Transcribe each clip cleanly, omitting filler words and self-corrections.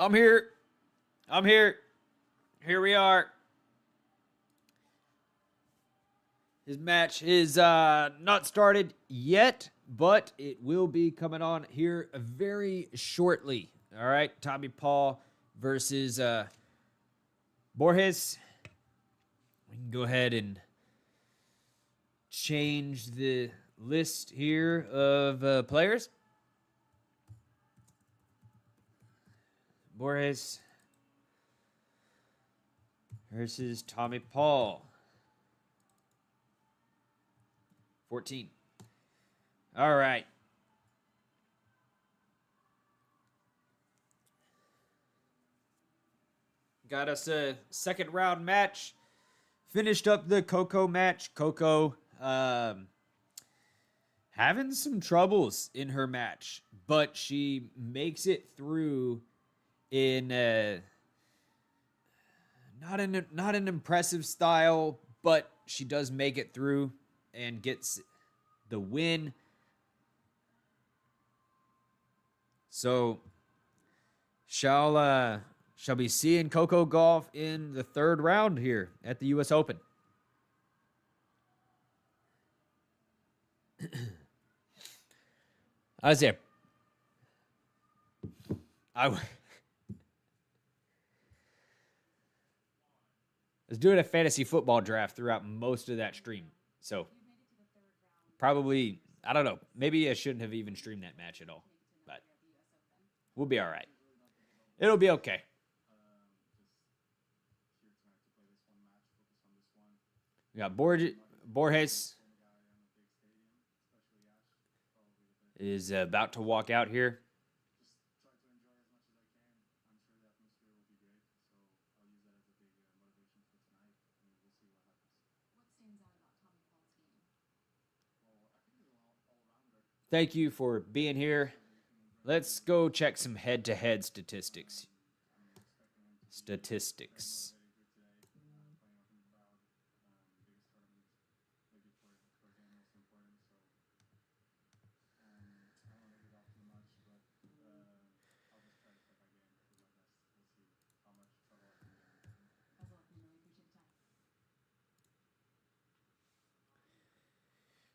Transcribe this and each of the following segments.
I'm here. I'm here. Here we are. His match is not started yet, but it will be coming on here very shortly. All right, Tommy Paul versus Borges. We can go ahead and change the list here of players. Borges versus Tommy Paul. 14. All right. Got us a second round match. Finished up the Coco match. Coco having some troubles in her match, but she makes it through in not an impressive style, but she does make it through and gets the win. So shall be seeing Coco Gauff in the third round here at the U.S. Open. I was doing a fantasy football draft throughout most of that stream. So probably, I don't know, maybe I shouldn't have even streamed that match at all. But we'll be all right. It'll be okay. We got Borges is about to walk out here. Thank you for being here. Let's go check some head-to-head statistics.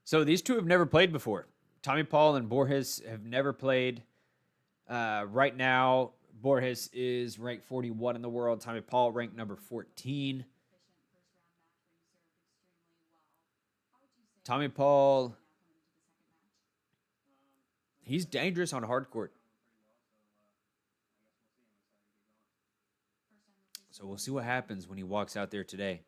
So these two have never played before. Tommy Paul and Borges have never played. Right now, Borges is ranked 41 in the world. Tommy Paul ranked number 14. Tommy Paul, he's dangerous on hard court. So we'll see what happens when he walks out there today.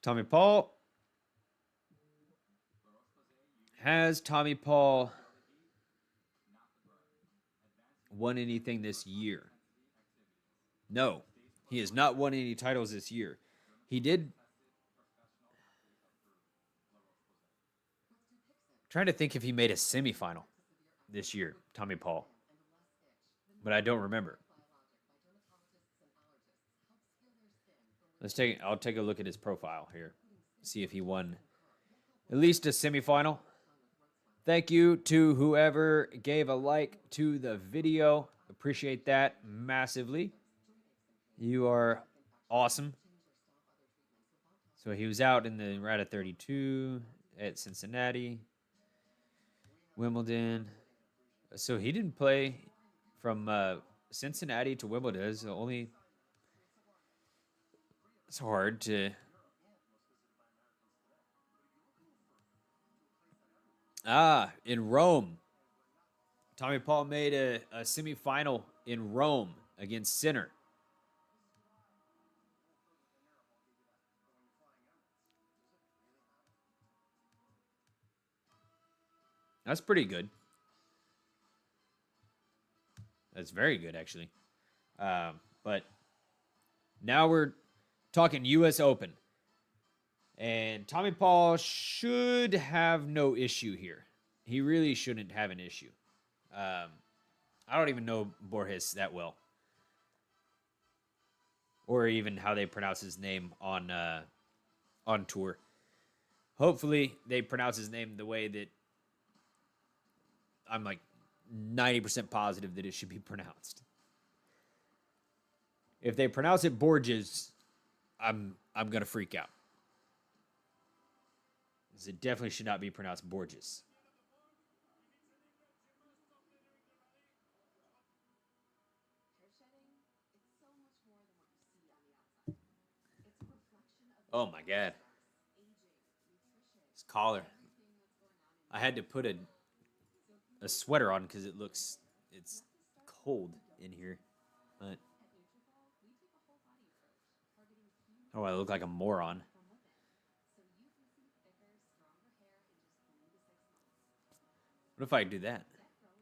Tommy Paul. Has Tommy Paul won anything this year? No, he has not won any titles this year. He did. Trying to think if he made a semifinal this year, Tommy Paul. But I don't remember. I'll take a look at his profile here. See if he won at least a semifinal. Thank you to whoever gave a like to the video. Appreciate that massively. You are awesome. So he was out in the round of 32 at Cincinnati, Wimbledon. So he didn't play from Cincinnati to Wimbledon. It's hard to. In Rome. Tommy Paul made a semifinal in Rome against Sinner. That's pretty good. That's very good, actually. But now we're talking U.S. Open. And Tommy Paul should have no issue here. he really shouldn't have an issue. I don't even know Borges that well, or even how they pronounce his name on tour. Hopefully, they pronounce his name the way that I'm like 90% positive that it should be pronounced. If they pronounce it Borges, I'm gonna freak out. Because it definitely should not be pronounced Borges. Oh my god. His collar. I had to put a sweater on because it's cold in here. But oh, I look like a moron. What if I do that?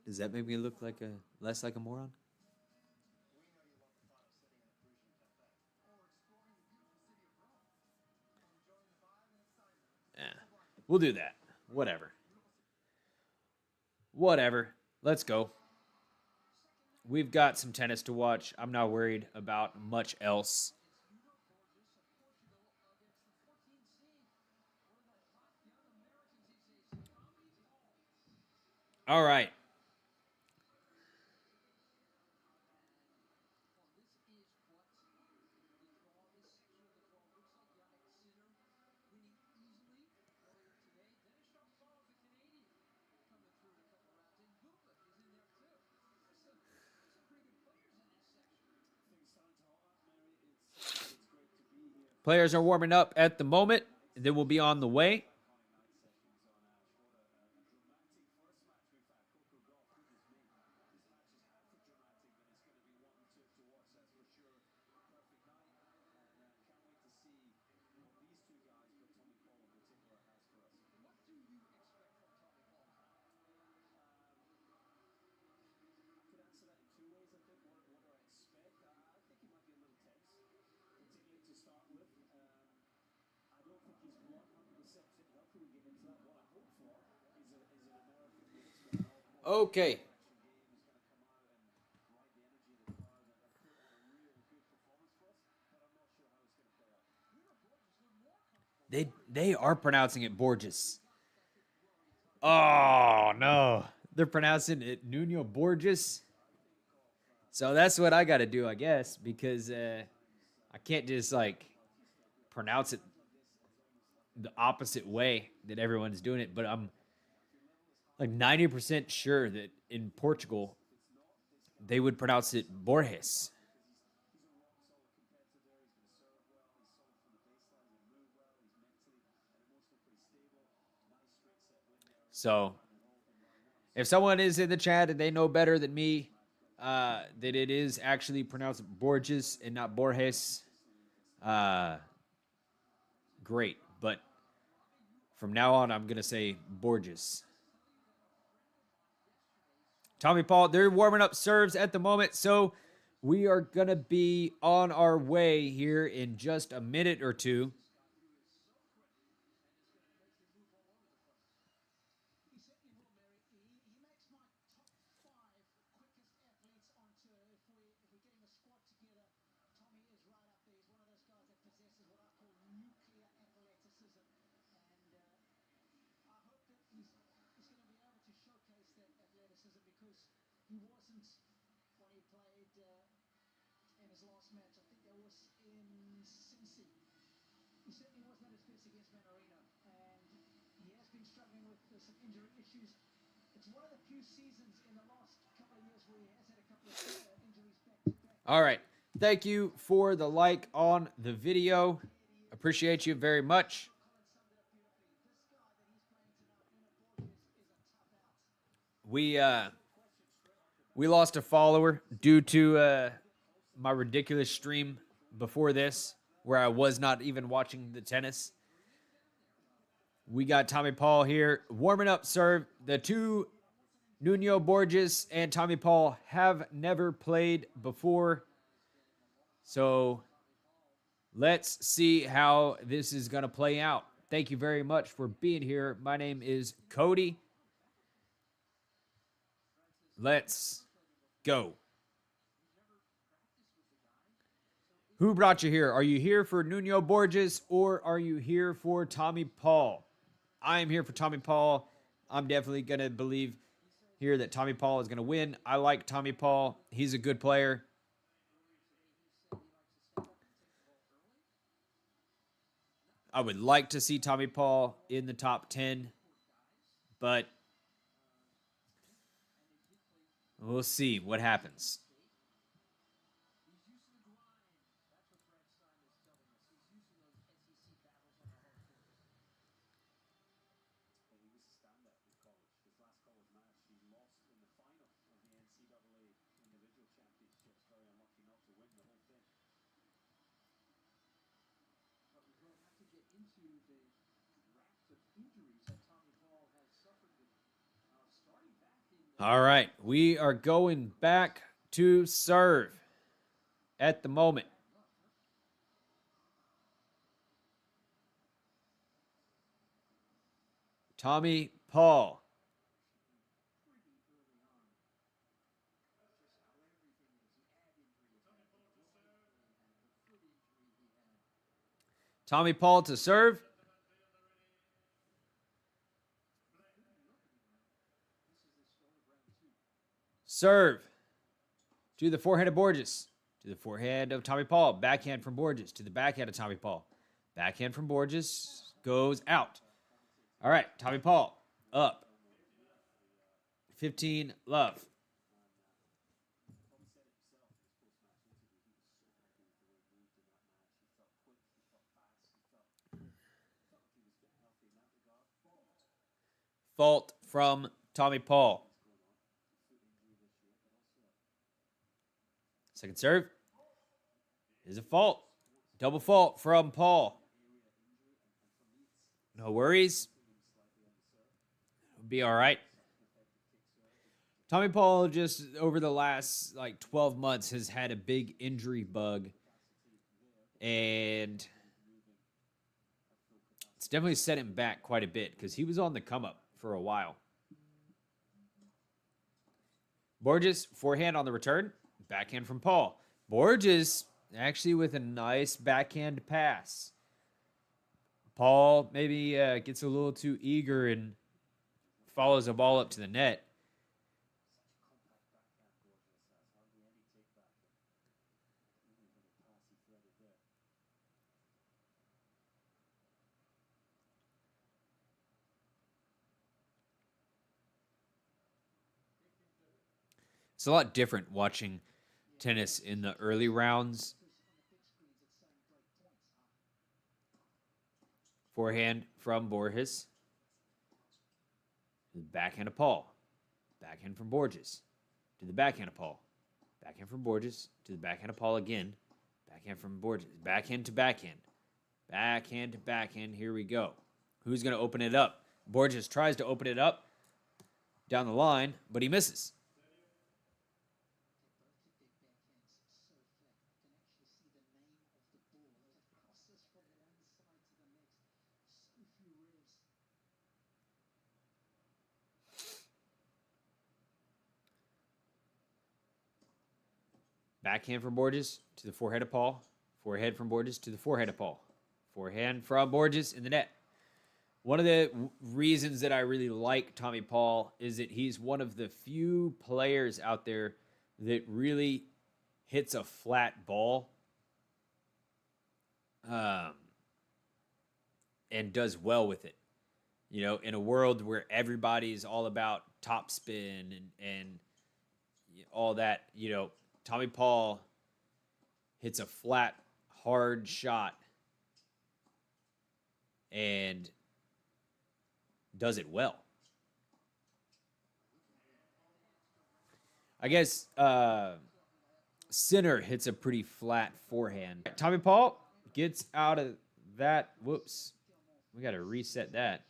Does that make me look like less like a moron? Yeah, we'll do that. Whatever. Whatever. Let's go. We've got some tennis to watch. I'm not worried about much else. All right. Players are warming up at the moment. Then we'll be on the way. Okay. They are pronouncing it Borges. Oh no. They're pronouncing it Nuno Borges. So that's what I got to do, I guess, because I can't just like pronounce it the opposite way that everyone's doing it. But I'm like 90% sure that in Portugal they would pronounce it Borges. So if someone is in the chat and they know better than me that it is actually pronounced Borges and not Borges, great. But from now on, I'm going to say Borges. Tommy Paul, they're warming up serves at the moment, so we are going to be on our way here in just a minute or two. All right. Thank you for the like on the video. Appreciate you very much. We lost a follower due to my ridiculous stream before this, where I was not even watching the tennis. We got Tommy Paul here warming up serve. The two, Nuno Borges and Tommy Paul, have never played before. So let's see how this is going to play out. Thank you very much for being here. My name is Cody. Let's go. Who brought you here? Are you here for Nuno Borges or are you here for Tommy Paul? I am here for Tommy Paul. I'm definitely going to believe here that Tommy Paul is going to win. I like Tommy Paul. He's a good player. I would like to see Tommy Paul in the top 10, but we'll see what happens. All right, we are going back to serve at the moment. Tommy Paul. Tommy Paul to serve. Serve to the forehand of Borges. To the forehand of Tommy Paul. Backhand from Borges to the backhand of Tommy Paul. Backhand from Borges goes out. All right, Tommy Paul up. 15 love. Fault from Tommy Paul. Second serve is a fault. Double fault from Paul. No worries. It'll be all right. Tommy Paul just over the last 12 months has had a big injury bug. And it's definitely set him back quite a bit because he was on the come up for a while. Borges, forehand on the return. Backhand from Paul. Borges actually with a nice backhand pass. Paul maybe gets a little too eager and follows the ball up to the net. It's a lot different watching tennis in the early rounds. Forehand from Borges. Backhand of Paul. Backhand from Borges. To the backhand of Paul. Backhand from Borges. To the backhand of Paul again. Backhand from Borges. Backhand to backhand. Backhand to backhand. Here we go. Who's going to open it up? Borges tries to open it up down the line, but he misses. Backhand from Borges to the forehead of Paul. Forehead from Borges to the forehead of Paul. Forehand from Borges in the net. One of the reasons that I really like Tommy Paul is that he's one of the few players out there that really hits a flat ball and does well with it. You know, in a world where everybody's all about topspin and all that, you know, Tommy Paul hits a flat, hard shot and does it well. I guess Sinner hits a pretty flat forehand. Tommy Paul gets out of that. Whoops. We got to reset that.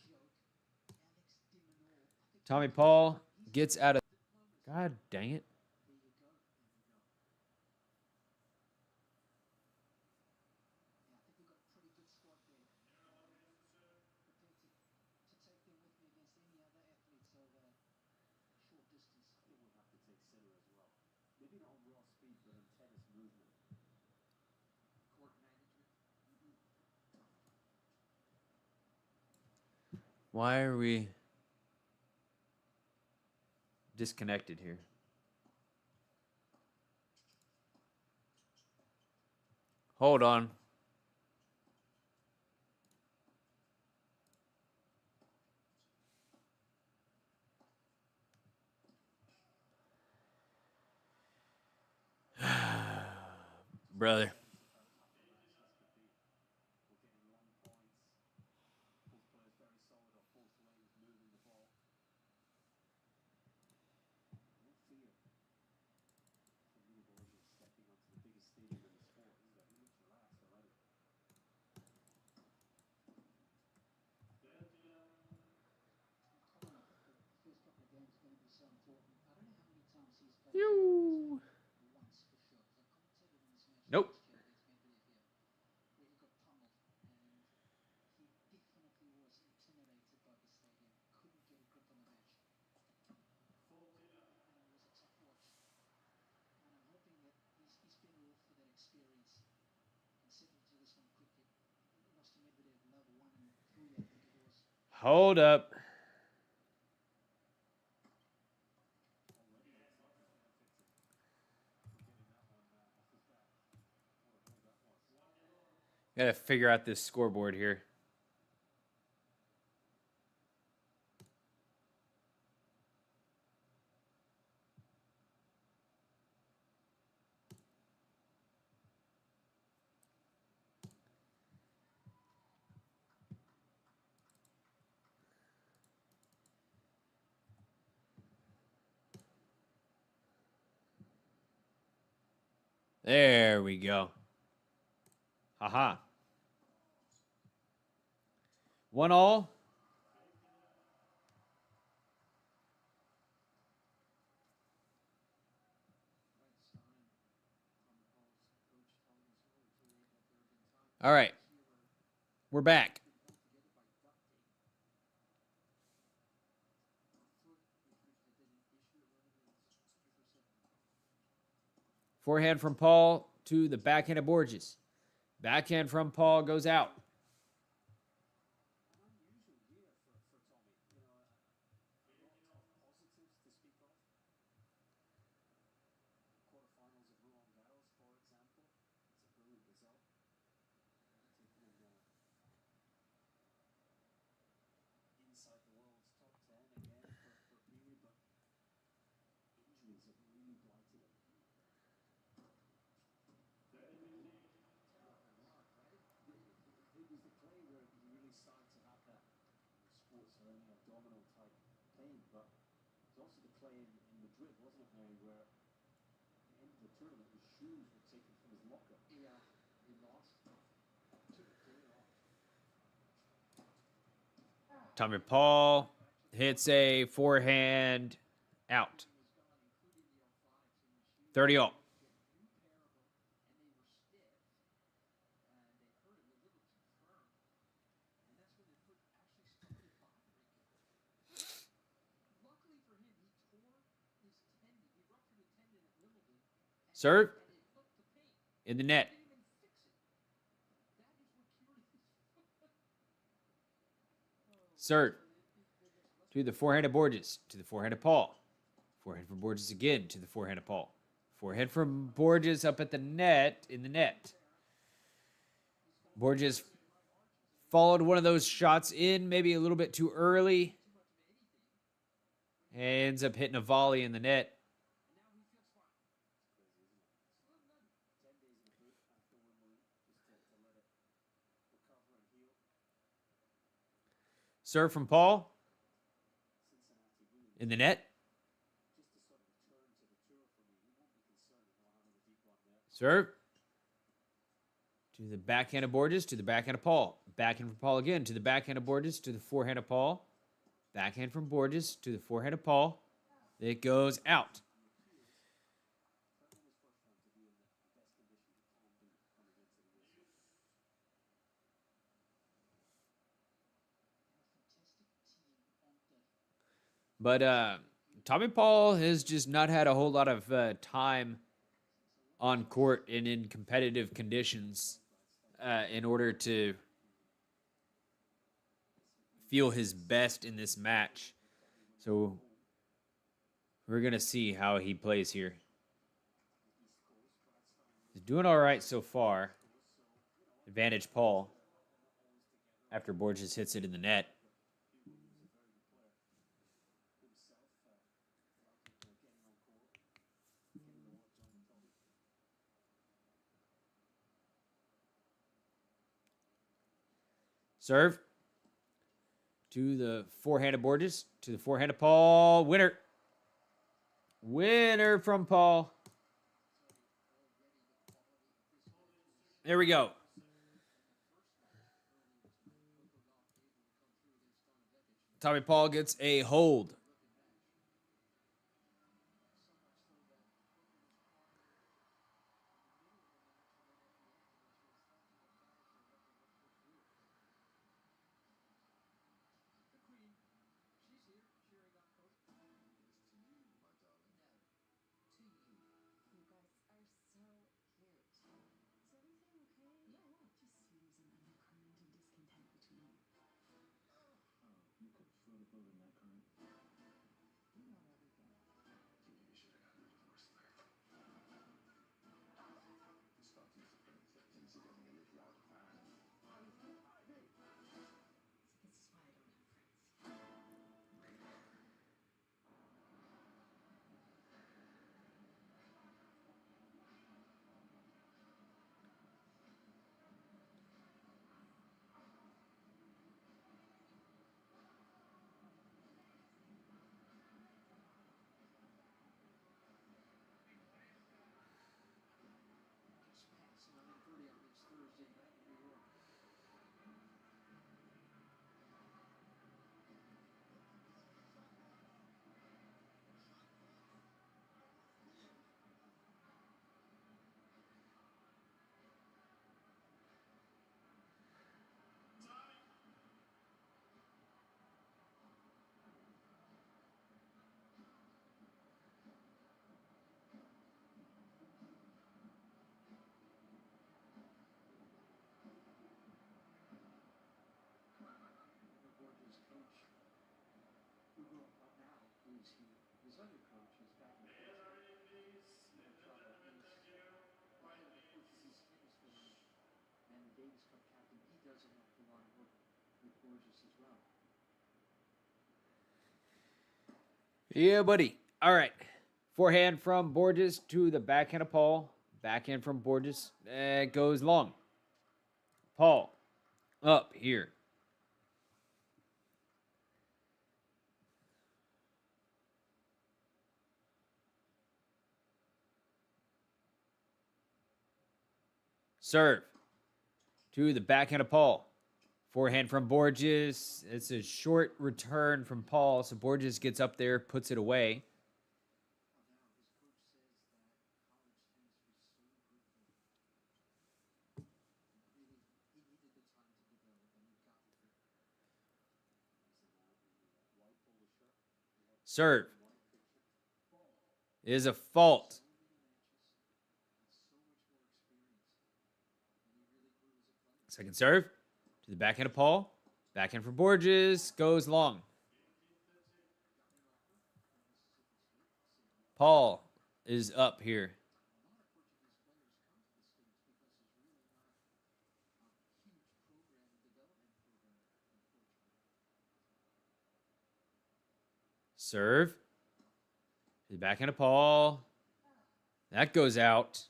Tommy Paul gets out of... God dang it. Why are we disconnected here? Hold on. Brother. You. Nope. Hold up. Gotta figure out this scoreboard here. There we go. Haha. 1-1. All right. We're back. Forehand from Paul to the backhand of Borges. Backhand from Paul goes out. Tommy Paul hits a forehand out. 30-all. Serve in the net. Serve to the forehand of Borges, to the forehand of Paul. Forehand from Borges again to the forehand of Paul. Forehand from Borges up at the net, in the net. Borges followed one of those shots in, maybe a little bit too early. Ends up hitting a volley in the net. Serve from Paul. In the net. Serve. To the backhand of Borges, to the backhand of Paul. Backhand from Paul again, to the backhand of Borges, to the forehand of Paul. Backhand from Borges, to the forehand of Paul. It goes out. But Tommy Paul has just not had a whole lot of time on court and in competitive conditions in order to feel his best in this match. So we're going to see how he plays here. He's doing all right so far. Advantage Paul after Borges hits it in the net. Serve to the forehand of Borges, to the forehand of Paul. Winner. Winner from Paul. There we go. Tommy Paul gets a hold. Yeah, buddy. All right. Forehand from Borges to the backhand of Paul. Backhand from Borges. It goes long. Paul up here. Serve to the backhand of Paul. Forehand from Borges. It's a short return from Paul, so Borges gets up there, puts it away. Serve is a fault. Second serve to the backhand of Paul. Backhand for Borges. Goes long. Paul is up here. Serve to the backhand of Paul. That goes out.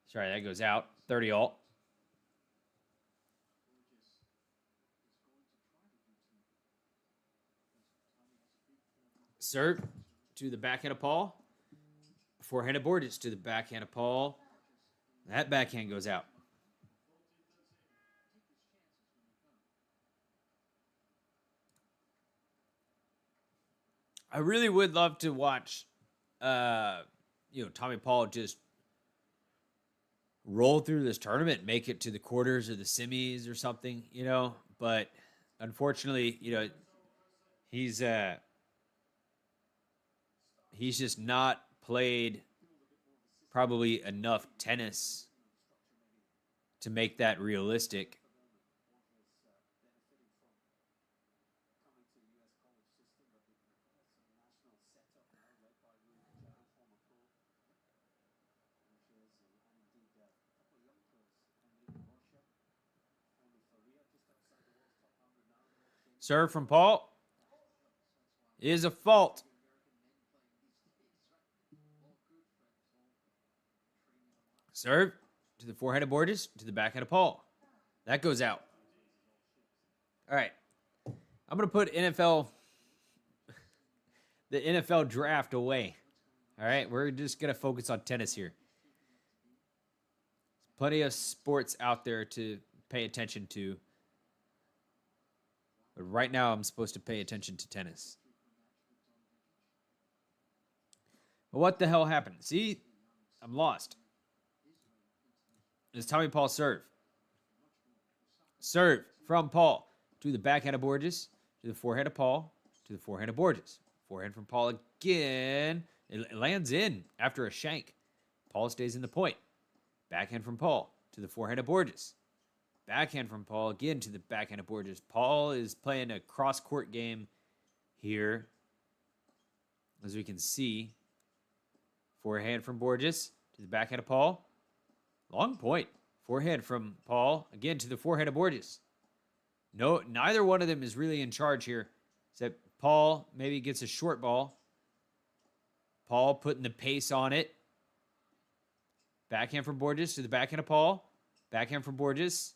Sorry, that goes out. 30 all. Serve to the backhand of Paul. Forehand of Borges to the backhand of Paul. That backhand goes out. I really would love to watch, Tommy Paul just roll through this tournament, make it to the quarters or the semis or something, But unfortunately, he's just not played probably enough tennis to make that realistic. Serve from Paul is a fault. Serve to the forehand of Borges, to the backhand of Paul. That goes out. All right. I'm going to put the NFL draft away. All right. We're just going to focus on tennis here. Plenty of sports out there to pay attention to. But right now, I'm supposed to pay attention to tennis. But what the hell happened? See, I'm lost. It's Tommy Paul serve. Serve from Paul to the backhand of Borges, to the forehand of Paul, to the forehand of Borges. Forehand from Paul again. It lands in after a shank. Paul stays in the point. Backhand from Paul to the forehand of Borges. Backhand from Paul again to the backhand of Borges. Paul is playing a cross-court game here. As we can see. Forehand from Borges to the backhand of Paul. Long point. Forehand from Paul. Again to the forehand of Borges. No, neither one of them is really in charge here. Except Paul maybe gets a short ball. Paul putting the pace on it. Backhand from Borges to the backhand of Paul. Backhand from Borges.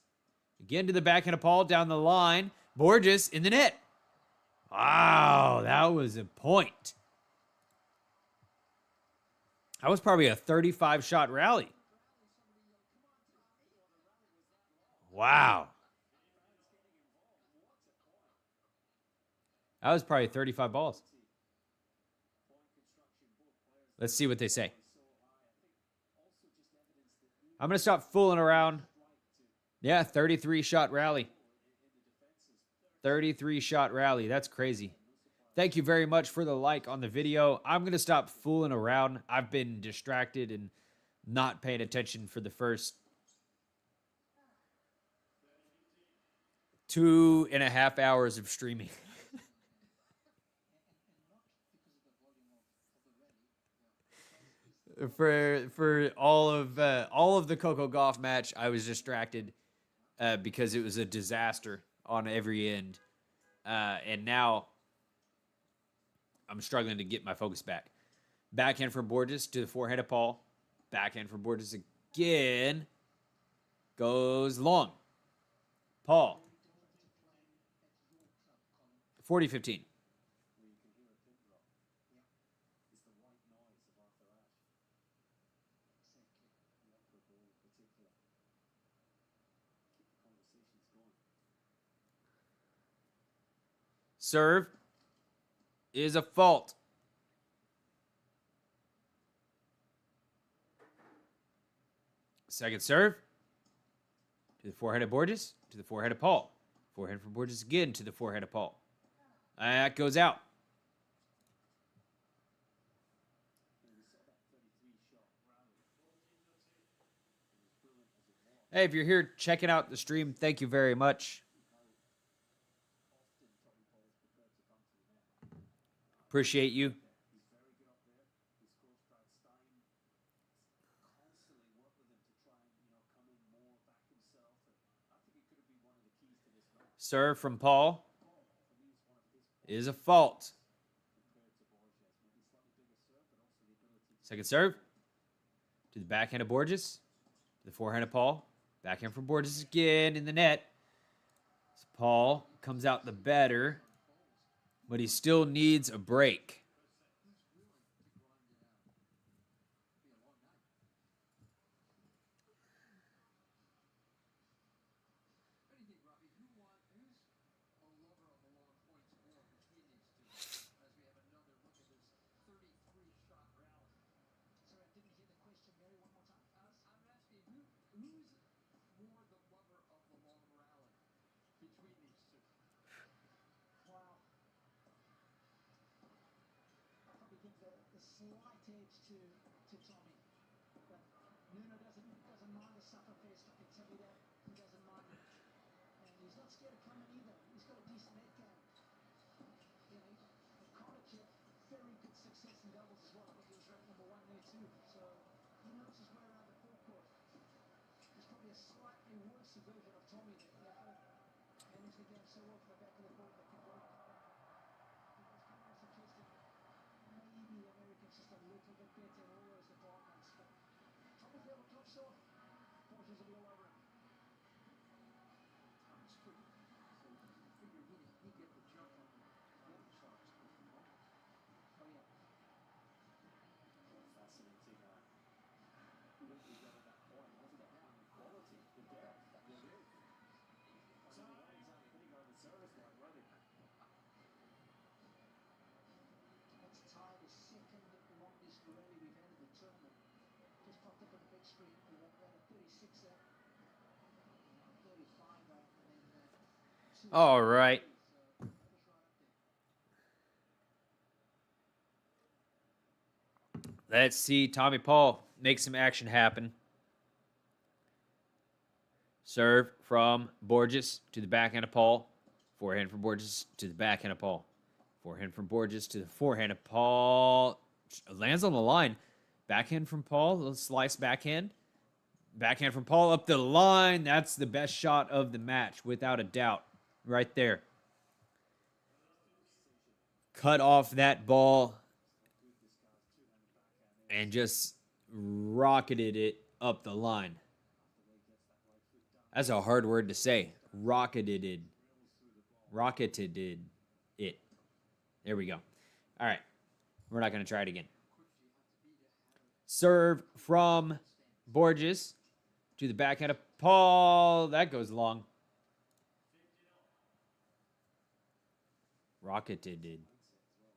Again to the backhand of Paul down the line. Borges in the net. Wow, that was a point. That was probably a 35-shot rally. Wow. That was probably 35 balls. Let's see what they say. I'm going to stop fooling around. Yeah, 33-shot rally. 33-shot rally. That's crazy. Thank you very much for the like on the video. I'm going to stop fooling around. I've been distracted and not paying attention for the first 2.5 hours of streaming. For all of the Coco Gauff match, I was distracted because it was a disaster on every end, and now I'm struggling to get my focus back. Backhand from Borges to the forehand of Paul. Backhand from Borges again. Goes long. Paul. 40-15. Serve is a fault. Second serve. To the forehand of Borges. To the forehand of Paul. Forehand from Borges again to the forehand of Paul. That goes out. Hey, if you're here checking out the stream, thank you very much. Appreciate you. Serve from Paul is a fault. Second serve. To the backhand of Borges. To the forehand of Paul. Backhand from Borges again in the net. So Paul comes out the better. But he still needs a break. Slight edge to Tommy, but Nuno doesn't mind a suffer fest. I can tell you that he doesn't mind it, and he's not scared of coming either. He's got a decent net game. You know, Connor kid, very good success in doubles as well. I think he was ranked number 1 there too. So he knows his way around the forecourt. He's probably a slightly worse version of Tommy that managed the game so well from the back of the court that could bit better in all those departments. But Tommy feel the clutch though. Borges will be all over him. It's pretty. So you figure he get the jump on the other charge. Oh yeah. Fascinating. Look we got at that point, wasn't it? Yeah. The quality, the depth, the width. I mean, the ones hitting on the service line, weren't they? That's tied the second longest rally we've had in the tournament. Just popped up on the big screen. We had a 36er, 35er, and then two. All right. So that was right up there. Let's see Tommy Paul make some action happen. Serve from Borges to the backhand of Paul. Forehand from Borges to the backhand of Paul. Forehand from Borges to the forehand of Paul. Lands on the line. Backhand from Paul. Little slice backhand. Backhand from Paul up the line. That's the best shot of the match, without a doubt. Right there. Cut off that ball and just rocketed it up the line. That's a hard word to say. Rocketed it. There we go. All right. We're not going to try it again. Serve from Borges to the backhand of Paul. That goes long. Rocketed it.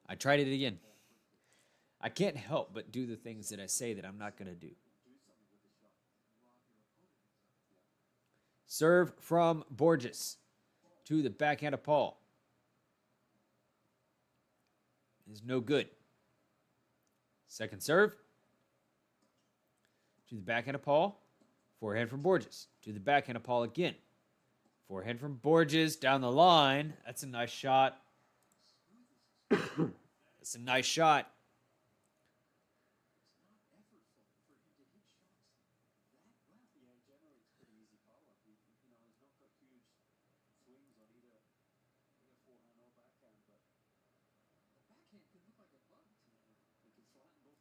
I tried it again. I can't help but do the things that I say that I'm not going to do. Serve from Borges to the backhand of Paul. Is no good. Second serve to the backhand of Paul. Forehand from Borges to the backhand of Paul again. Forehand from Borges down the line. That's a nice shot. That's a nice shot.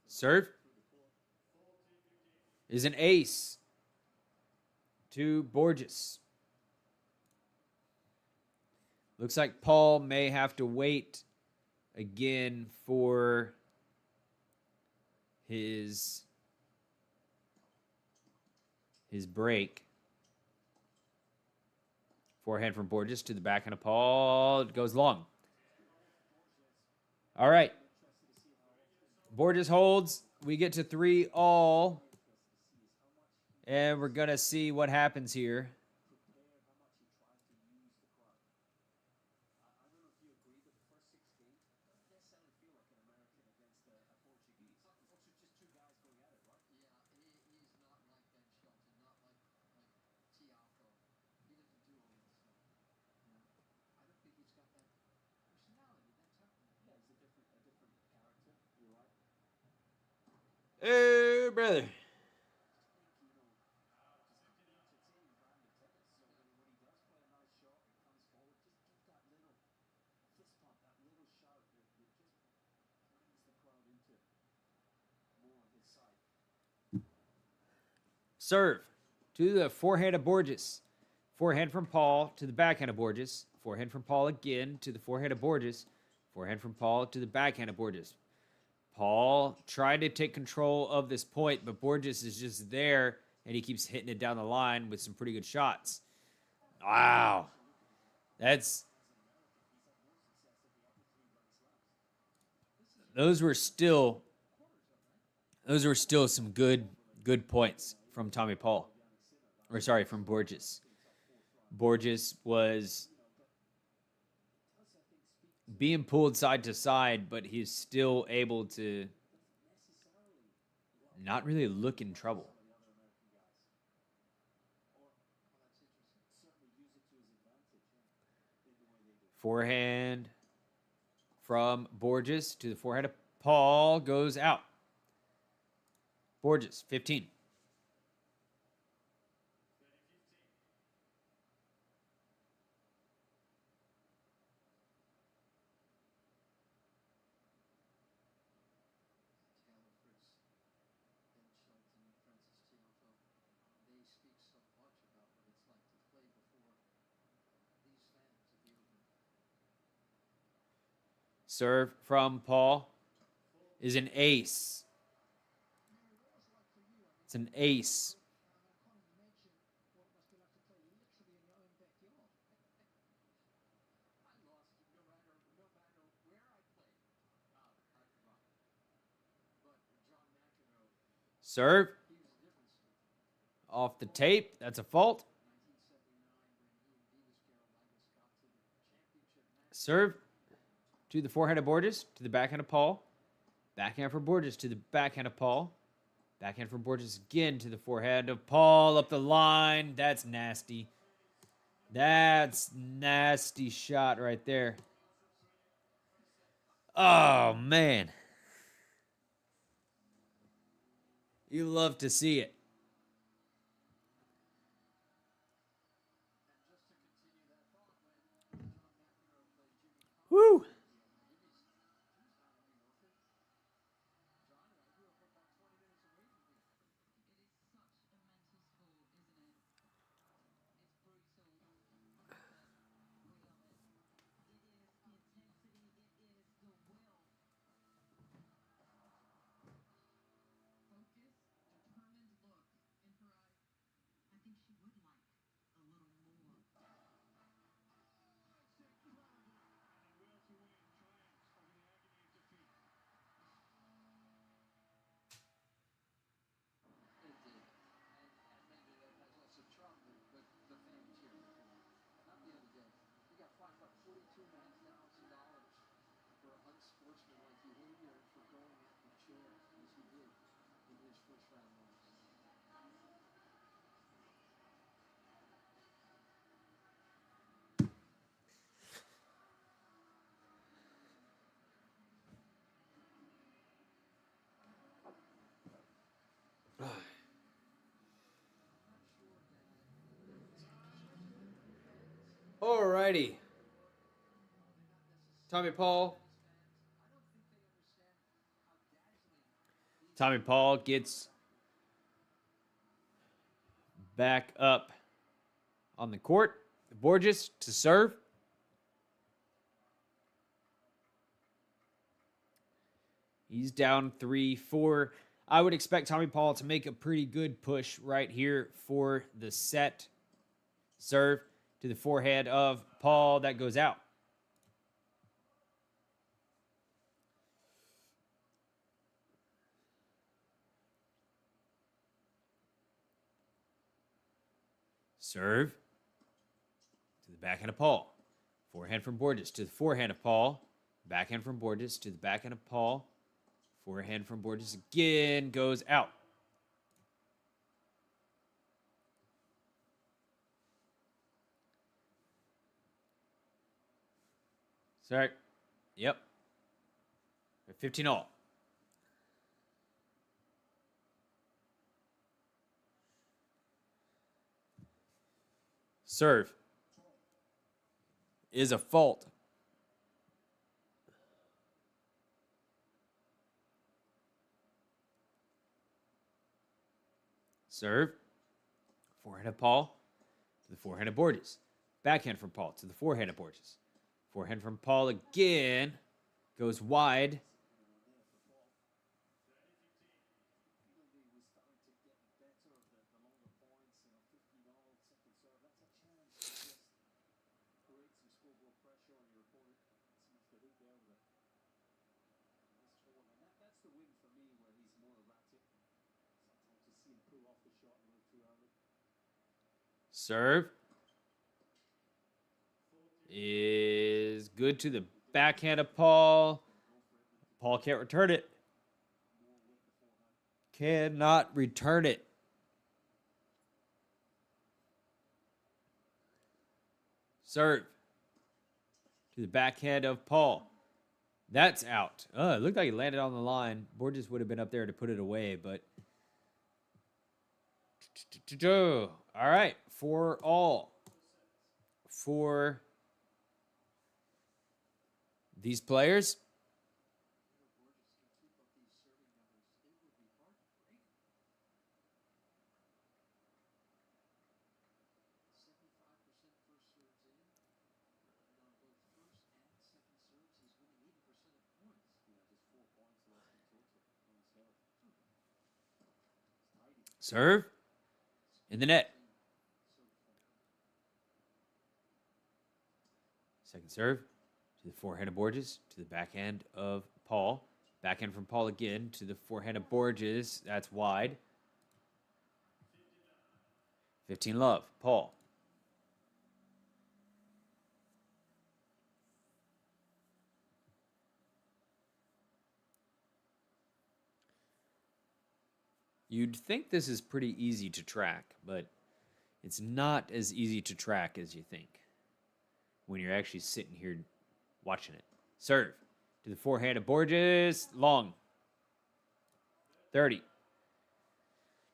Serve is an ace to Borges. Looks like Paul may have to wait again for his break. Forehand from Borges to the backhand of Paul. It goes long. All right. Borges holds. We get to 3-all. And we're going to see what happens here. Hey, brother. Serve to the forehand of Borges. Forehand from Paul to the backhand of Borges. Forehand from Paul again to the forehand of Borges. Forehand from Paul to the backhand of Borges. Paul tried to take control of this point, but Borges is just there, and he keeps hitting it down the line with some pretty good shots. Wow. Those were still some good points from Tommy Paul. Or sorry, from Borges. Borges was being pulled side to side, but he's still able to not really look in trouble. Forehand from Borges to the forehand of Paul goes out. Borges, 15. Serve from Paul is an ace. It's an ace. Serve. Off the tape. That's a fault. Serve to the forehand of Borges, to the backhand of Paul. Backhand for Borges to the backhand of Paul. Backhand for Borges again to the forehand of Paul up the line. That's nasty. That's nasty shot right there. Oh, man. You love to see it. Woo! Alrighty. Tommy Paul. Tommy Paul gets back up on the court. Borges to serve. He's down 3-4. I would expect Tommy Paul to make a pretty good push right here for the set. Serve to the forehand of Paul. That goes out. Serve to the backhand of Paul. Forehand from Borges to the forehand of Paul. Backhand from Borges to the backhand of Paul. Forehand from Borges again goes out. Sorry. Yep. 15 all. Serve is a fault. Serve. Forehand of Paul to the forehand of Borges. Backhand from Paul to the forehand of Borges. Forehand from Paul again. Goes wide. Serve is good to the backhand of Paul. Paul can't return it. Cannot return it. Serve to the backhand of Paul. That's out. It looked like he landed on the line. Borges would have been up there to put it away, but... All right. 4 all. For these players. Serve. In the net. Second serve. To the forehand of Borges. To the backhand of Paul. Backhand from Paul again. To the forehand of Borges. That's wide. 15 love. Paul. You'd think this is pretty easy to track, but it's not as easy to track as you think when you're actually sitting here watching it. Serve. To the forehand of Borges. Long. 30.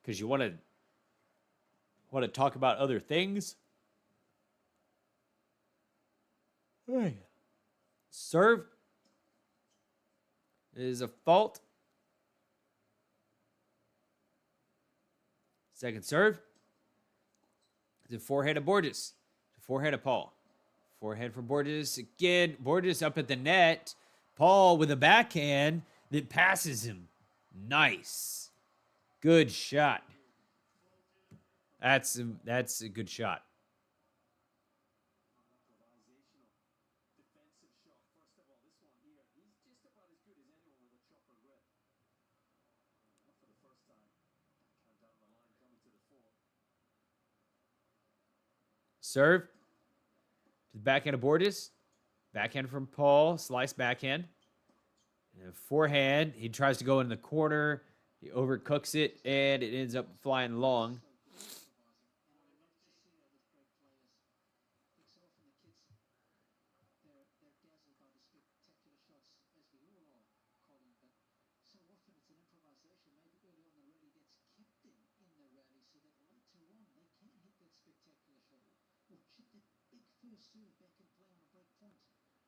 Because you want to talk about other things. Hey. Serve is a fault. Second serve. The forehand of Borges. The forehand of Paul. Forehand for Borges. Again, Borges up at the net. Paul with a backhand that passes him. Nice. Good shot. That's a good shot. Defensive shot. First of all, this one here, he's just about as good as anyone with a chopper grip. Not for the first time. Backhand down the line, coming to the fore. Serve. To the backhand of Borges. Backhand from Paul. Slice backhand. And forehand. He tries to go in the corner. He overcooks it, and it ends up flying long.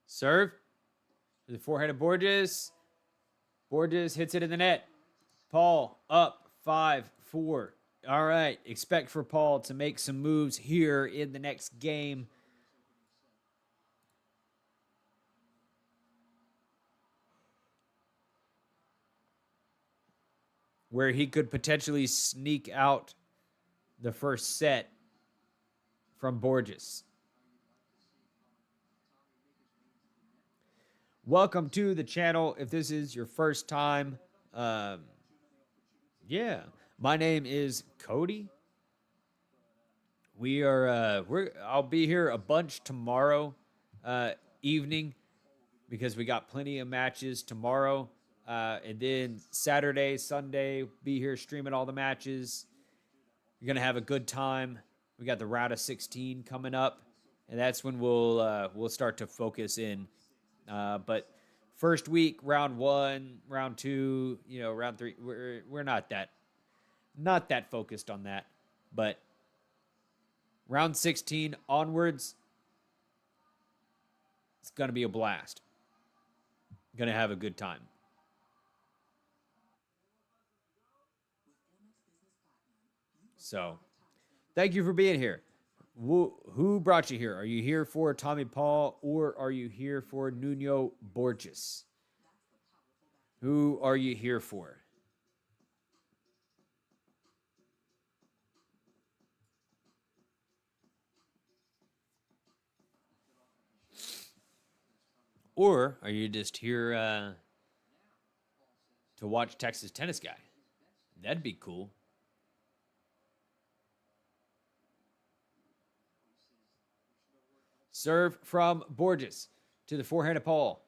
Serve. To the forehand of Borges. Borges hits it in the net. Paul up 5-4. All right. Expect for Paul to make some moves here in the next game. Where he could potentially sneak out the first set from Borges. Welcome to the channel. If this is your first time, yeah, my name is Cody. I'll be here a bunch tomorrow evening because we got plenty of matches tomorrow. And then Saturday, Sunday, be here streaming all the matches. You're gonna have a good time. We got the round of 16 coming up, and that's when we'll start to focus in. But first week, round 1, round 2, round 3, we're not that focused on that. But round 16 onwards, it's gonna be a blast. Gonna have a good time. So, thank you for being here. Who brought you here? Are you here for Tommy Paul or are you here for Nuno Borges? Who are you here for? Or are you just here to watch Texas Tennis Guy? That'd be cool. Serve from Borges to the forehand of Paul.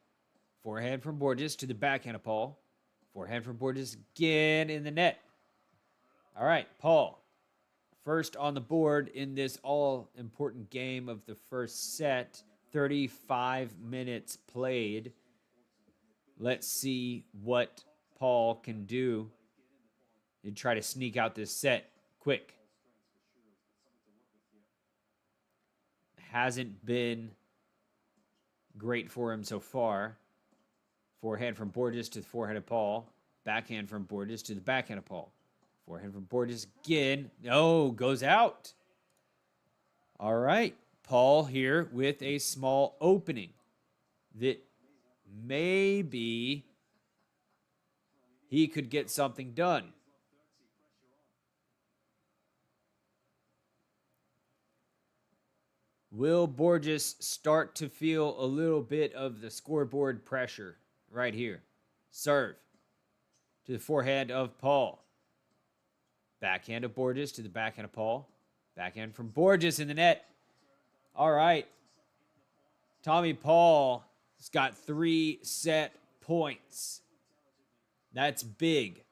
Forehand from Borges to the backhand of Paul. Forehand from Borges again in the net. All right, Paul. First on the board in this all-important game of the first set. 35 minutes played. Let's see what Paul can do and try to sneak out this set quick. Hasn't been great for him so far. Forehand from Borges to the forehand of Paul. Backhand from Borges to the backhand of Paul. Forehand from Borges again. No, goes out. All right. Paul here with a small opening that maybe he could get something done. Will Borges start to feel a little bit of the scoreboard pressure right here? Serve to the forehand of Paul. Backhand of Borges to the backhand of Paul. Backhand from Borges in the net. All right. Tommy Paul has got 3 set points. That's big.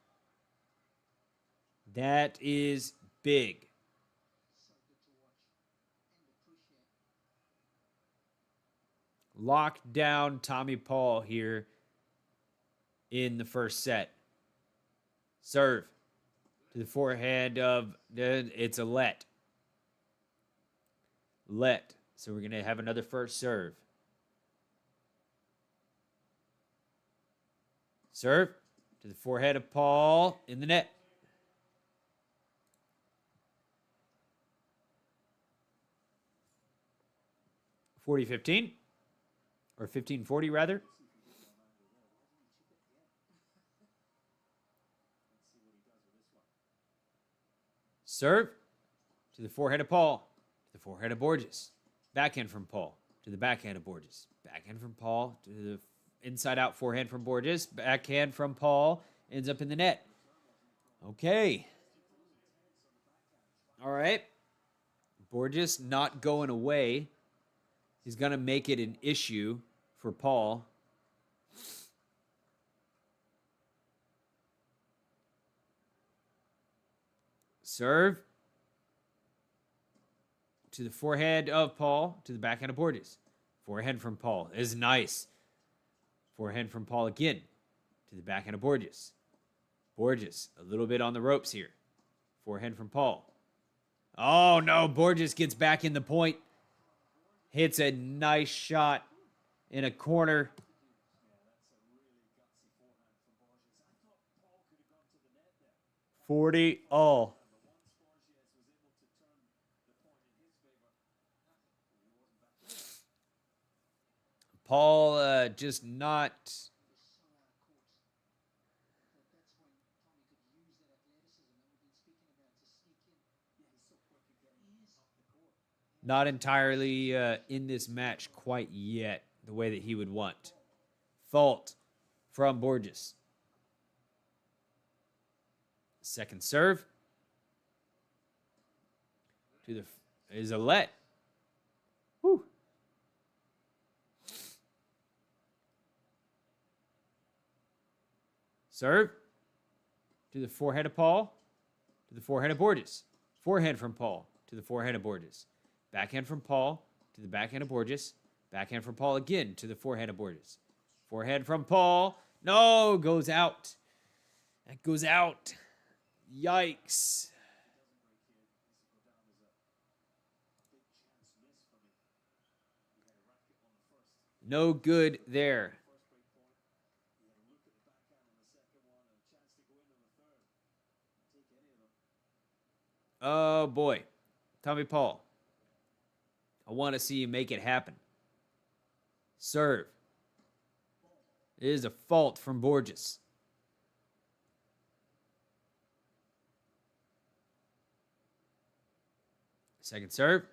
That is big. Locked down Tommy Paul here in the first set. Serve to the forehand of, it's a let. Let. So we're going to have another first serve. Serve to the forehead of Paul in the net. (40-15) or 15-40 rather. Serve to the forehead of Paul, to the forehead of Borges. Backhand from Paul to the backhand of Borges. Backhand from Paul to the inside out forehand from Borges. Backhand from Paul ends up in the net. Okay. All right. Borges not going away. He's going to make it an issue for Paul. Serve to the forehand of Paul, to the backhand of Borges. Forehand from Paul is nice. Forehand from Paul again to the backhand of Borges. Borges, a little bit on the ropes here. Forehand from Paul. Oh, no. Borges gets back in the point. Hits a nice shot in a corner. 40-all. Paul just not... Not entirely in this match quite yet, the way that he would want. Fault from Borges. Second serve. To the is a let. Whew. Serve. To the forehead of Paul. To the forehead of Borges. Forehand from Paul. To the forehand of Borges. Backhand from Paul to the backhand of Borges. Backhand from Paul again to the forehand of Borges. Forehand from Paul. No, goes out. That goes out. Yikes. No good there. Oh, boy. Tommy Paul. I want to see you make it happen. Serve. It is a fault from Borges. Second serve.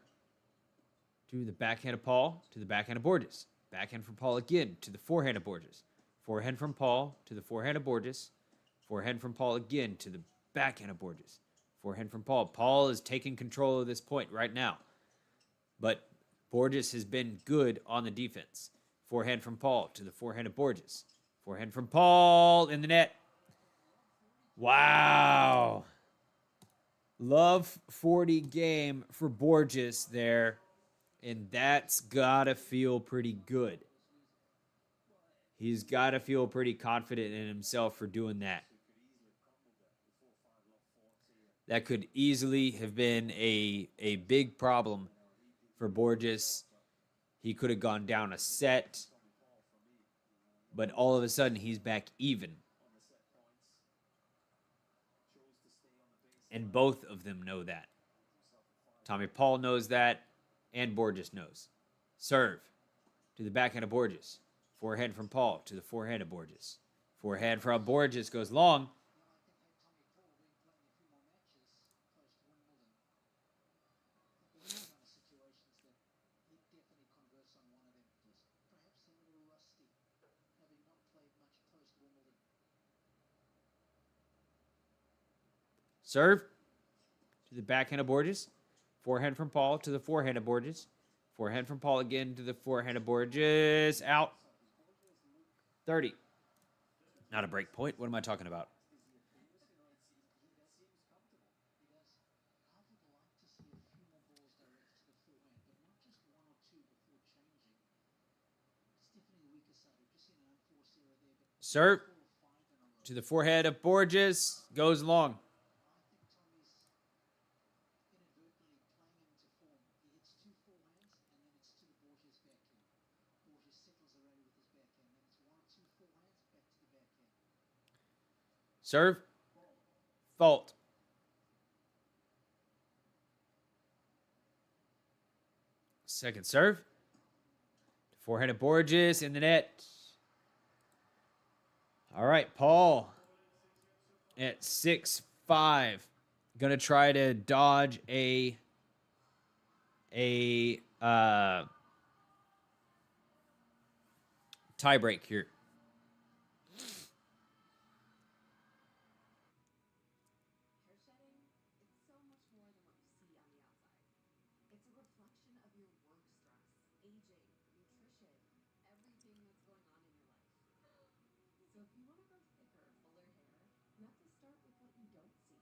To the backhand of Paul, to the backhand of Borges. Backhand from Paul again, to the forehand of Borges. Forehand from Paul, to the forehand of Borges. Forehand from Paul again, to the backhand of Borges. Forehand from Paul. Paul is taking control of this point right now. But Borges has been good on the defense. Forehand from Paul to the forehand of Borges. Forehand from Paul in the net. Wow. Love 40 game for Borges there. And that's got to feel pretty good. He's got to feel pretty confident in himself for doing that. That could easily have been a big problem for Borges. He could have gone down a set, but all of a sudden he's back even. And both of them know that. Tommy Paul knows that, and Borges knows. Serve to the backhand of Borges. Forehand from Paul to the forehand of Borges. Forehand from Borges goes long. Serve to the backhand of Borges. Forehand from Paul to the forehand of Borges. Forehand from Paul again to the forehand of Borges. Out. 30. Not a break point. What am I talking about? I would like to see a few more balls directed to the forehand, but not just one or two before changing. It's definitely the weaker side. We've just seen an unforced error there, but Serve 4 or 5 in a row. to the forehead of Borges. Goes long. I think Tommy's inadvertently playing him into form. He hits 2 forehands, and then it's to the Borges backhand. Borges settles already with his backhand. Then it's 1 or 2 forehands back to the backhand. Serve. Fault. Second serve. Forehand of Borges in the net. All right, Paul at 6-5. Gonna try to dodge a tie break here. Hair shedding, it's so much more than what you see on the outside. It's a reflection of your work stress, aging, nutrition, everything that's going on in your life. So if you want to grow thicker, fuller hair, you have to start with what you don't see.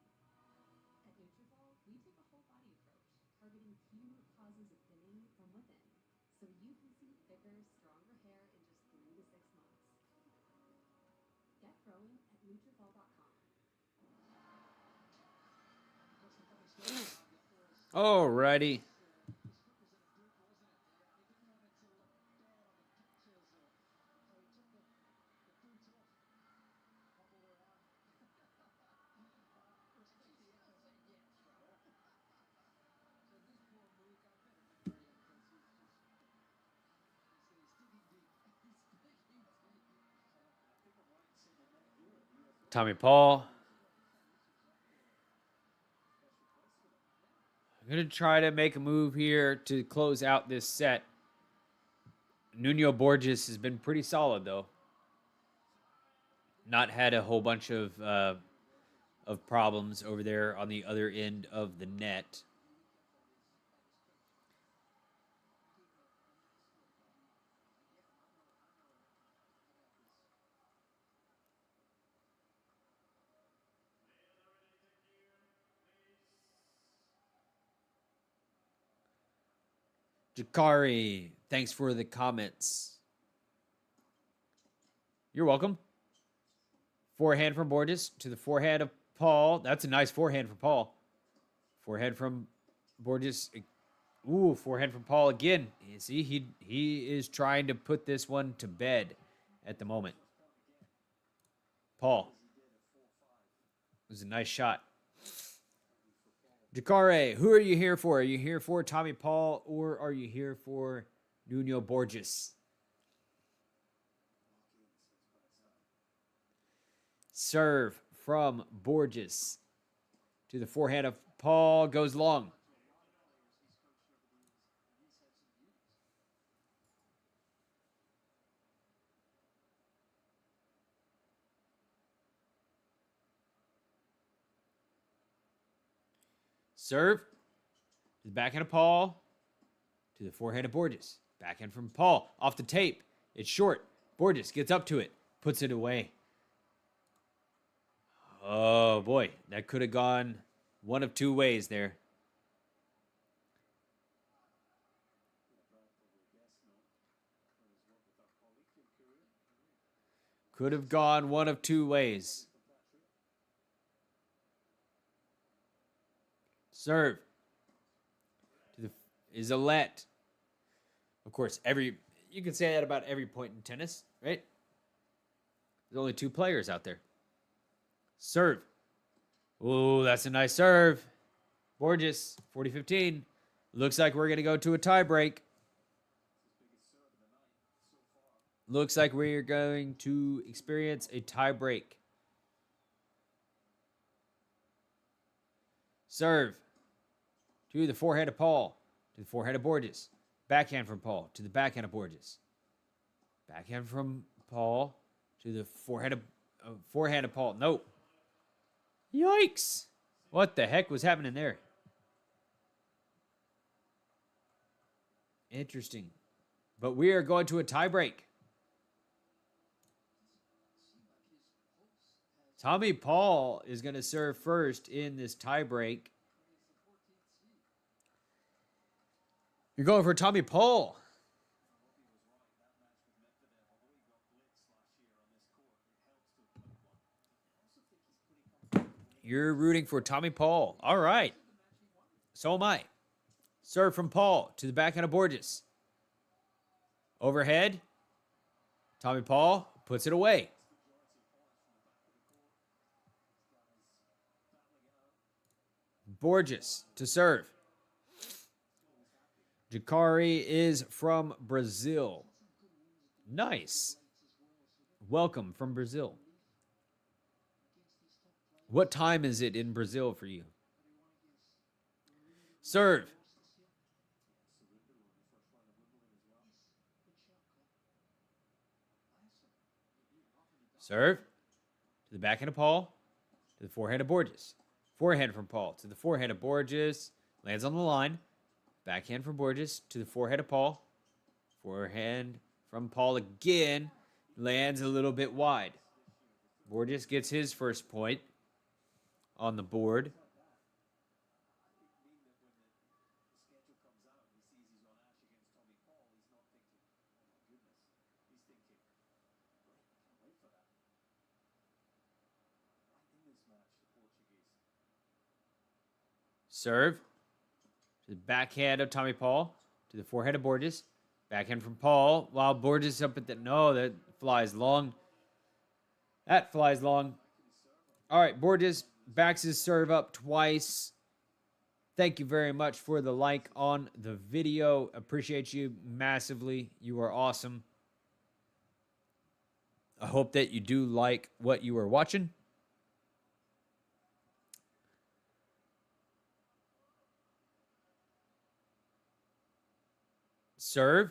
At Nutrafol, we take a whole body approach, targeting key root causes of thinning from within, so you can see thicker, stronger hair in just 3 to 6 months. Get growing at Nutrafol.com. Alrighty. Tommy Paul. I'm going to try to make a move here to close out this set. Nuno Borges has been pretty solid, though. Not had a whole bunch of problems over there on the other end of the net. Jakari, thanks for the comments. You're welcome. Forehand from Borges to the forehand of Paul. That's a nice forehand for Paul. Forehand from Borges. Ooh, forehand from Paul again. You see, he is trying to put this one to bed at the moment. Paul. It was a nice shot. Jakare, who are you here for? Are you here for Tommy Paul or are you here for Nuno Borges? Serve from Borges to the forehand of Paul. Goes long. Serve to the backhand of Paul to the forehand of Borges. Backhand from Paul. Off the tape. It's short. Borges gets up to it. Puts it away. Oh, boy. That could have gone one of 2 ways there. Could have gone one of 2 ways. Serve to the is a let. Of course, you can say that about every point in tennis, right? There's only 2 players out there. Serve. Ooh, that's a nice serve. Borges, 40-15. Looks like we're going to go to a tie break. Looks like we're going to experience a tie break. Serve to the forehand of Paul, to the forehand of Borges. Backhand from Paul to the backhand of Borges. Backhand from Paul to the forehand of Paul. No. Yikes. What the heck was happening there? Interesting. But we are going to a tie break. Tommy Paul is going to serve first in this tie break. You're going for Tommy Paul. You're rooting for Tommy Paul. All right. So am I. Serve from Paul to the backhand of Borges. Overhead. Tommy Paul puts it away. Borges to serve. Jakari is from Brazil. Nice. Welcome from Brazil. What time is it in Brazil for you? Serve. Serve. To the backhand of Paul. To the forehand of Borges. Forehand from Paul. To the forehand of Borges. Lands on the line. Backhand from Borges. To the forehead of Paul. Forehand from Paul again. Lands a little bit wide. Borges gets his first point on the board. Serve. To the backhand of Tommy Paul. To the forehand of Borges. Backhand from Paul. While Borges up at the... No, that flies long. That flies long. All right, Borges backs his serve up twice. Thank you very much for the like on the video. Appreciate you massively. You are awesome. I hope that you do like what you are watching. Serve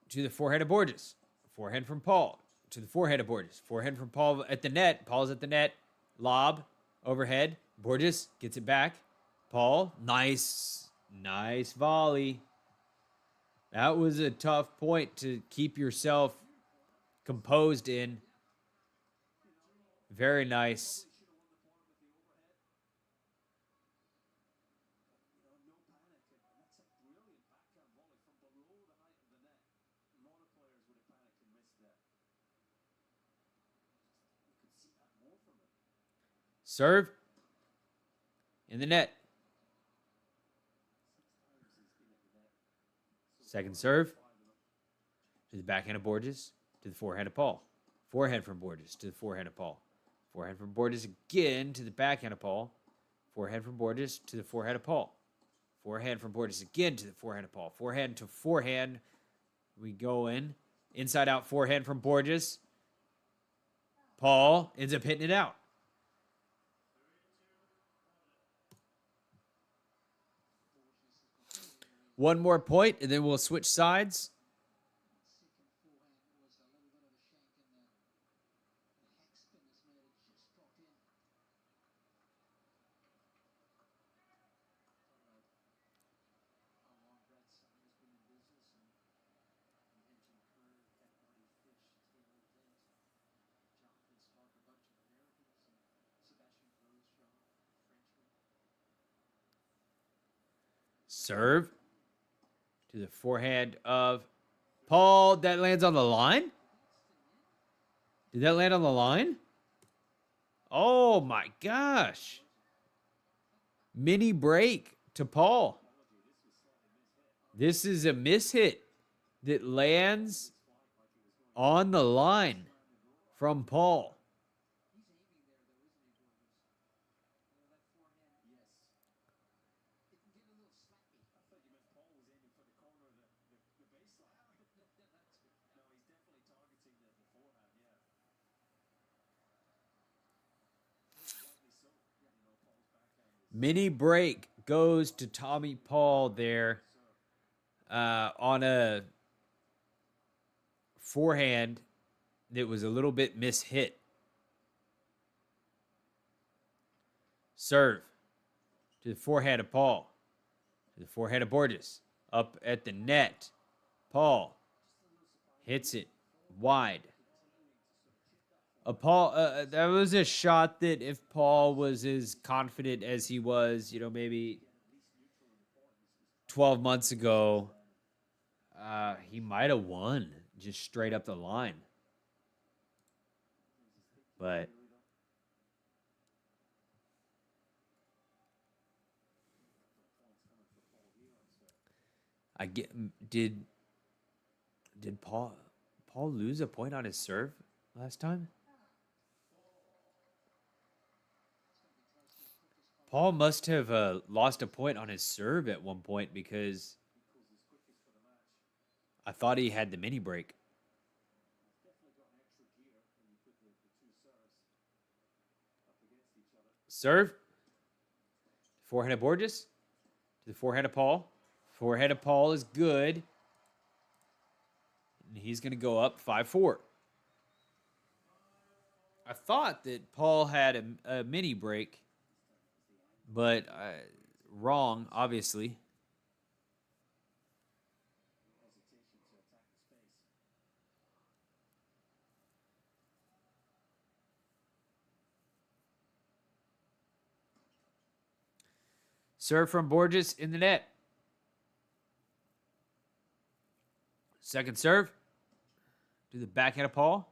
to the forehand of Borges. Forehand from Paul to the forehead of Borges. Forehand from Paul at the net. Paul's at the net. Lob overhead. Borges gets it back. Paul, nice volley. That was a tough point to keep yourself composed in. Very nice. Serve in the net. Second serve to the backhand of Borges, to the forehand of Paul. Forehand from Borges to the forehand of Paul. Forehand from Borges again to the backhand of Paul. Forehand from Borges to the forehand of Paul. Forehand from Borges again to the forehand of Paul. Forehand to forehand. We go in. Inside out forehand from Borges. Paul ends up hitting it out. One more point, and then we'll switch sides. Serve to the forehand of Paul. That lands on the line? Did that land on the line? Oh my gosh. Mini break to Paul. This is a mishit that lands on the line from Paul. Mini break goes to Tommy Paul there on a forehand that was a little bit mishit. Serve. To the forehand of Paul. To the forehand of Borges. Up at the net. Paul hits it wide. Paul, that was a shot that if Paul was as confident as he was, maybe 12 months ago, he might have won just straight up the line. But did Paul lose a point on his serve last time? Paul must have lost a point on his serve at one point because I thought he had the mini break. Serve. Forehand of Borges. To the forehand of Paul. Forehand of Paul is good. And he's going to go up 5-4. I thought that Paul had a mini break, but wrong, obviously. Serve from Borges in the net. Second serve. To the backhand of Paul.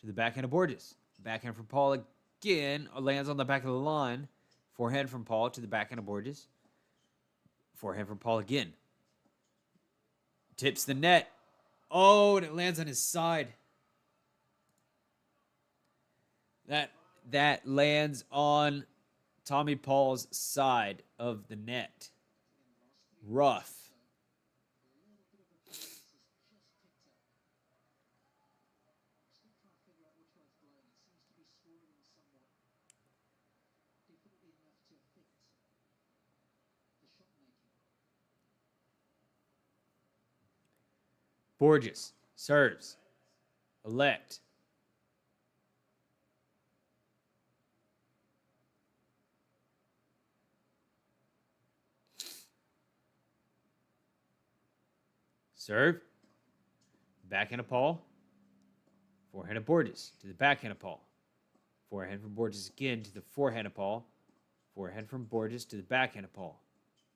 To the backhand of Borges. Backhand from Paul again. Lands on the back of the line. Forehand from Paul to the backhand of Borges. Forehand from Paul again. Tips the net. Oh, and it lands on his side. That lands on Tommy Paul's side of the net. Rough. Borges serves. Elect. Serve. Backhand of Paul. Forehand of Borges to the backhand of Paul. Forehand from Borges again to the forehand of Paul. Forehand from Borges to the backhand of Paul.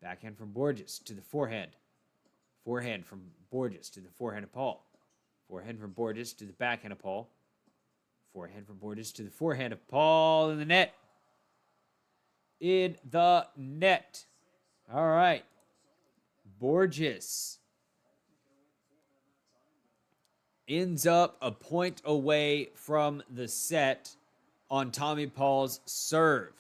Backhand from Borges to the forehand. Forehand from Borges to the forehand of Paul. Forehand from Borges to the backhand of Paul. Forehand from Borges to the forehand of Paul in the net. In the net. All right. Borges ends up a point away from the set on Tommy Paul's serve.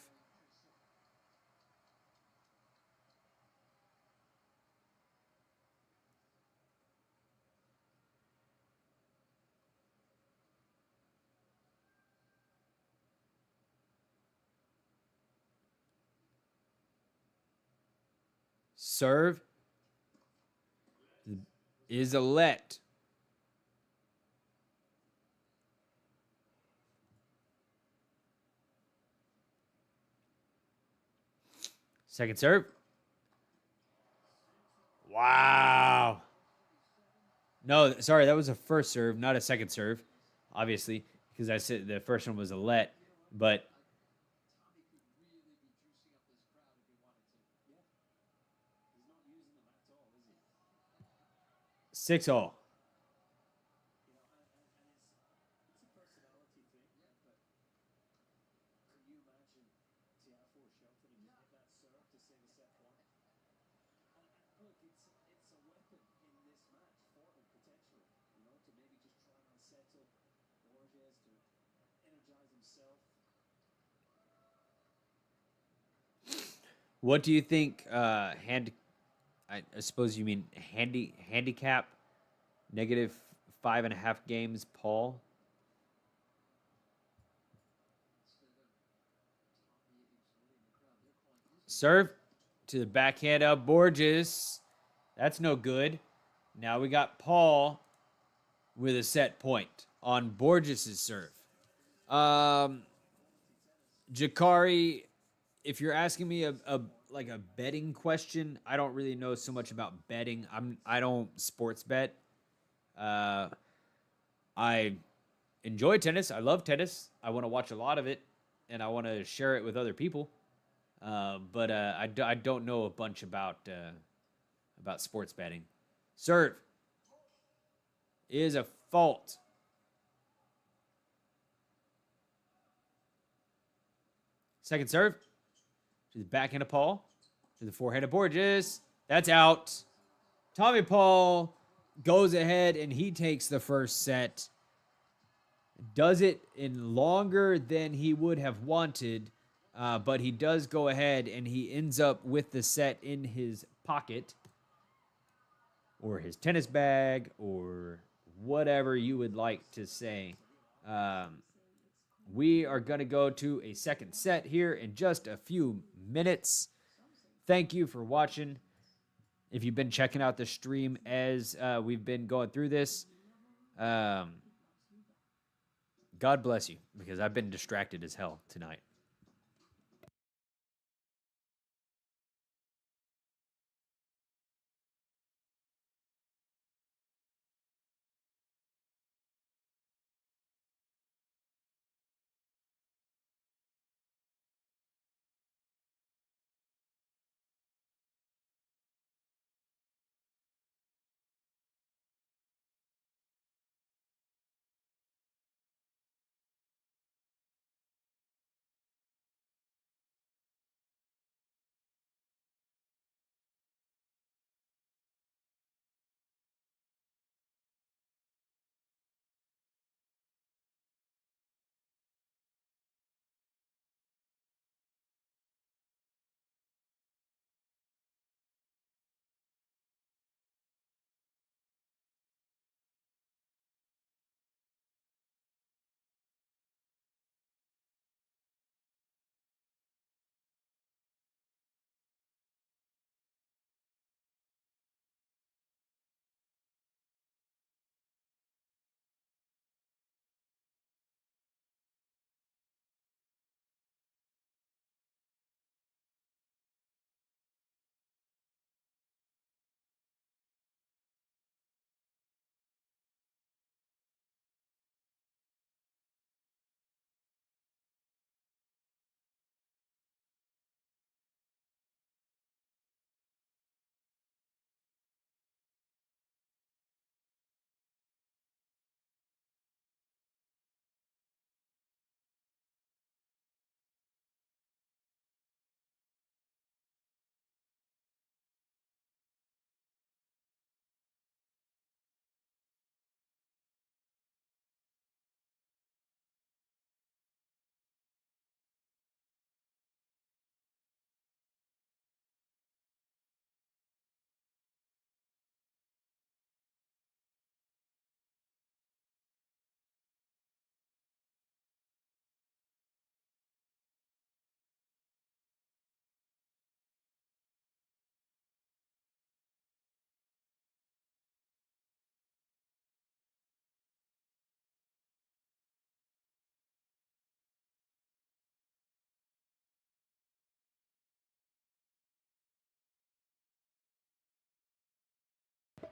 Serve is a let. Second serve. Wow. No, sorry, that was a first serve, not a second serve, obviously, because I said the first one was a let, but six all. What do you think? I suppose you mean handicap. Negative 5.5 games, Paul. Serve to the backhand of Borges. That's no good. Now we got Paul with a set point on Borges' serve. Jakari if you're asking me a like a betting question, I don't really know so much about betting. I don't sports bet. I enjoy tennis. I love tennis. I want to watch a lot of it, and I want to share it with other people. But I don't know a bunch about sports betting. Serve is a fault. Second serve to the backhand of Paul, to the forehand of Borges. That's out. Tommy Paul goes ahead and he takes the first set. Does it in longer than he would have wanted, but he does go ahead and he ends up with the set in his pocket or his tennis bag or whatever you would like to say. We are going to go to a second set here in just a few minutes. Thank you for watching. If you've been checking out the stream as we've been going through this, God bless you, because I've been distracted as hell tonight.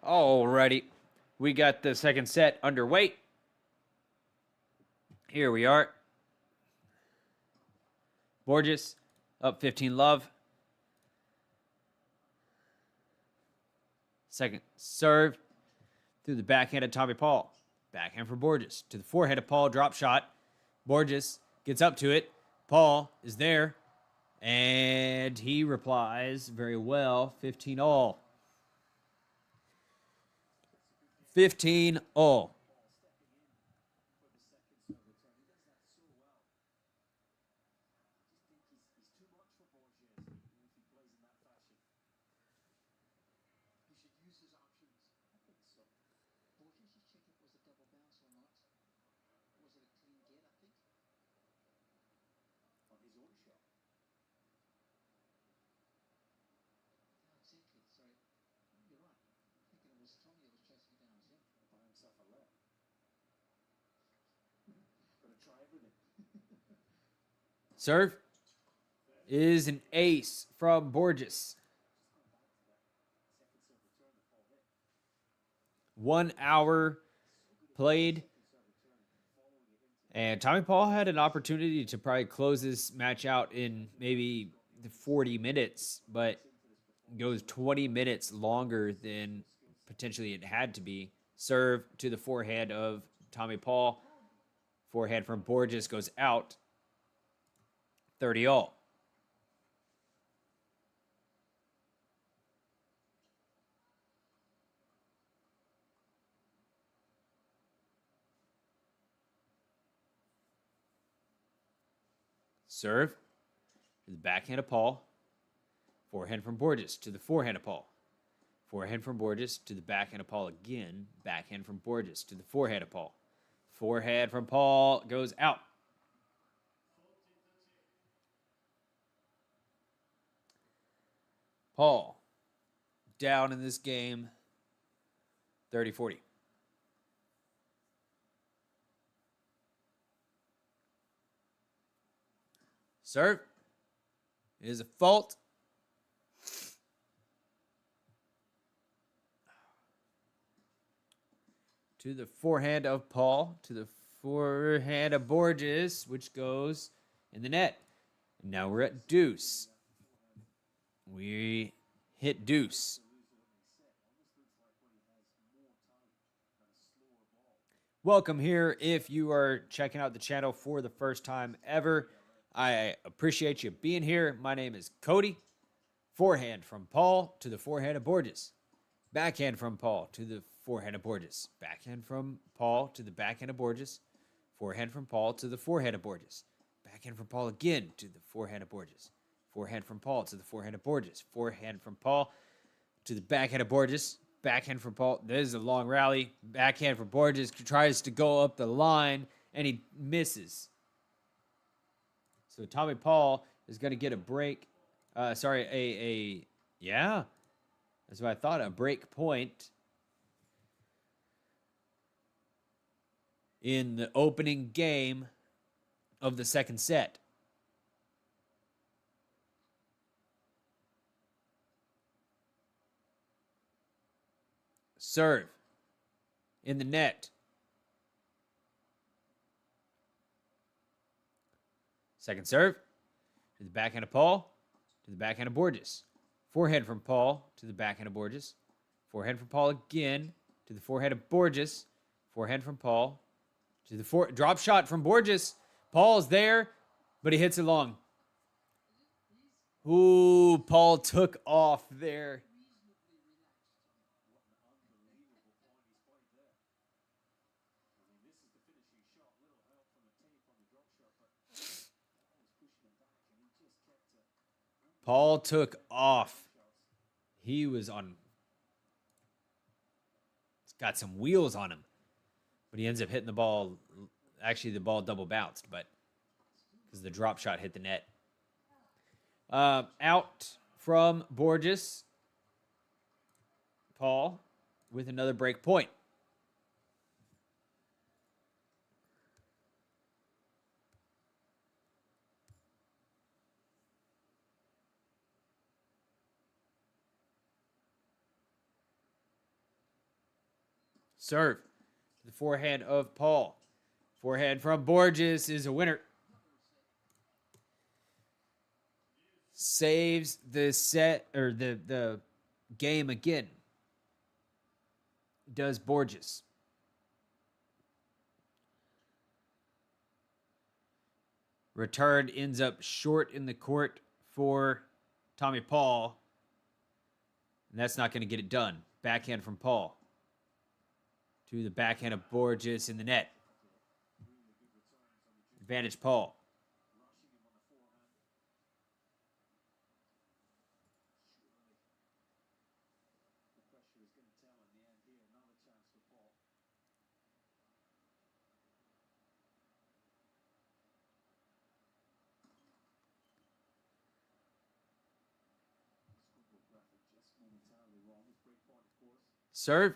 Alrighty, we got the second set underway. Here we are. Borges up 15-love. Second serve through the backhand of Tommy Paul. Backhand for Borges to the forehand of Paul. Drop shot. Borges gets up to it. Paul is there, and he replies very well. 15-all. 15-all. Borges' check-up was a double bounce or not? Was it a clean get, I think? On his own shot. No, exactly. Sorry. You're right. Thinking it was Tommy that was chasing it down. It was him. Buy himself a lap. Gonna try everything. Serve is an ace from Borges. 1 hour played. And Tommy Paul had an opportunity to probably close this match out in maybe 40 minutes, but goes 20 minutes longer than potentially it had to be. Serve to the forehand of Tommy Paul. Forehand from Borges goes out. 30 all. Serve to the backhand of Paul. Forehand from Borges to the forehand of Paul. Forehand from Borges to the backhand of Paul again. Backhand from Borges to the forehand of Paul. Forehand from Paul goes out. Paul down in this game 30-40. Serve. It is a fault. To the forehand of Paul. To the forehand of Borges, which goes in the net. And now we're at deuce. We hit deuce. Welcome here if you are checking out the channel for the first time ever. I appreciate you being here. My name is Cody. Forehand from Paul to the forehand of Borges. Backhand from Paul to the forehand of Borges. Backhand from Paul to the backhand of Borges. Forehand from Paul to the forehand of Borges. Backhand from Paul again to the forehand of Borges. Forehand from Paul to the forehand of Borges. Forehand from Paul to the backhand of Borges. Backhand from Paul. This is a long rally. Backhand from Borges. Tries to go up the line, and he misses. So Tommy Paul is going to get a break. Yeah. That's what I thought. A break point in the opening game of the second set. Serve in the net. Second serve to the backhand of Paul, to the backhand of Borges. Forehand from Paul to the backhand of Borges. Forehand from Paul again to the forehand of Borges. Forehand from Paul to the drop shot from Borges. Paul's there, but he hits it long. Ooh, Paul took off there. Paul took off. He was on. He's got some wheels on him. But he ends up hitting the ball. Actually, the ball double bounced, but because the drop shot hit the net. Out from Borges. Paul with another break point. Serve. The forehand of Paul. Forehand from Borges is a winner. Saves the set, or the game again. Does Borges. Return ends up short in the court for Tommy Paul. And that's not going to get it done. Backhand from Paul to the backhand of Borges in the net. Advantage Paul. Serve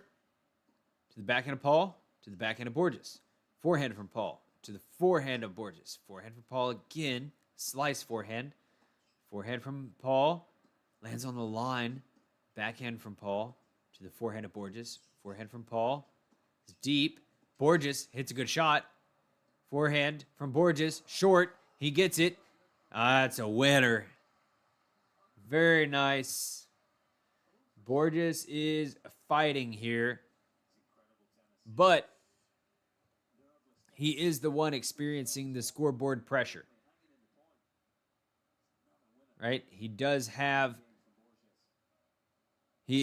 to the backhand of Paul, to the backhand of Borges. Forehand from Paul to the forehand of Borges. Forehand from Paul again. Slice forehand. Forehand from Paul. Lands on the line. Backhand from Paul to the forehand of Borges. Forehand from Paul. It's deep. Borges hits a good shot. Forehand from Borges. Short. He gets it. That's a winner. Very nice. Borges is fighting here. But he is the one experiencing the scoreboard pressure. Right? He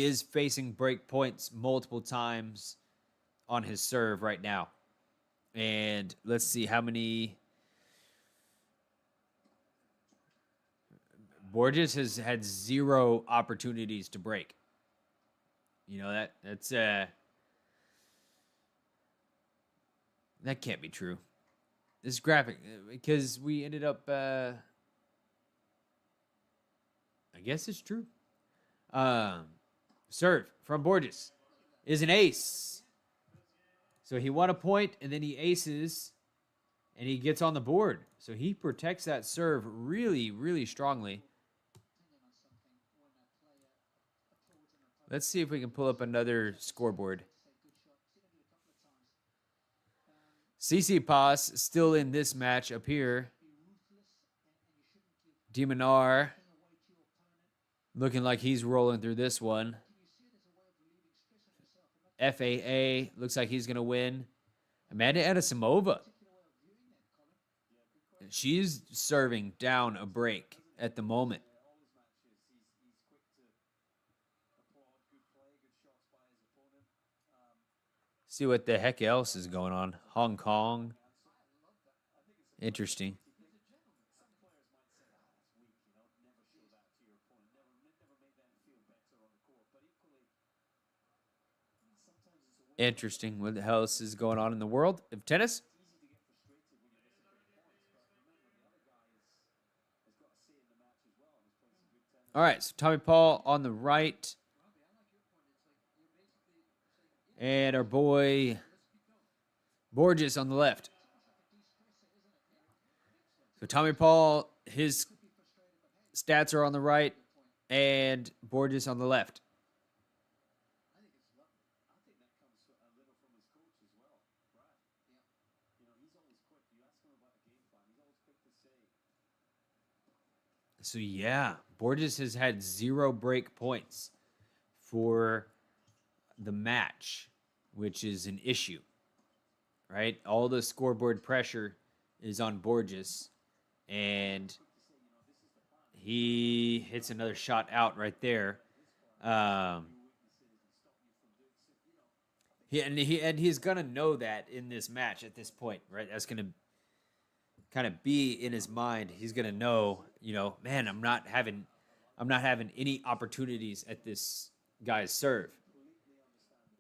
is facing break points multiple times on his serve right now. And let's see how many. Borges has had 0 opportunities to break. You know, that's that can't be true. This graphic, because we ended up I guess it's true. Serve from Borges is an ace. So he won a point, and then he aces, and he gets on the board. So he protects that serve really, really strongly. Let's see if we can pull up another scoreboard. Tsitsipas still in this match up here. Demonar looking like he's rolling through this one. FAA looks like he's going to win. Amanda Anisimova. She's serving down a break at the moment. See what the heck else is going on. Hong Kong. Interesting. Interesting. What the hell else is going on in the world of tennis? All right, so Tommy Paul on the right. And our boy Borges on the left. So Tommy Paul, his stats are on the right, and Borges on the left. So yeah, Borges has had 0 break points for the match, which is an issue, right? All the scoreboard pressure is on Borges, and he hits another shot out right there. He's gonna know that in this match at this point, right? That's gonna kind of be in his mind. He's gonna know, man, I'm not having any opportunities at this guy's serve.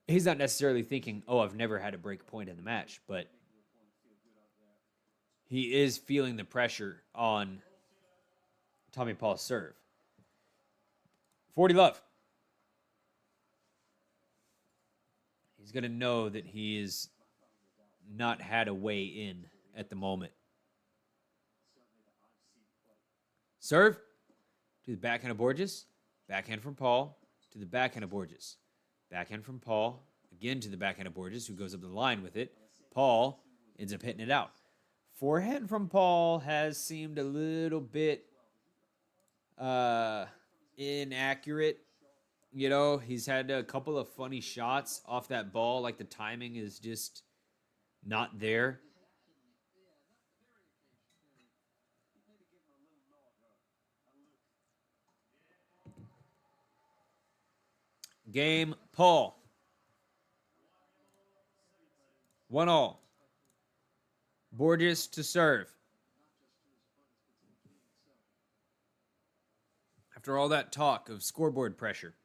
He's not necessarily thinking, oh, I've never had a break point in the match, but he is feeling the pressure on Tommy Paul's serve. 40 love. He's going to know that he is not had a way in at the moment. Serve to the backhand of Borges. Backhand from Paul to the backhand of Borges. Backhand from Paul, again to the backhand of Borges, who goes up the line with it. Paul ends up hitting it out. Forehand from Paul has seemed a little bit inaccurate. He's had a couple of funny shots off that ball. Like the timing is just not there. Game, Paul. 1-1. Borges to serve. After all that talk of scoreboard pressure.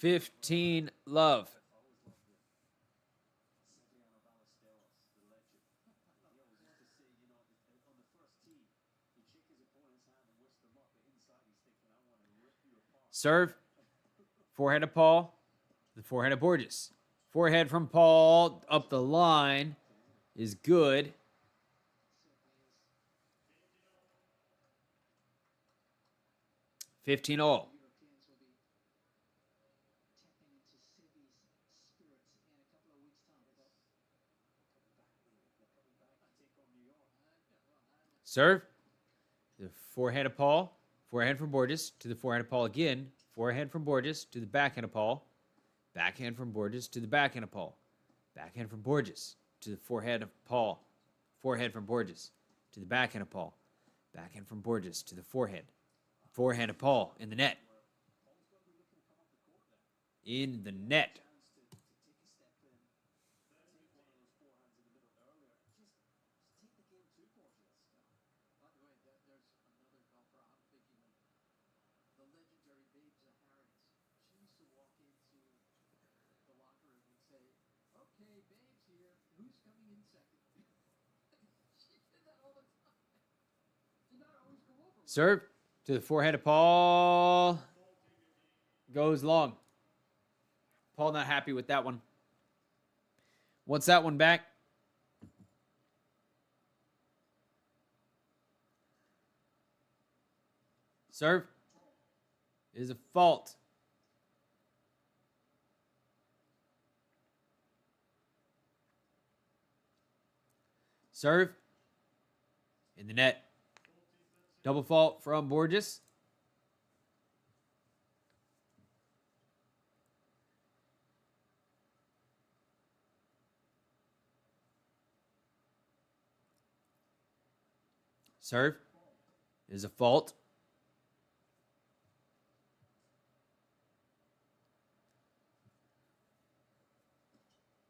$15 love. Serve. Forehand of Paul. The forehand of Borges. Forehand from Paul up the line is good. $15 all. Europeans will be tapping into Sebi's spirits in a couple of weeks' time. Serve. The forehand of Paul. Forehand from Borges to the forehand of Paul again. Forehand from Borges to the backhand of Paul. Backhand from Borges to the backhand of Paul. Backhand from Borges to the forehand of Paul. Forehand from Borges to the backhand of Paul. Backhand from Borges to the forehand. Forehand of Paul in the net. In the net. By the way, there's another golfer I'm thinking of, the legendary Babe Zaharias. She used to walk into the locker room and say, "Okay, Babe's here. Who's coming in second?" She did that all the time. Did not always go over. Serve to the forehand of Paul. Goes long. Paul not happy with that one. Wants that one back. Serve is a fault. Serve in the net. Double fault from Borges. Serve is a fault.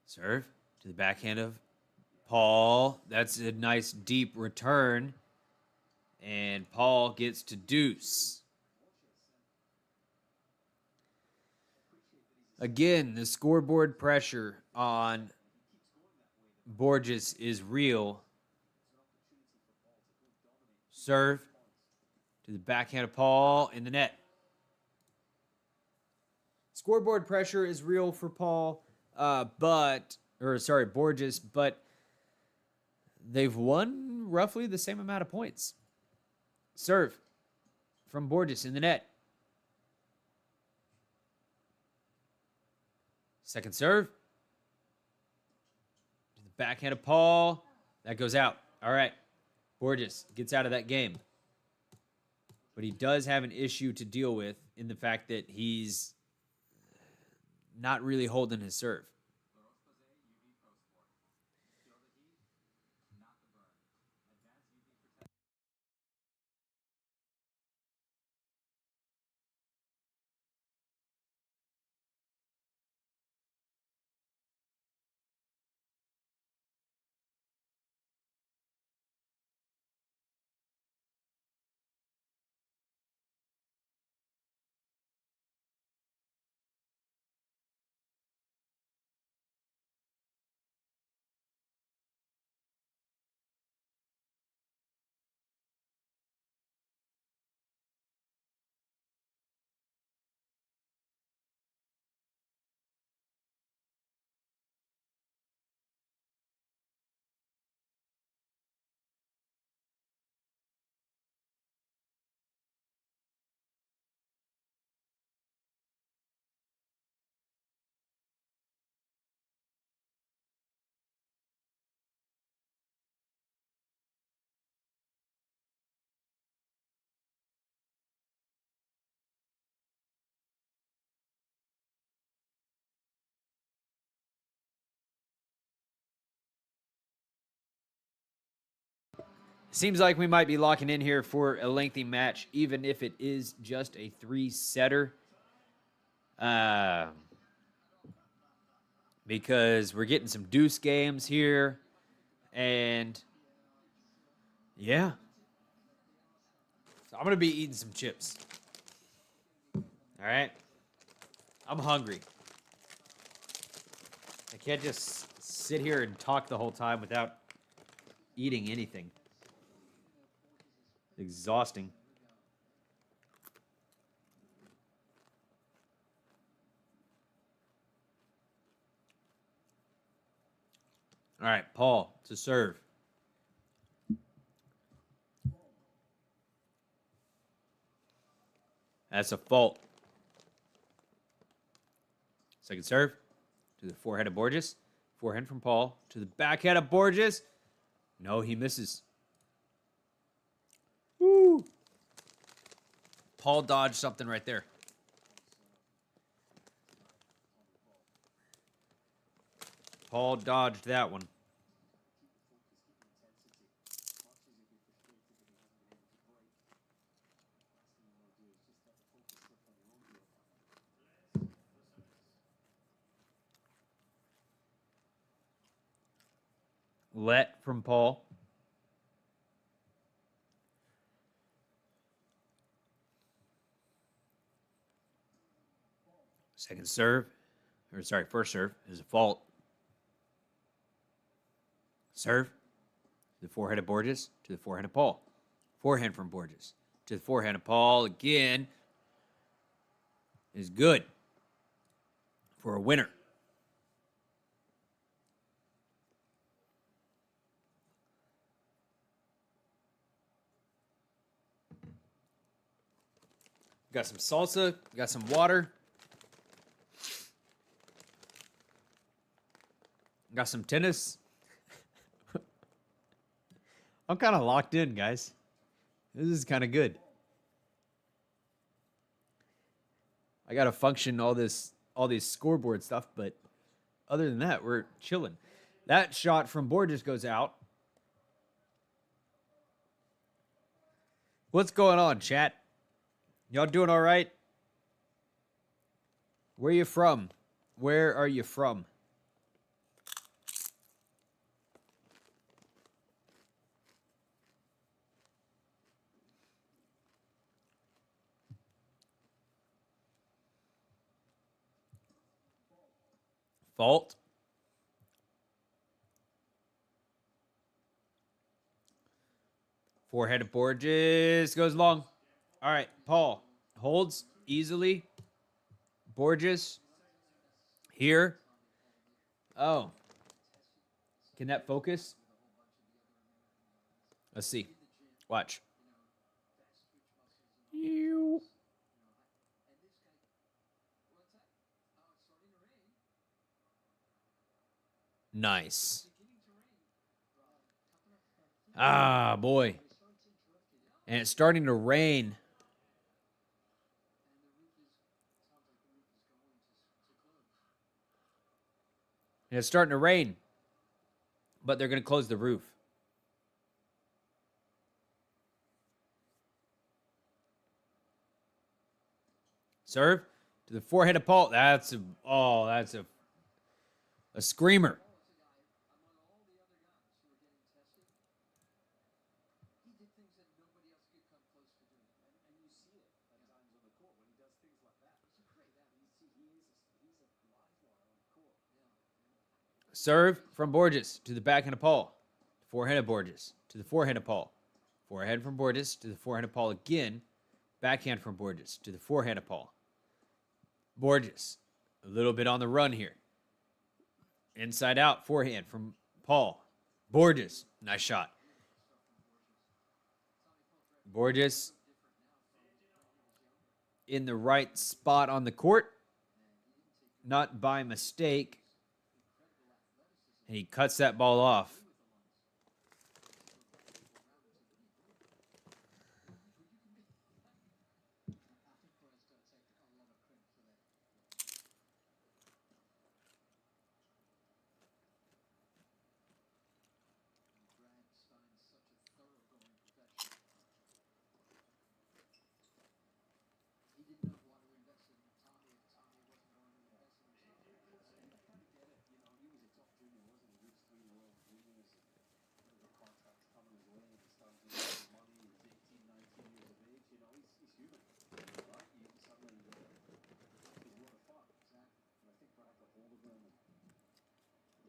Serve to the backhand of Paul. That's a nice deep return. And Paul gets to deuce. Again, the scoreboard pressure on Borges is real. Serve to the backhand of Paul in the net. Scoreboard pressure is real for Paul, Borges, but they've won roughly the same amount of points. Serve from Borges in the net. Second serve. To the backhand of Paul. That goes out. All right. Borges gets out of that game. But he does have an issue to deal with in the fact that he's not really holding his serve. Seems like we might be locking in here for a lengthy match, even if it is just a 3-setter. Because we're getting some deuce games here. And, yeah. So I'm going to be eating some chips. All right? I'm hungry. I can't just sit here and talk the whole time without eating anything. Exhausting. All right, Paul to serve. That's a fault. Second serve to the forehand of Borges. Forehand from Paul to the backhand of Borges. No, he misses. Woo! Paul dodged something right there. Paul dodged that one. Let from Paul. Second serve, or sorry, first serve is a fault. Serve to the forehand of Borges to the forehand of Paul. Forehand from Borges to the forehand of Paul again is good for a winner. Got some salsa, got some water. Got some tennis. I'm kind of locked in, guys. This is kind of good. I got to function all these scoreboard stuff, but other than that, we're chilling. That shot from Borges goes out. What's going on, chat? Y'all doing all right? Where are you from? Where are you from? Fault. Forehand of Borges goes long. All right, Paul holds easily. Borges here. Oh. Can that focus? Let's see. Watch. Nice. Ah, boy. And it's starting to rain. And it's starting to rain. But they're going to close the roof. Serve to the forehand of Paul. That's a screamer. Serve from Borges to the backhand of Paul. Forehand of Borges to the forehand of Paul. Forehand from Borges to the forehand of Paul again. Backhand from Borges to the forehand of Paul. Borges, a little bit on the run here. Inside out, forehand from Paul. Borges, nice shot. Borges in the right spot on the court. Not by mistake. And he cuts that ball off.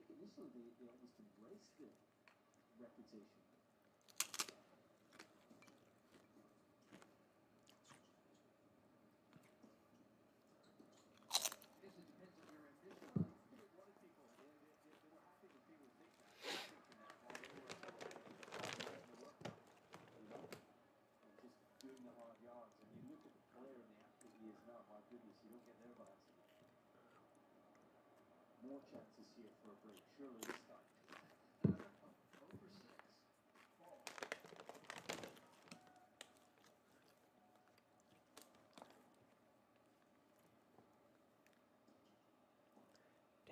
Initially, they almost embraced the reputation. more chances here for a break, surely this time. Over 6. Ball.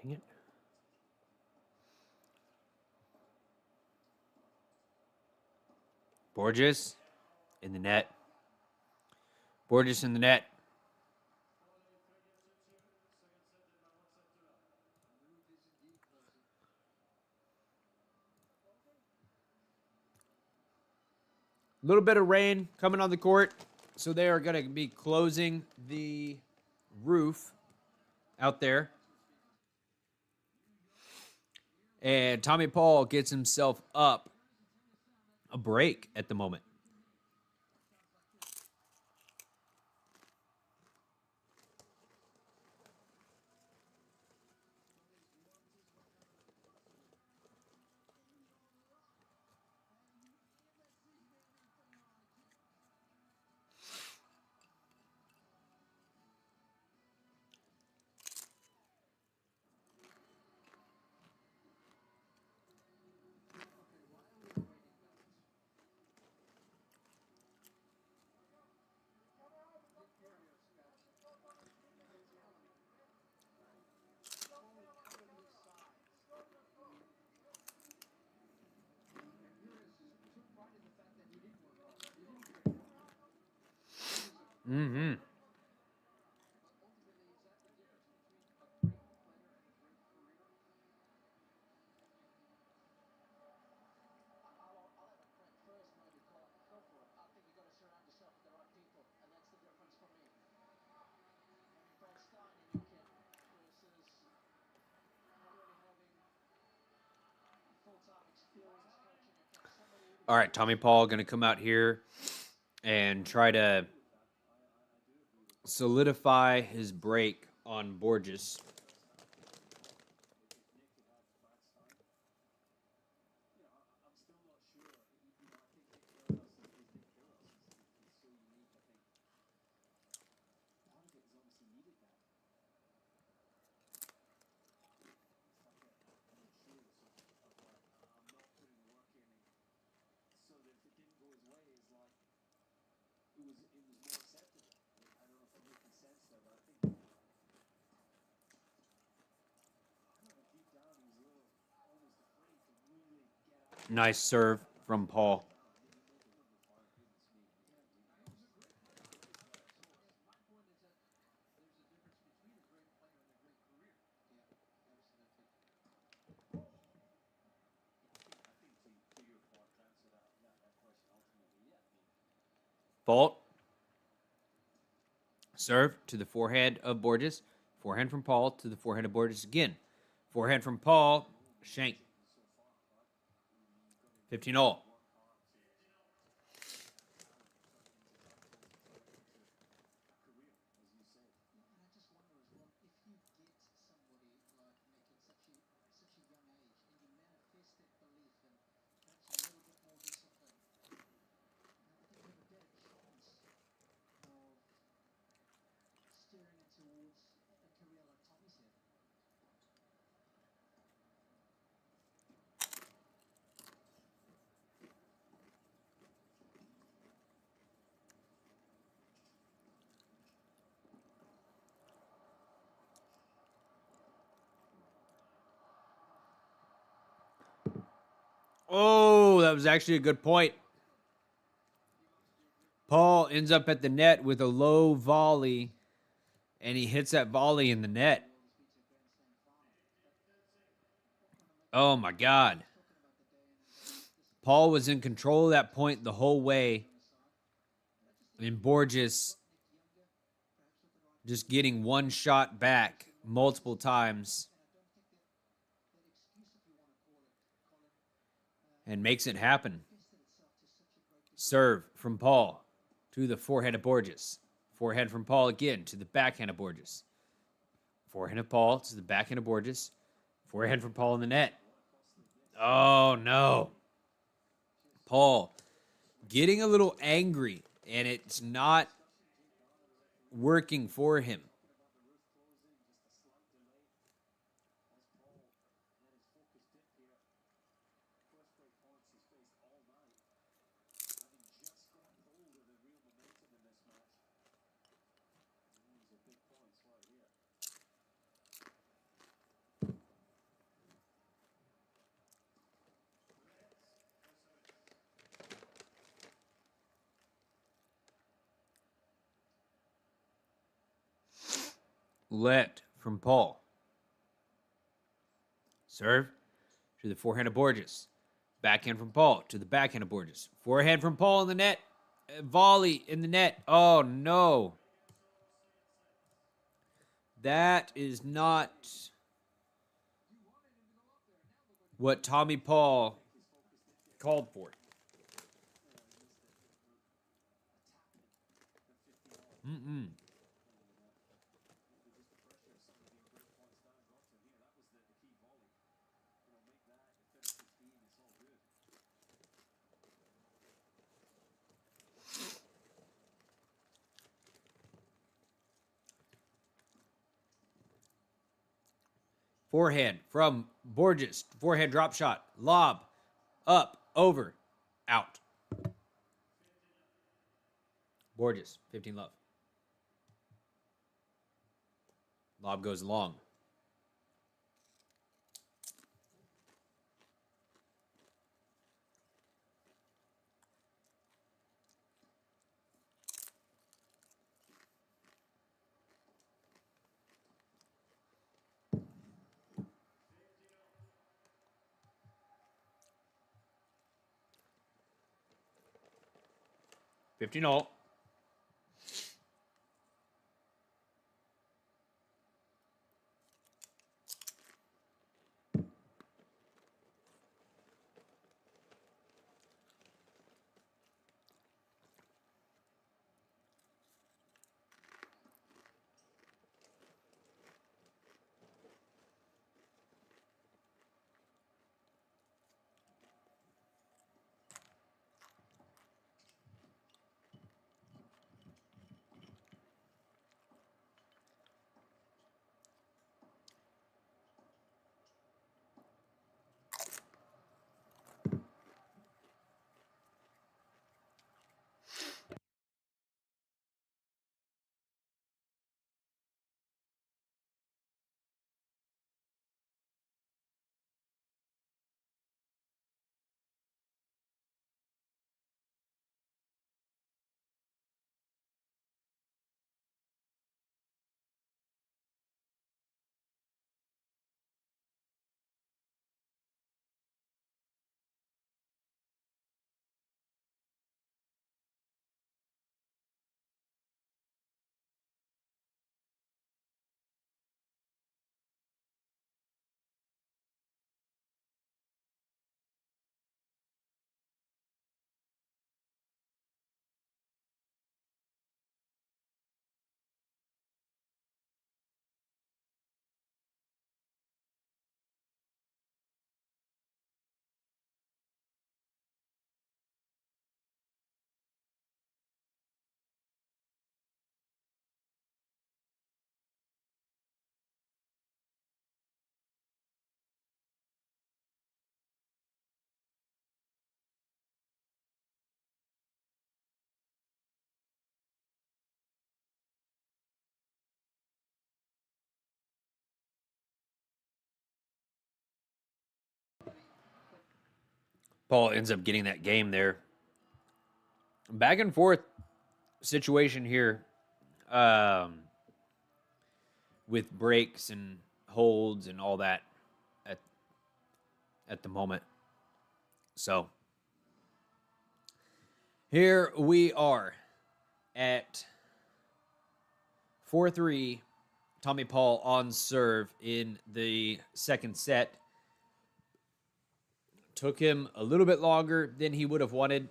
Dang it. Borges in the net. Borges in the net. A little bit of rain coming on the court, so they are going to be closing the roof out there. And Tommy Paul gets himself up a break at the moment. Mm-hmm. All right, Tommy Paul going to come out here and try to solidify his break on Borges. Nice serve from Paul. Fault. Serve to the forehand of Borges. Forehand from Paul to the forehand of Borges again. Forehand from Paul. Shank. 15-all. Oh, that was actually a good point. Paul ends up at the net with a low volley, and he hits that volley in the net. Oh, my God. Paul was in control of that point the whole way, and Borges just getting one shot back multiple times and makes it happen. Serve from Paul to the forehand of Borges. Forehand from Paul again to the backhand of Borges. Forehand of Paul to the backhand of Borges. Forehand from Paul in the net. Oh, no. Paul getting a little angry, and it's not working for him. Let from Paul. Serve to the forehand of Borges. Backhand from Paul to the backhand of Borges. Forehand from Paul in the net. Volley in the net. Oh, no. That is not what Tommy Paul called for. Mm-mm. Forehand from Borges. Forehand drop shot. Lob. Up. Over. Out. Borges. 15 love. Lob goes long. Fifteen all. Paul ends up getting that game there. Back and forth situation here with breaks and holds and all that at the moment. So here we are at 4-3. Tommy Paul on serve in the second set. Took him a little bit longer than he would have wanted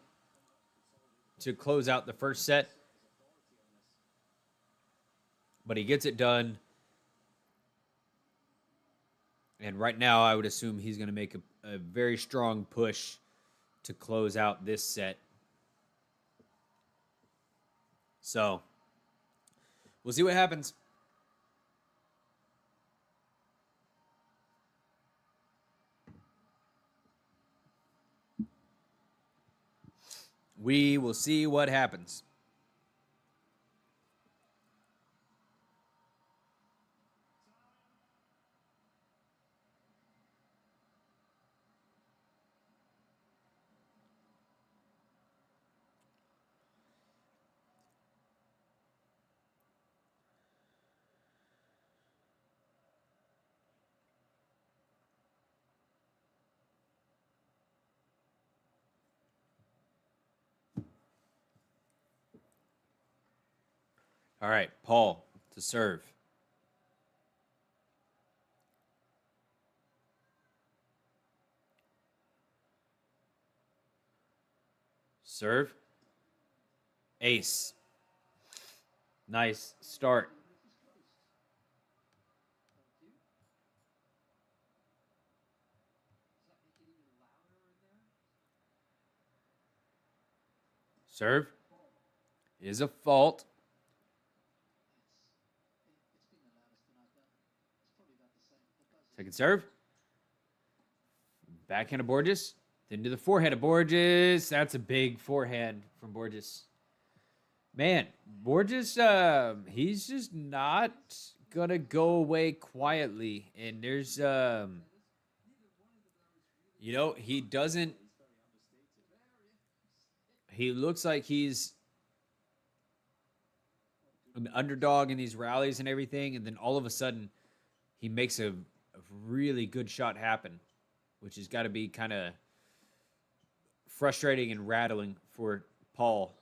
to close out the first set. But he gets it done. And right now, I would assume he's going to make a very strong push to close out this set. So, we'll see what happens. We will see what happens. All right, Paul to serve. Serve. Ace. Nice start. Thank you. Does that make it even louder in there? Serve is a fault. It's been the loudest tonight, though. It's probably about the same. The buzz is Second serve. Backhand of Borges. Then to the forehand of Borges. That's a big forehand from Borges. Man, Borges, he's just not gonna go away quietly. And there's, you know, he doesn't. He looks like he's an underdog in these rallies and everything, and then all of a sudden, he makes a really good shot happen, which has got to be kind of frustrating and rattling for Paul.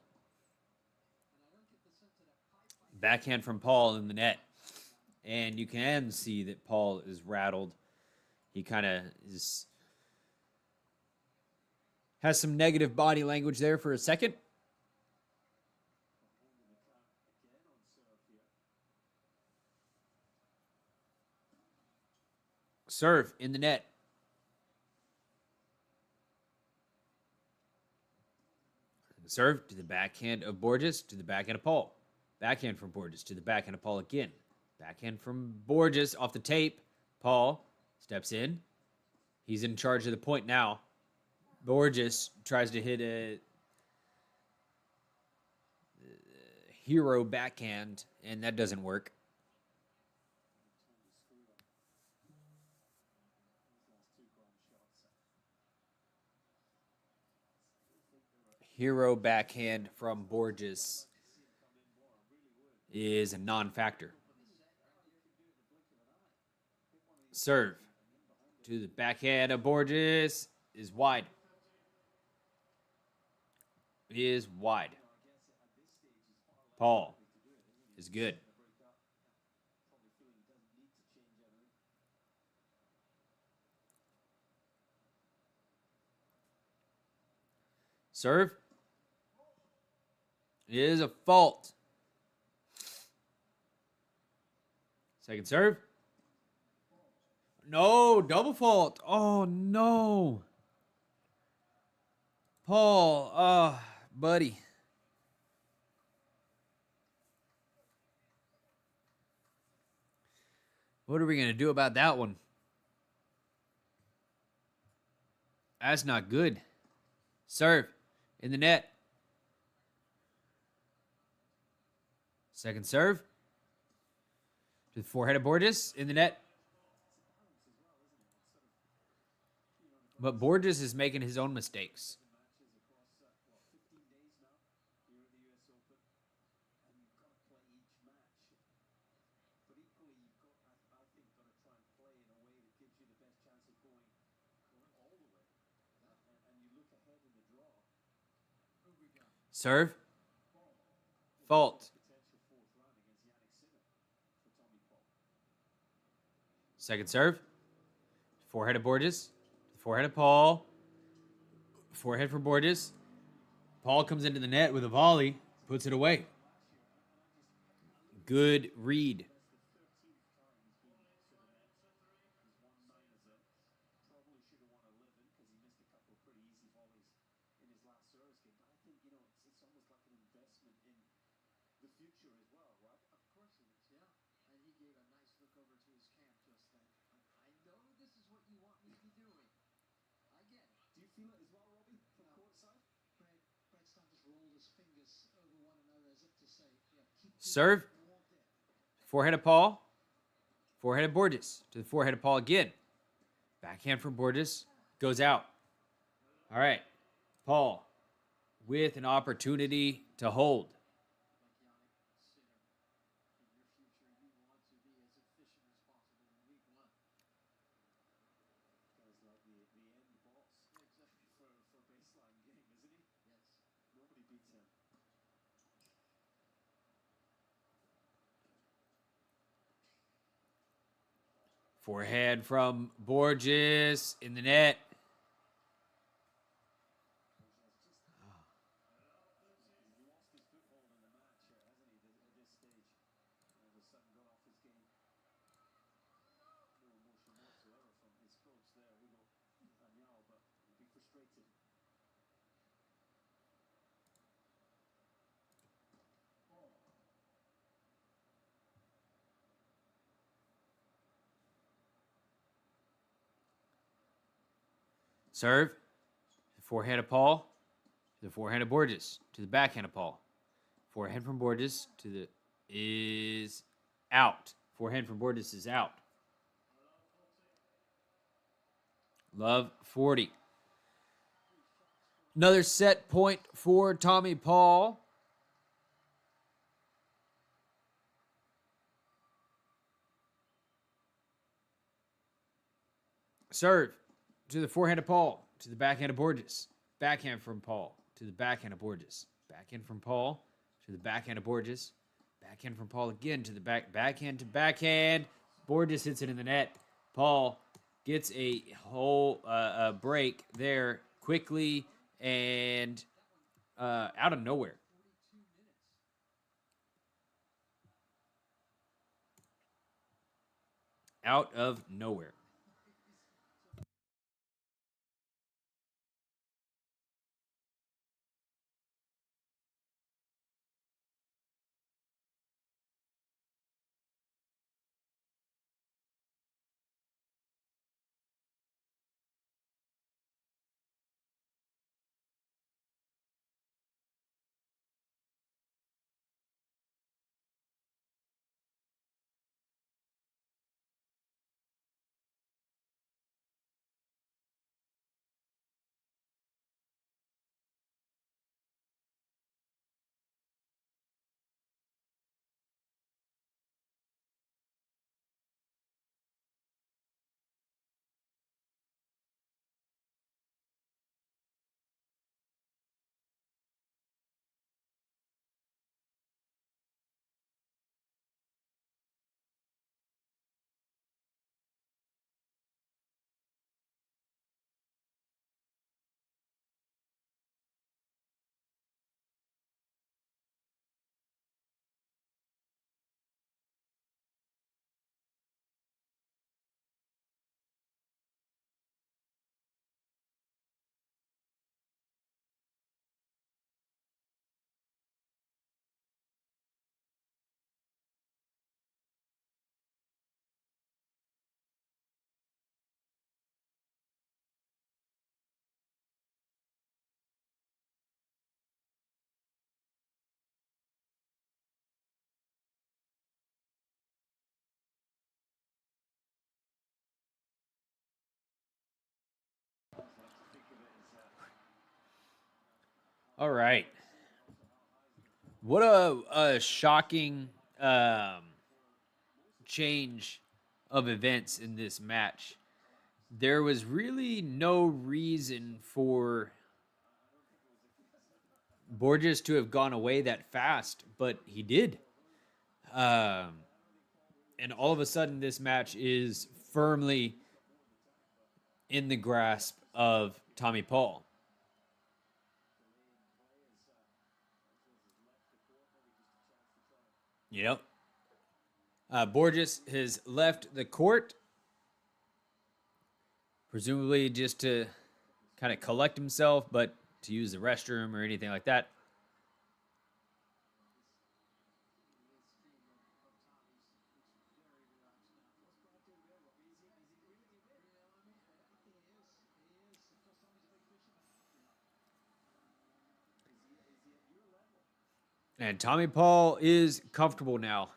Backhand from Paul in the net. And you can see that Paul is rattled. He kind of has some negative body language there for a second. Serve in the net. Serve to the backhand of Borges, to the backhand of Paul. Backhand from Borges to the backhand of Paul again. Backhand from Borges off the tape. Paul steps in. He's in charge of the point now. Borges tries to hit a hero backhand, and that doesn't work. Hero backhand from Borges is a non-factor. Serve to the backhand of Borges is wide. Is wide. Paul is good. Serve is a fault. Second serve. No, double fault. Oh, no. Paul, buddy. What are we going to do about that one? That's not good. Serve in the net. Second serve. To the forehead of Borges in the net. But Borges is making his own mistakes. Serve. Fault. Second serve. Forehead of Borges. Forehead of Paul. Forehead for Borges. Paul comes into the net with a volley. Puts it away. Good read. Serve. Forehead of Paul. Forehead of Borges. To the forehead of Paul again. Backhand from Borges. Goes out. All right. Paul with an opportunity to hold. Forehand from Borges in the net. Serve. Forehand of Paul. To the forehand of Borges. To the backhand of Paul. Forehand from Borges to the is out. Forehand from Borges is out. Love 40. Another set point for Tommy Paul. Serve to the forehand of Paul. To the backhand of Borges. Backhand from Paul. To the backhand of Borges. Backhand from Paul. To the backhand of Borges. Backhand from Paul again to the backhand to backhand. Borges hits it in the net. Paul gets a whole break there quickly and out of nowhere. Out of nowhere. All right. What a shocking change of events in this match. There was really no reason for Borges to have gone away that fast, but he did. And all of a sudden, this match is firmly in the grasp of Tommy Paul. Yep. Borges has left the court, presumably just to kind of collect himself, but to use the restroom or anything like that. And Tommy Paul is comfortable now.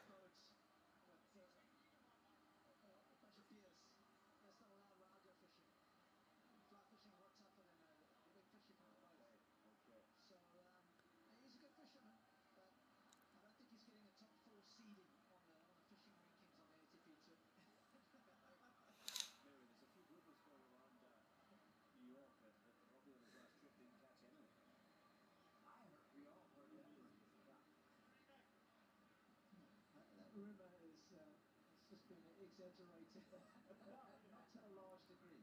exaggerated that. Not to a large degree.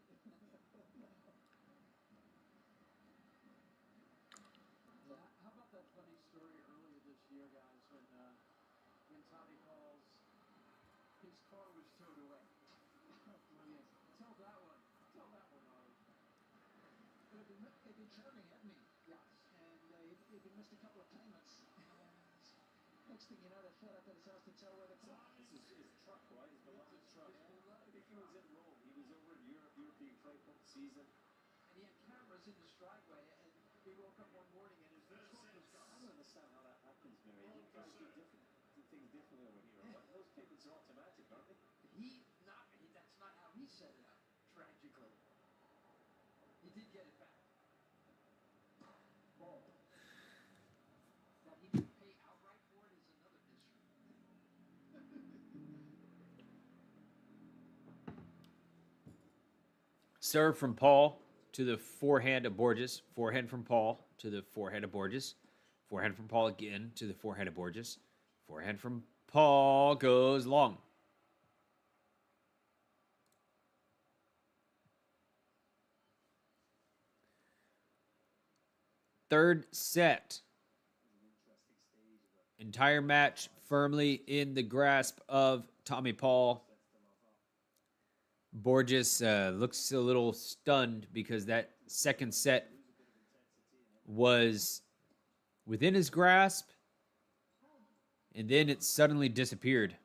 Yeah, how about that funny story earlier this year, guys, when Tommy Paul's his car was towed away? Brilliant. Tell that one. Tell that one, Ollie. But he'd been travelling, hadn't he? Yes. And he'd been missed a couple of payments. And next thing you know, they flat up at his house to tell where the car. This is his truck, right? His beloved truck. I think he was in Rome. He was over in Europe, European clay pot season. And he had cameras in his driveway, and he woke up one morning and his truck was I gone. don't understand how that happens, Mary. You guys do things differently over here. Those payments are automatic, aren't they? That's not how he set it up, tragically. He did get it back. Ball. That he could pay outright for it is another mystery. Serve from Paul to the forehand of Borges. Forehand from Paul to the forehand of Borges. Forehand from Paul again to the forehand of Borges. Forehand from Paul goes long. Third set. Entire match firmly in the grasp of Tommy Paul. Borges looks a little stunned because that second set was within his grasp, and then it suddenly disappeared.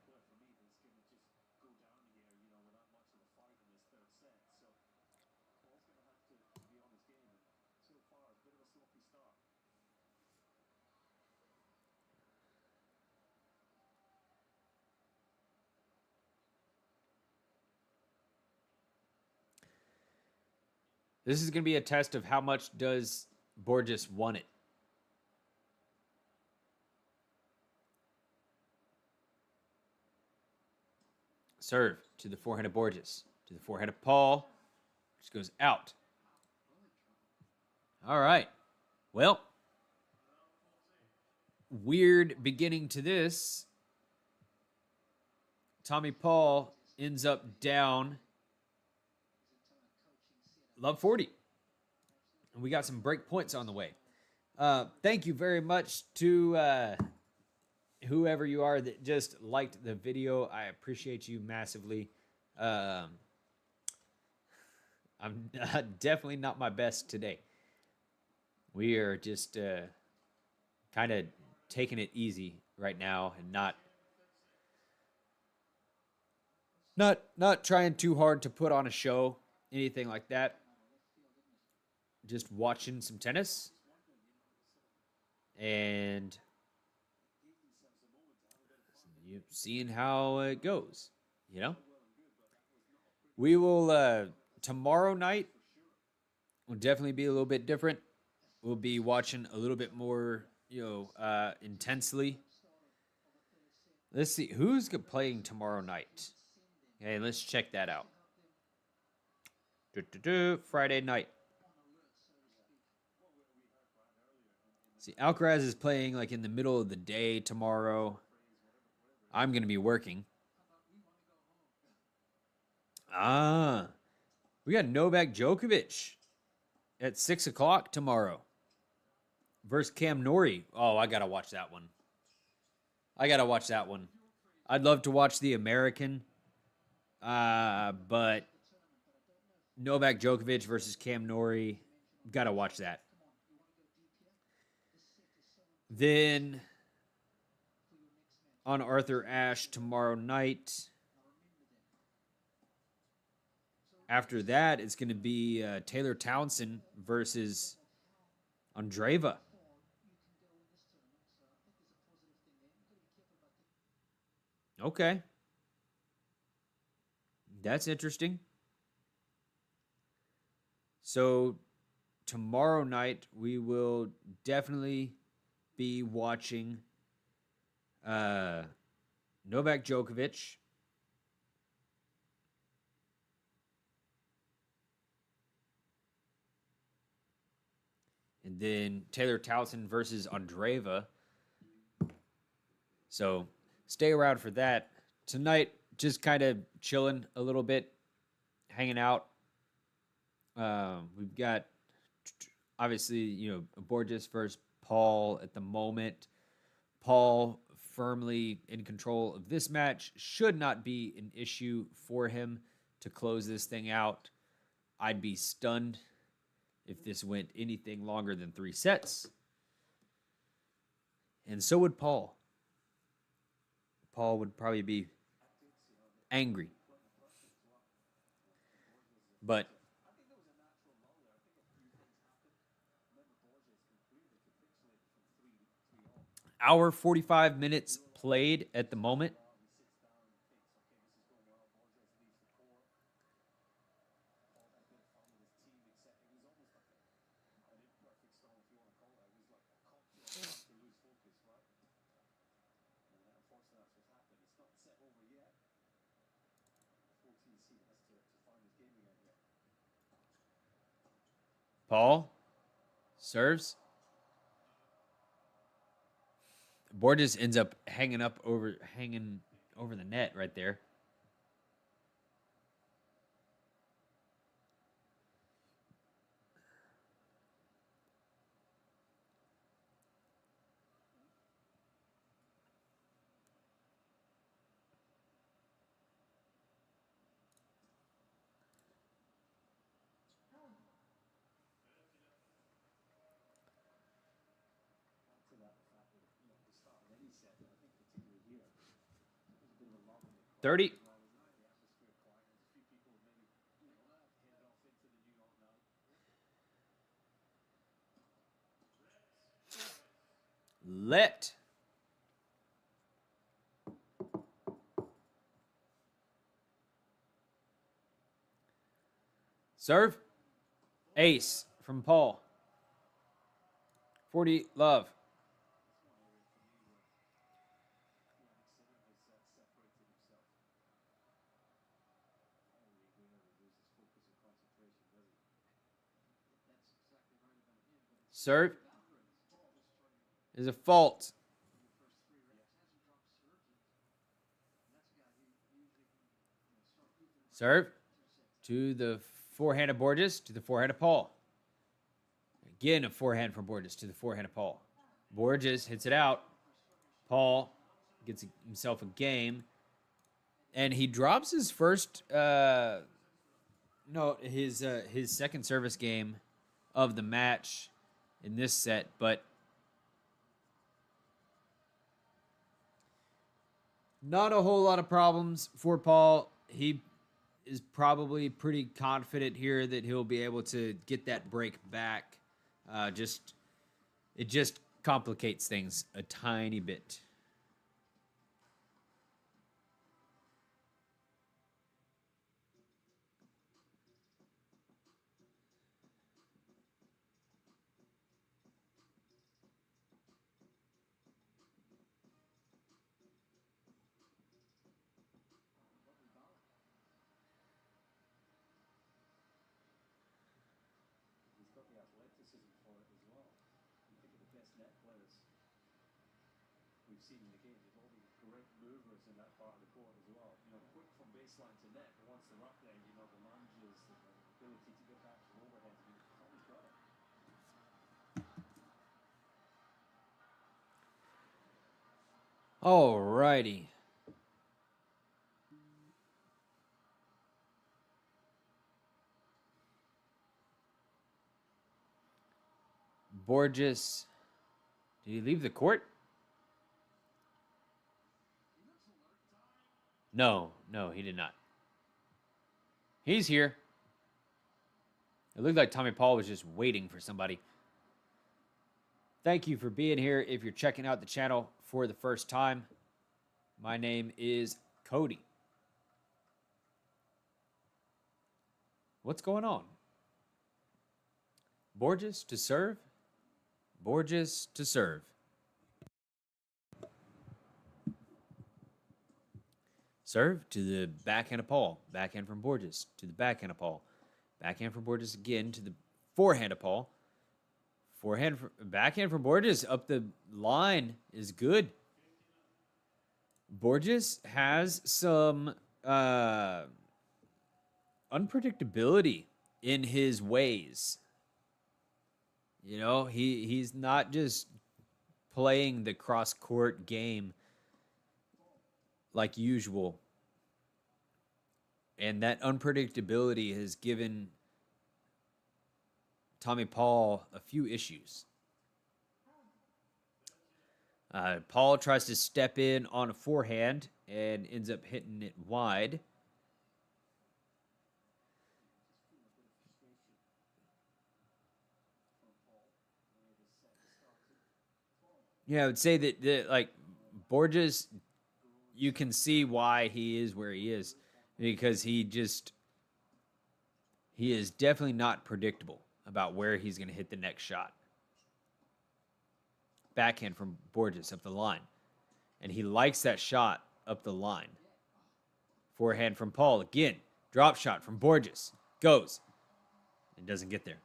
This is going to be a test of how much does Borges want it. Serve to the forehand of Borges. To the forehand of Paul. Just goes out. All right. Well, weird beginning to this. Tommy Paul ends up down love 40. And we got some break points on the way. Thank you very much to whoever you are that just liked the video. I appreciate you massively. I'm definitely not my best today. We are just kind of taking it easy right now and not trying too hard to put on a show, anything like that. Just watching some tennis and seeing how it goes, you know? We will, tomorrow night will definitely be a little bit different. We'll be watching a little bit more, intensely. Let's see, who's playing tomorrow night? Okay, let's check that out. Friday night. See, Alcaraz is playing like in the middle of the day tomorrow. I'm going to be working. We got Novak Djokovic at 6 o'clock tomorrow versus Cam Norrie. Oh, I got to watch that one. I'd love to watch the American, but Novak Djokovic versus Cam Norrie, got to watch that. Then on Arthur Ashe tomorrow night. After that, it's going to be Taylor Townsend versus Andreeva. Okay. That's interesting. So tomorrow night, we will definitely be watching Novak Djokovic. And then Taylor Townsend versus Andreeva. So stay around for that. Tonight, just kind of chilling a little bit, hanging out. We've got obviously, you know, Borges versus Paul at the moment. Paul firmly in control of this match. Should not be an issue for him to close this thing out. I'd be stunned if this went anything longer than 3 sets. And so would Paul. Paul would probably be angry. But hour 45 minutes played at the moment. Paul serves. Borges ends up hanging over the net right there. To that, the fact that, you know, at the start of any set, and I think particularly here, there's a bit of a lull in the crowd 30. as well, isn't there? The atmosphere quiet. There's a few people maybe, you know, headed off into the New York night. Let. Serve. Ace from Paul. 40 love. Serve is a fault. Serve to the forehand of Borges, to the forehand of Paul. Again, a forehand from Borges to the forehand of Paul. Borges hits it out. Paul gets himself a game. And he drops his first, his second service game of the match in this set. But not a whole lot of problems for Paul. He is probably pretty confident here that he'll be able to get that break back. It just complicates things a tiny bit. He's got the athleticism for it as well. You think of the best net players we've seen in the game. They've all been great movers in that part of the court as well. You know, quick from baseline to net, but once they're up there, you know, the lunges, the ability to get back from overhead. I mean, Tommy's got it. Alrighty. Borges. Did he leave the court? No, he did not. He's here. It looked like Tommy Paul was just waiting for somebody. Thank you for being here. If you're checking out the channel for the first time, my name is Cody. What's going on? Borges to serve. Borges to serve. Serve to the backhand of Paul. Backhand from Borges to the backhand of Paul. Backhand from Borges again to the forehand of Paul. Backhand from Borges up the line is good. Borges has some unpredictability in his ways. You know, he's not just playing the cross court game like usual. And that unpredictability has given Tommy Paul a few issues. Paul tries to step in on a forehand and ends up hitting it wide. Yeah, I would say that like Borges, you can see why he is where he is, because he is definitely not predictable about where he's going to hit the next shot. Backhand from Borges up the line, and he likes that shot up the line. Forehand from Paul again, drop shot from Borges, goes, and doesn't get there.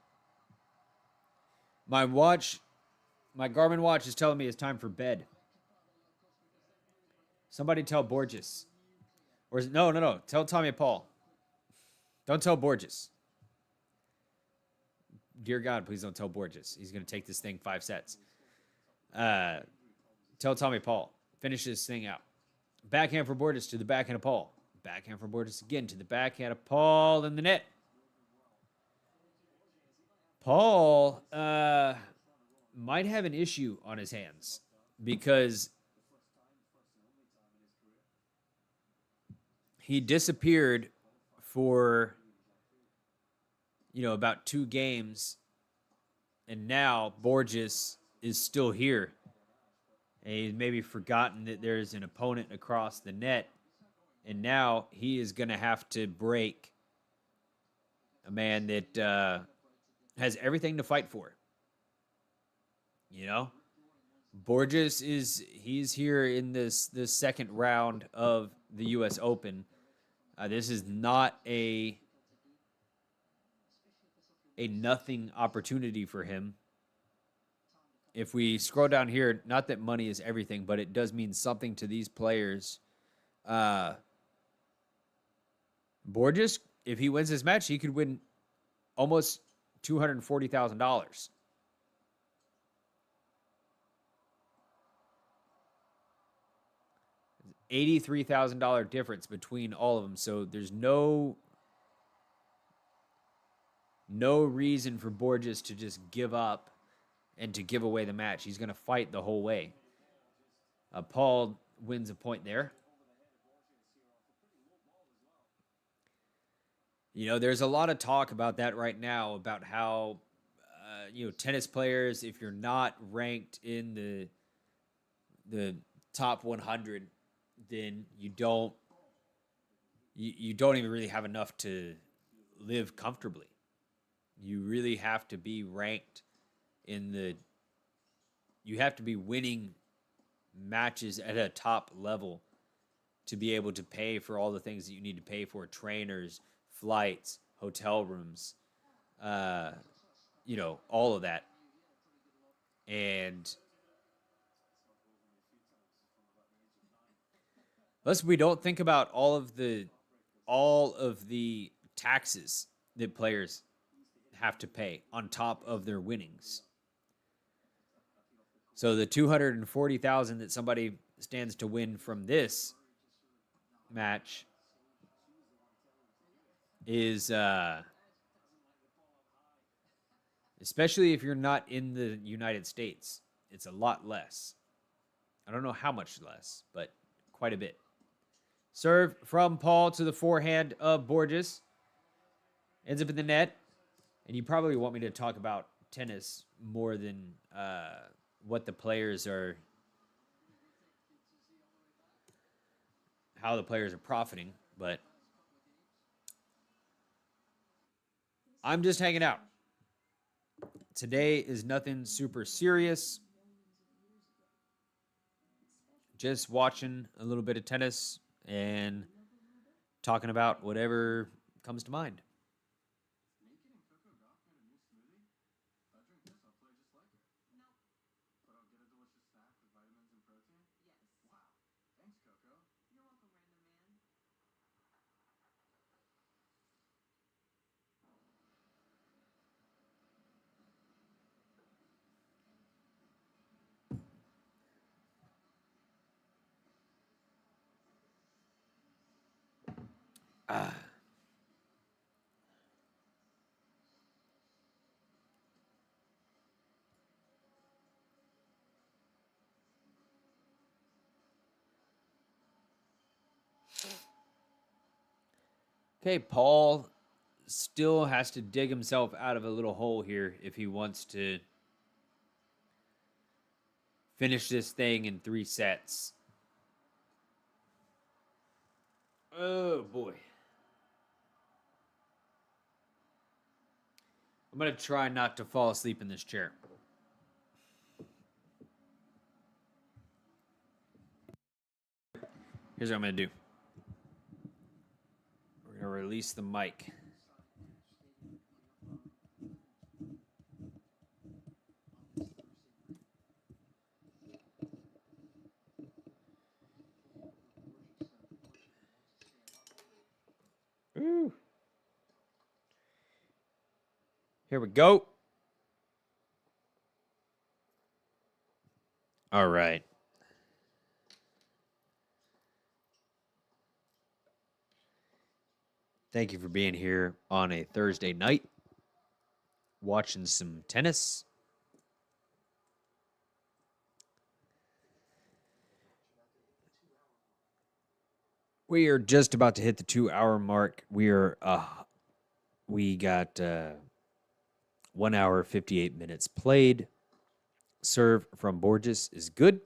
My Garmin watch is telling me it's time for bed. Somebody tell Borges. Or no. Tell Tommy Paul. Don't tell Borges. Dear God, please don't tell Borges. He's going to take this thing 5 sets. Tell Tommy Paul. Finish this thing out. Backhand for Borges to the backhand of Paul. Backhand for Borges again to the backhand of Paul in the net. Paul might have an issue on his hands because he disappeared for, about 2 games, and now Borges is still here. And he's maybe forgotten that there's an opponent across the net, and now he is going to have to break a man that has everything to fight for. Borges he's here in this second round of the U.S. Open. This is not a nothing opportunity for him. If we scroll down here, not that money is everything, but it does mean something to these players. Borges, if he wins this match, he could win almost $240,000. $83,000 difference between all of them. So there's no reason for Borges to just give up and to give away the match. He's going to fight the whole way. Paul wins a point there. There's a lot of talk about that right now, about how, tennis players, if you're not ranked in the top 100, then you don't even really have enough to live comfortably. You really have to be ranked you have to be winning matches at a top level to be able to pay for all the things that you need to pay for: trainers, flights, hotel rooms, all of that. And plus, we don't think about all of the taxes that players have to pay on top of their winnings. So the $240,000 that somebody stands to win from this match is, especially if you're not in the United States, it's a lot less. I don't know how much less, but quite a bit. Serve from Paul to the forehand of Borges. Ends up in the net. And you probably want me to talk about tennis more than what the players are, how the players are profiting, but I'm just hanging out. Today is nothing super serious. Just watching a little bit of tennis and talking about whatever comes to mind. Naked and cocoa doc made a new smoothie? If I drink this, I'll play just like it. Nope. But I'll get a delicious snack with vitamins and protein? Yes. Wow. Thanks, Coco. You're welcome, random man. Ah. Okay, Paul still has to dig himself out of a little hole here if he wants to finish this thing in 3 sets. Oh, boy. I'm going to try not to fall asleep in this chair. Here's what I'm going to do. We're going to release the mic. Ooh. Here we go. All right. Thank you for being here on a Thursday night, watching some tennis. We are just about to hit the 2-hour mark. We got 1 hour 58 minutes played. Serve from Borges is good.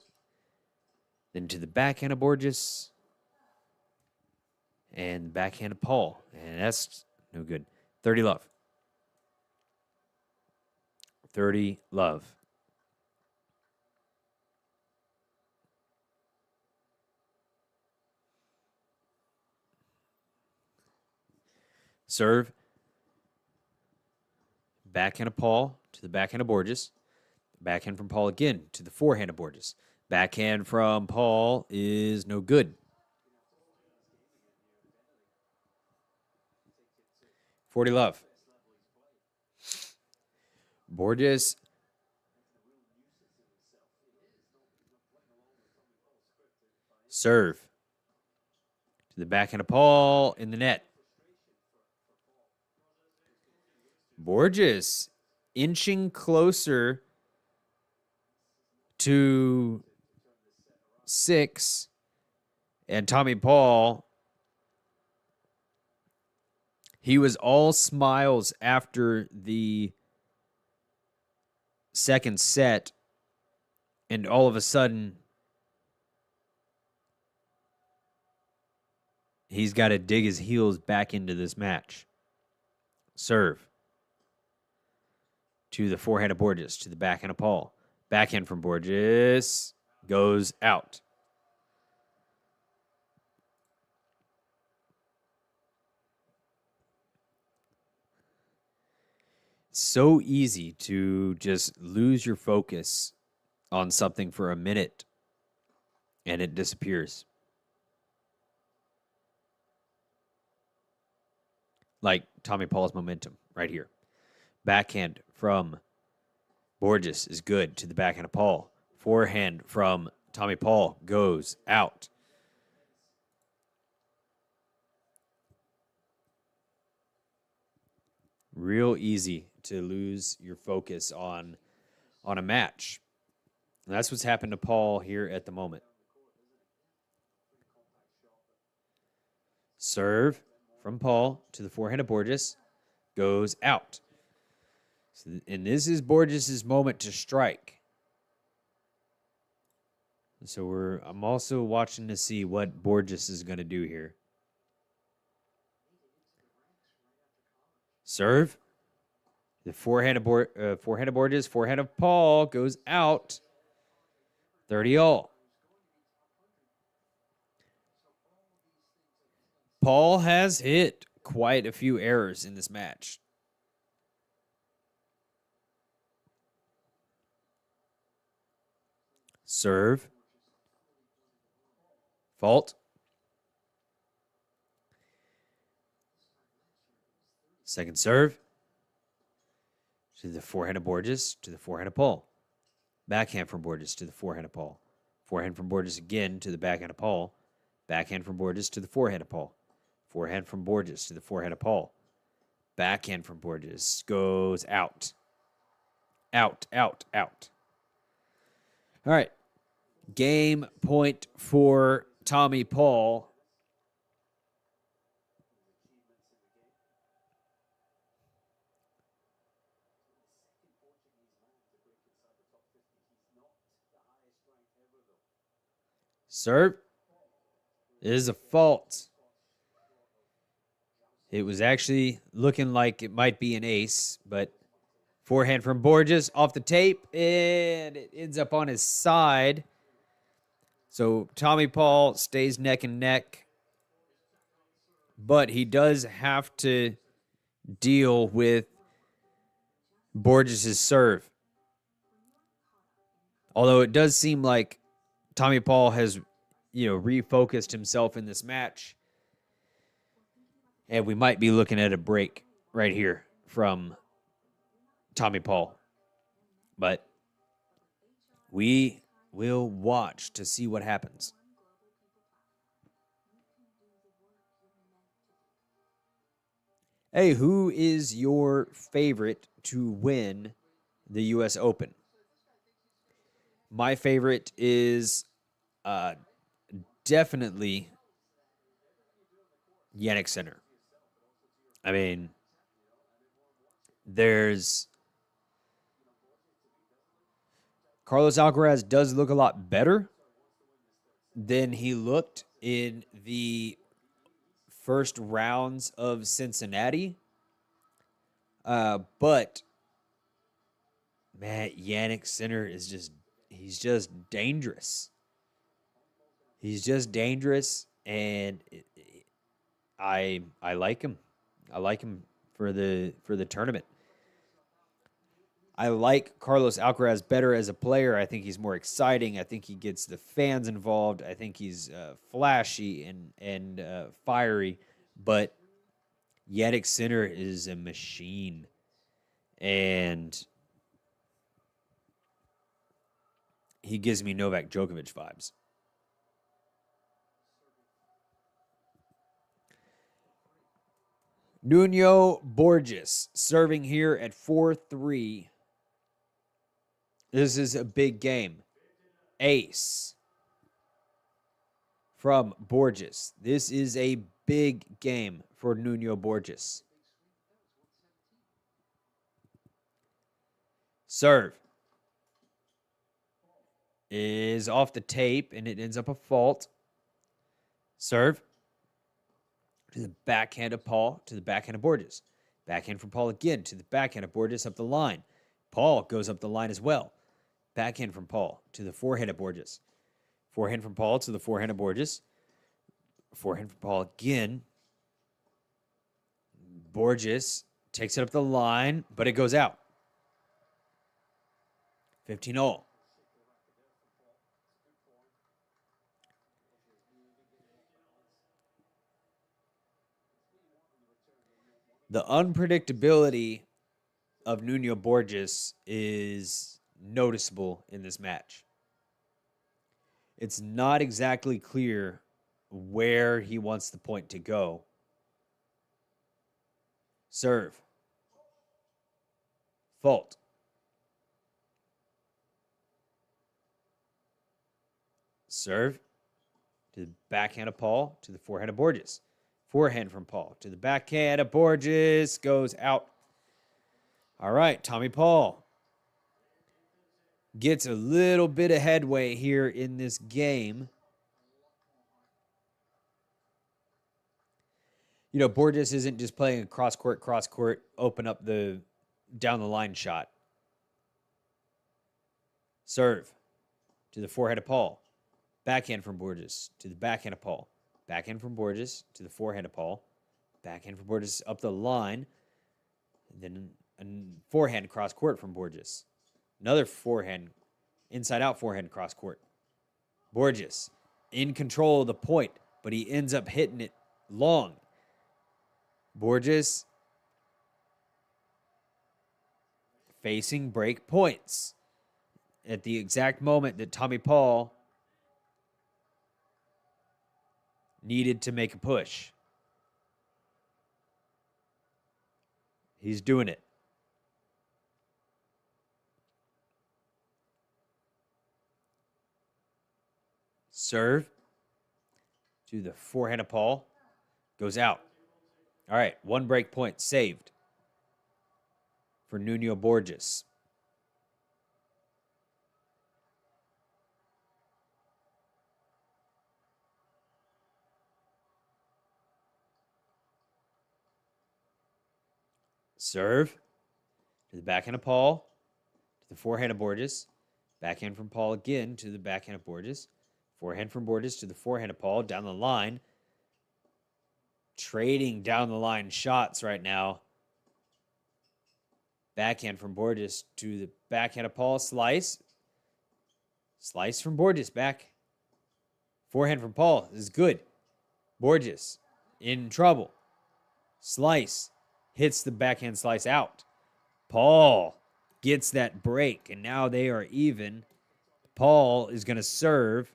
Then to the backhand of Borges. And the backhand of Paul. And that's no good. 30 love. 30 love. Serve. Backhand of Paul to the backhand of Borges. Backhand from Paul again to the forehand of Borges. Backhand from Paul is no good. 40 love. Borges. Serve. To the backhand of Paul in the net. Borges inching closer to 6. And Tommy Paul, he was all smiles after the second set. And all of a sudden, he's got to dig his heels back into this match. Serve. To the forehand of Borges, to the backhand of Paul. Backhand from Borges goes out. So easy to just lose your focus on something for a minute and it disappears. Like Tommy Paul's momentum right here. Backhand from Borges is good to the backhand of Paul. Forehand from Tommy Paul goes out. Real easy to lose your focus on a match. And that's what's happened to Paul here at the moment. Serve from Paul to the forehand of Borges goes out. So, and this is Borges' moment to strike. So I'm also watching to see what Borges is going to do here. Serve. The forehand of Borges, forehand of Paul goes out. 30 all. Paul has hit quite a few errors in this match. Serve. Fault. Second serve. To the forehand of Borges, to the forehand of Paul. Backhand from Borges to the forehand of Paul. Forehand from Borges again to the backhand of Paul. Backhand from Borges to the forehand of Paul. Forehand from Borges to the forehand of Paul. Backhand from Borges goes out. Out, out, out. All right. Game point for Tommy Paul. Serve is a fault. It was actually looking like it might be an ace, but forehand from Borges off the tape, and it ends up on his side. So Tommy Paul stays neck and neck, but he does have to deal with Borges' serve. Although it does seem like Tommy Paul has, refocused himself in this match. And we might be looking at a break right here from Tommy Paul. But we will watch to see what happens. Hey, who is your favorite to win the U.S. Open? My favorite is definitely Jannik Sinner. I mean, there's Carlos Alcaraz does look a lot better than he looked in the first rounds of Cincinnati. But man, Jannik Sinner is he's just dangerous. He's just dangerous, and I like him. I like him for the tournament. I like Carlos Alcaraz better as a player. I think he's more exciting. I think he gets the fans involved. I think he's flashy and fiery. But Jannik Sinner is a machine. And he gives me Novak Djokovic vibes. Nuno Borges serving here at 4-3. This is a big game. Ace from Borges. This is a big game for Nuno Borges. Serve is off the tape, and it ends up a fault. Serve to the backhand of Paul, to the backhand of Borges. Backhand from Paul again, to the backhand of Borges up the line. Paul goes up the line as well. Backhand from Paul to the forehand of Borges. Forehand from Paul to the forehand of Borges. Forehand from Paul again. Borges takes it up the line, but it goes out. 15-all. The unpredictability of Nuno Borges is noticeable in this match. It's not exactly clear where he wants the point to go. Serve. Fault. Serve to the backhand of Paul, to the forehand of Borges. Forehand from Paul to the backhand of Borges goes out. All right, Tommy Paul gets a little bit of headway here in this game. Borges isn't just playing a cross court, open up the down the line shot. Serve to the forehand of Paul. Backhand from Borges to the backhand of Paul. Backhand from Borges to the forehand of Paul. Backhand from Borges up the line. And then a forehand cross court from Borges. Another forehand, inside out forehand cross court. Borges in control of the point, but he ends up hitting it long. Borges facing break points at the exact moment that Tommy Paul needed to make a push. He's doing it. Serve to the forehand of Paul. Goes out. All right, 1 break point saved for Nuno Borges. Serve to the backhand of Paul, to the forehand of Borges. Backhand from Paul again to the backhand of Borges. Forehand from Borges to the forehand of Paul, down the line. Trading down the line shots right now. Backhand from Borges to the backhand of Paul, slice. Slice from Borges, back. Forehand from Paul is good. Borges in trouble. Slice. Hits the backhand slice out. Paul gets that break, and now they are even. Paul is going to serve,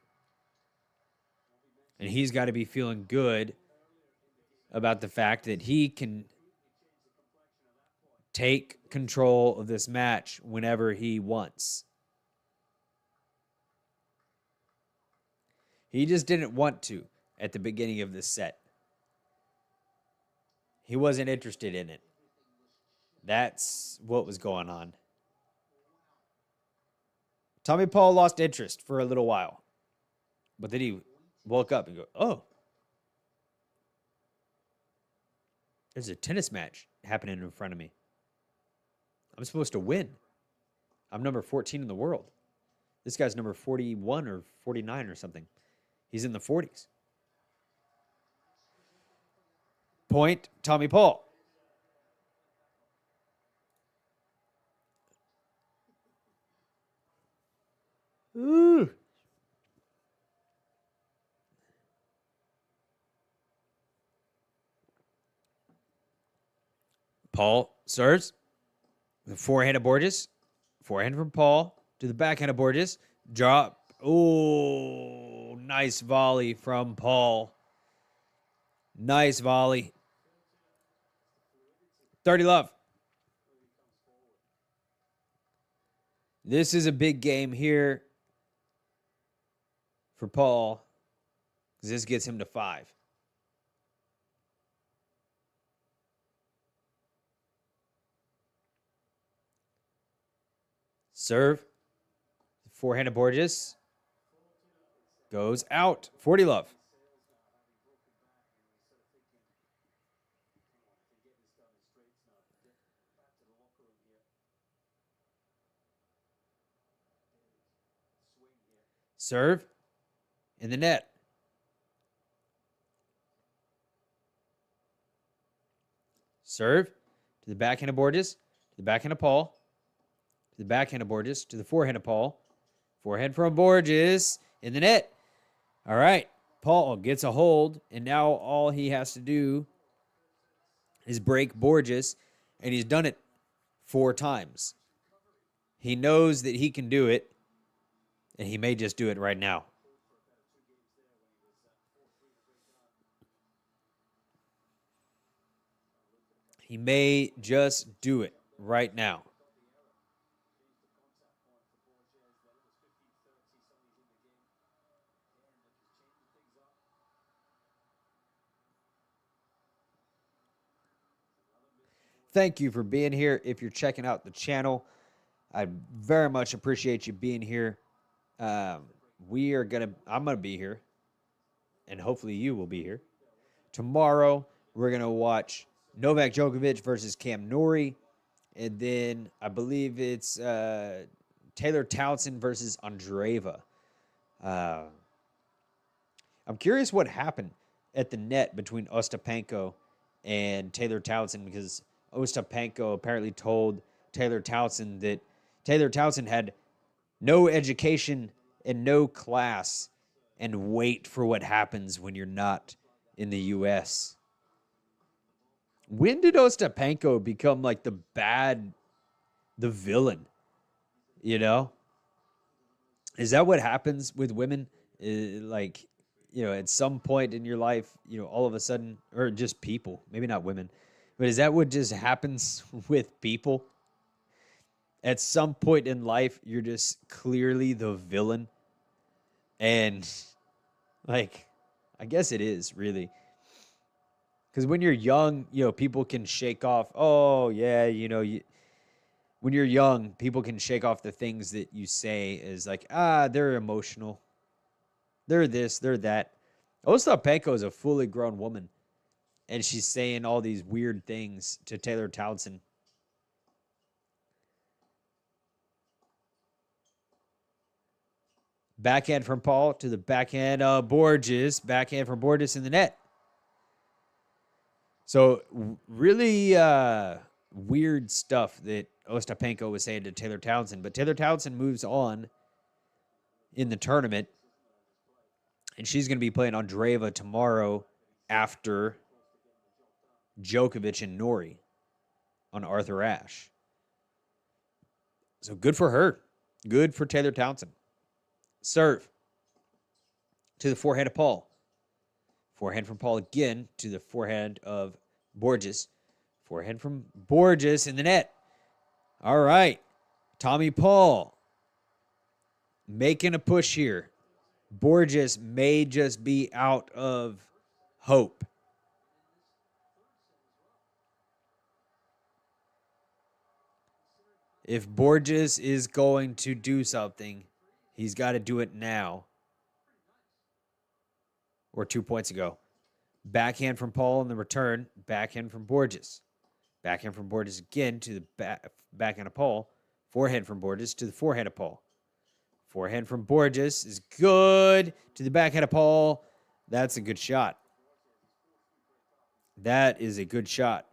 and he's got to be feeling good about the fact that he can take control of this match whenever he wants. He just didn't want to at the beginning of this set. He wasn't interested in it. That's what was going on. Tommy Paul lost interest for a little while. But then he woke up and go, oh, there's a tennis match happening in front of me. I'm supposed to win. I'm number 14 in the world. This guy's number 41 or 49 or something. He's in the 40s. Point, Tommy Paul. Ooh. Paul serves. The forehand of Borges. Forehand from Paul to the backhand of Borges. Drop. Oh, nice volley from Paul. Nice volley. 30 love. This is a big game here for Paul, because this gets him to 5. Serve. Forehand of Borges. Goes out. 40 love. Serve. In the net. Serve. To the backhand of Borges. To the backhand of Paul. To the backhand of Borges. To the forehand of Paul. Forehand from Borges. In the net. All right. Paul gets a hold. And now all he has to do is break Borges. And he's done it 4 times. He knows that he can do it. And he may just do it right now. He may just do it right now. Thank you for being here. If you're checking out the channel, I very much appreciate you being here. I'm gonna be here, and hopefully you will be here. Tomorrow, we're gonna watch Novak Djokovic versus Cam Norrie, and then I believe it's Taylor Townsend versus Andreeva. I'm curious what happened at the net between Ostapenko and Taylor Townsend, because Ostapenko apparently told Taylor Townsend that Taylor Townsend had no education and no class, and wait for what happens when you're not in the U.S. When did Ostapenko become like the villain? You know? Is that what happens with women? Like, you know, at some point in your life, you know, all of a sudden, or just people, maybe not women, But is that what just happens with people? At some point in life, you're just clearly the villain. And, like, I guess it is, really. Because when you're young, people can shake off, oh, yeah, when you're young, people can shake off the things that you say as like, they're emotional. They're this, they're that. Ostapenko is a fully grown woman, and she's saying all these weird things to Taylor Townsend. Backhand from Paul to the backhand of Borges. Backhand from Borges in the net. So really weird stuff that Ostapenko was saying to Taylor Townsend. But Taylor Townsend moves on in the tournament. And she's going to be playing Andreeva tomorrow after Djokovic and Nori on Arthur Ashe. So good for her. Good for Taylor Townsend. Serve to the forehand of Paul. Forehand from Paul again to the forehand of Borges. Forehand from Borges in the net. All right. Tommy Paul making a push here. Borges may just be out of hope. If Borges is going to do something, he's got to do it now. Or 2 points ago. Backhand from Paul in the return. Backhand from Borges. Backhand from Borges again to the backhand of Paul. Forehand from Borges to the forehand of Paul. Forehand from Borges is good to the backhand of Paul. That's a good shot. That is a good shot.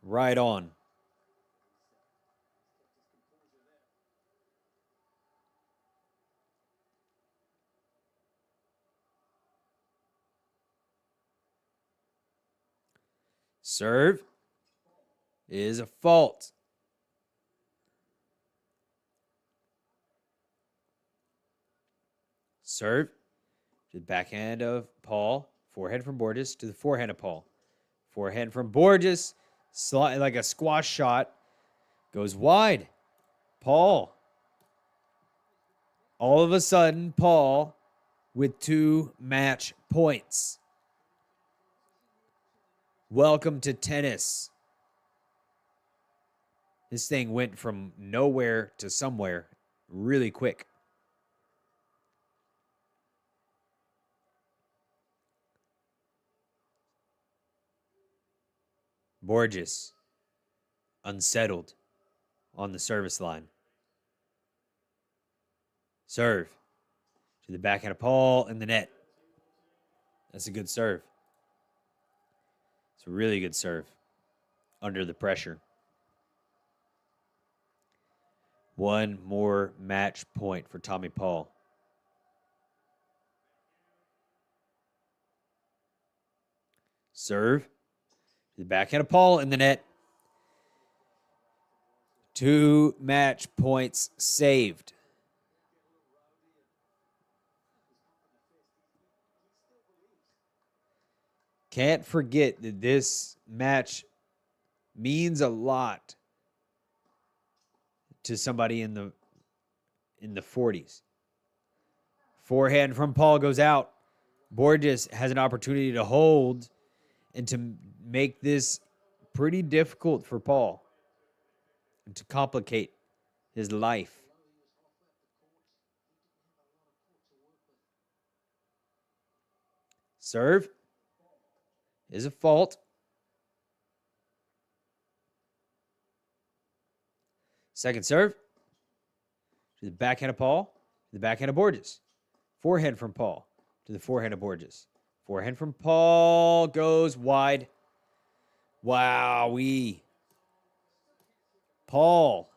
Right on. Serve is a fault. Serve to the backhand of Paul. Forehand from Borges to the forehand of Paul. Forehand from Borges. Like a squash shot. Goes wide. Paul. All of a sudden, Paul with 2 match points. Welcome to tennis. This thing went from nowhere to somewhere really quick. Borges, unsettled on the service line. Serve to the backhand of Paul in the net. That's a good serve. It's a really good serve under the pressure. 1 more match point for Tommy Paul. Serve to the backhand of Paul in the net. 2 match points saved. Can't forget that this match means a lot to somebody in the 40s. Forehand from Paul goes out. Borges has an opportunity to hold and to make this pretty difficult for Paul and to complicate his life. Serve is a fault. Second serve to the backhand of Paul, to the backhand of Borges. Forehand from Paul to the forehand of Borges. Forehand from Paul goes wide. Wowee. Paul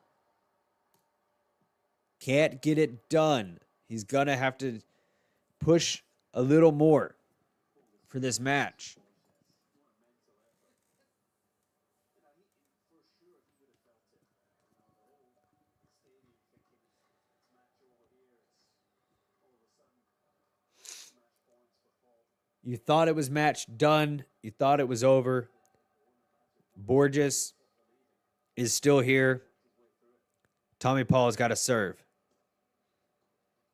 can't get it done. He's going to have to push a little more for this match. You thought it was match done. You thought it was over. Borges is still here. Tommy Paul's got to serve.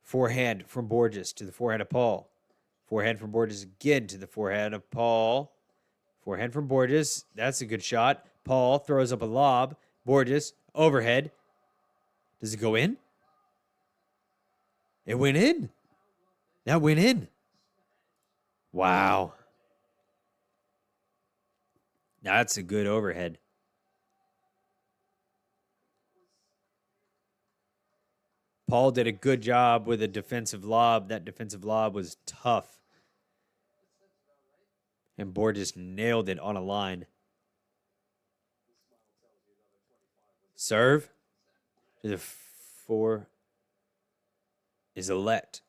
Forehand from Borges to the forehand of Paul. Forehand from Borges again to the forehand of Paul. Forehand from Borges. That's a good shot. Paul throws up a lob. Borges, overhead. Does it go in? It went in. That went in. Wow. That's a good overhead. Paul did a good job with a defensive lob. That defensive lob was tough. And Borges nailed it on a line. Serve to the 4 is a let.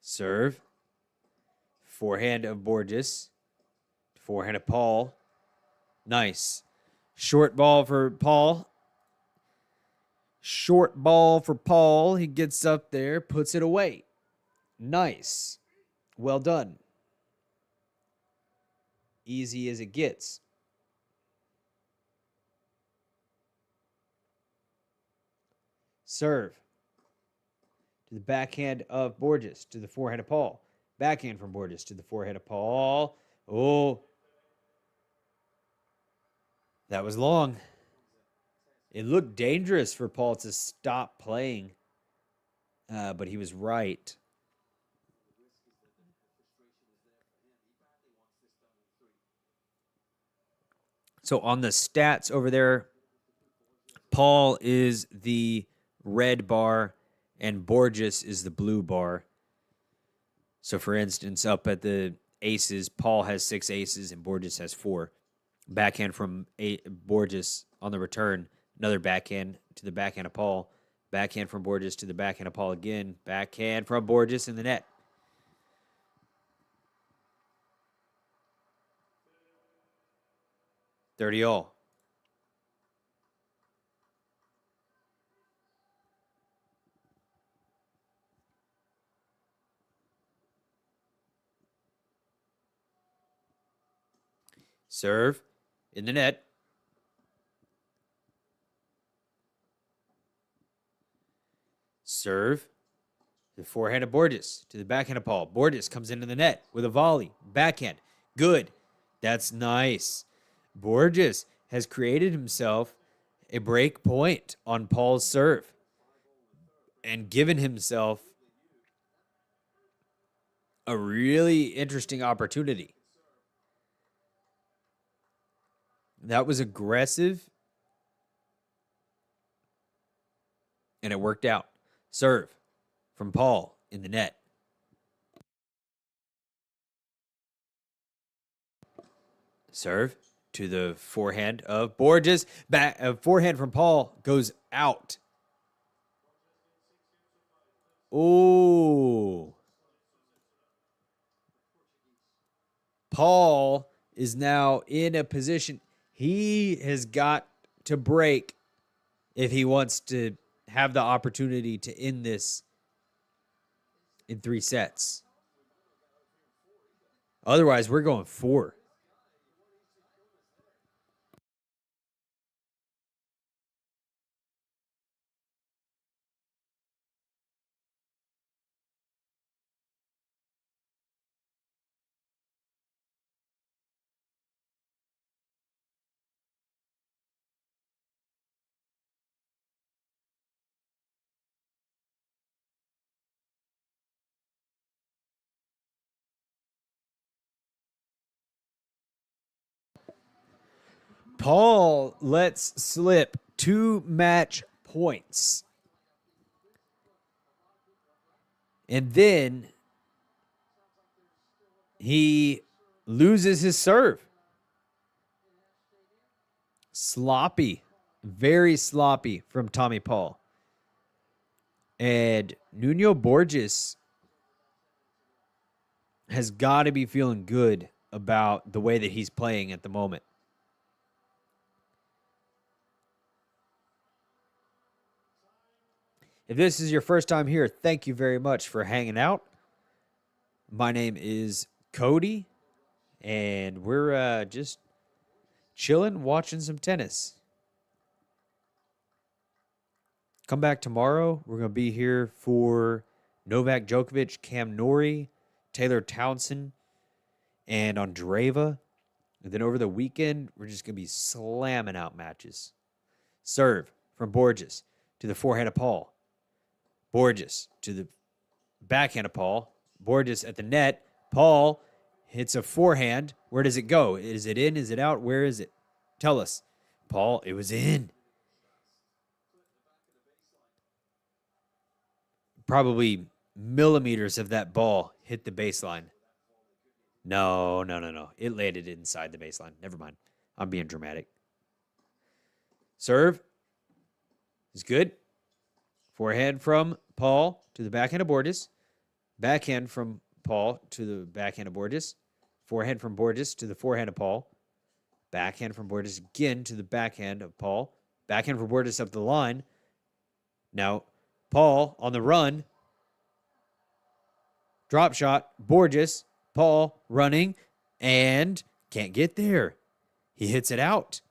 Serve. Forehand of Borges. Forehand of Paul. Nice. Short ball for Paul. Short ball for Paul. He gets up there, puts it away. Nice. Well done. Easy as it gets. Serve. To the backhand of Borges. To the forehand of Paul. Backhand from Borges to the forehand of Paul. Oh. That was long. It looked dangerous for Paul to stop playing. But he was right. So on the stats over there, Paul is the red bar and Borges is the blue bar. So for instance, up at the aces, Paul has 6 aces and Borges has 4. Backhand from Borges on the return. Another backhand to the backhand of Paul. Backhand from Borges to the backhand of Paul again. Backhand from Borges in the net. $30 all. Serve in the net. Serve. The forehand of Borges to the backhand of Paul. Borges comes into the net with a volley. Backhand. Good. That's nice. Borges has created himself a break point on Paul's serve and given himself a really interesting opportunity. That was aggressive, and it worked out. Serve from Paul in the net. Serve to the forehand of Borges. Forehand from Paul goes out. Oh. Paul is now in a position. He has got to break if he wants to have the opportunity to end this in 3 sets. Otherwise, we're going 4. Paul lets slip 2 match points. And then he loses his serve. Sloppy. Very sloppy from Tommy Paul. And Nuno Borges has got to be feeling good about the way that he's playing at the moment. If this is your first time here, thank you very much for hanging out. My name is Cody, and we're just chilling, watching some tennis. Come back tomorrow. We're going to be here for Novak Djokovic, Cam Norrie, Taylor Townsend, and Andreeva. And then over the weekend, we're just going to be slamming out matches. Serve from Borges to the forehand of Paul. Borges to the backhand of Paul. Borges at the net. Paul hits a forehand. Where does it go? Is it in? Is it out? Where is it? Tell us. Paul, it was in. Probably millimeters of that ball hit the baseline. No. It landed inside the baseline. Never mind. I'm being dramatic. Serve is good. Forehand from Paul to the backhand of Borges. Backhand from Paul to the backhand of Borges. Forehand from Borges to the forehand of Paul. Backhand from Borges again to the backhand of Paul. Backhand from Borges up the line. Now, Paul on the run. Drop shot. Borges. Paul running. And can't get there. He hits it out.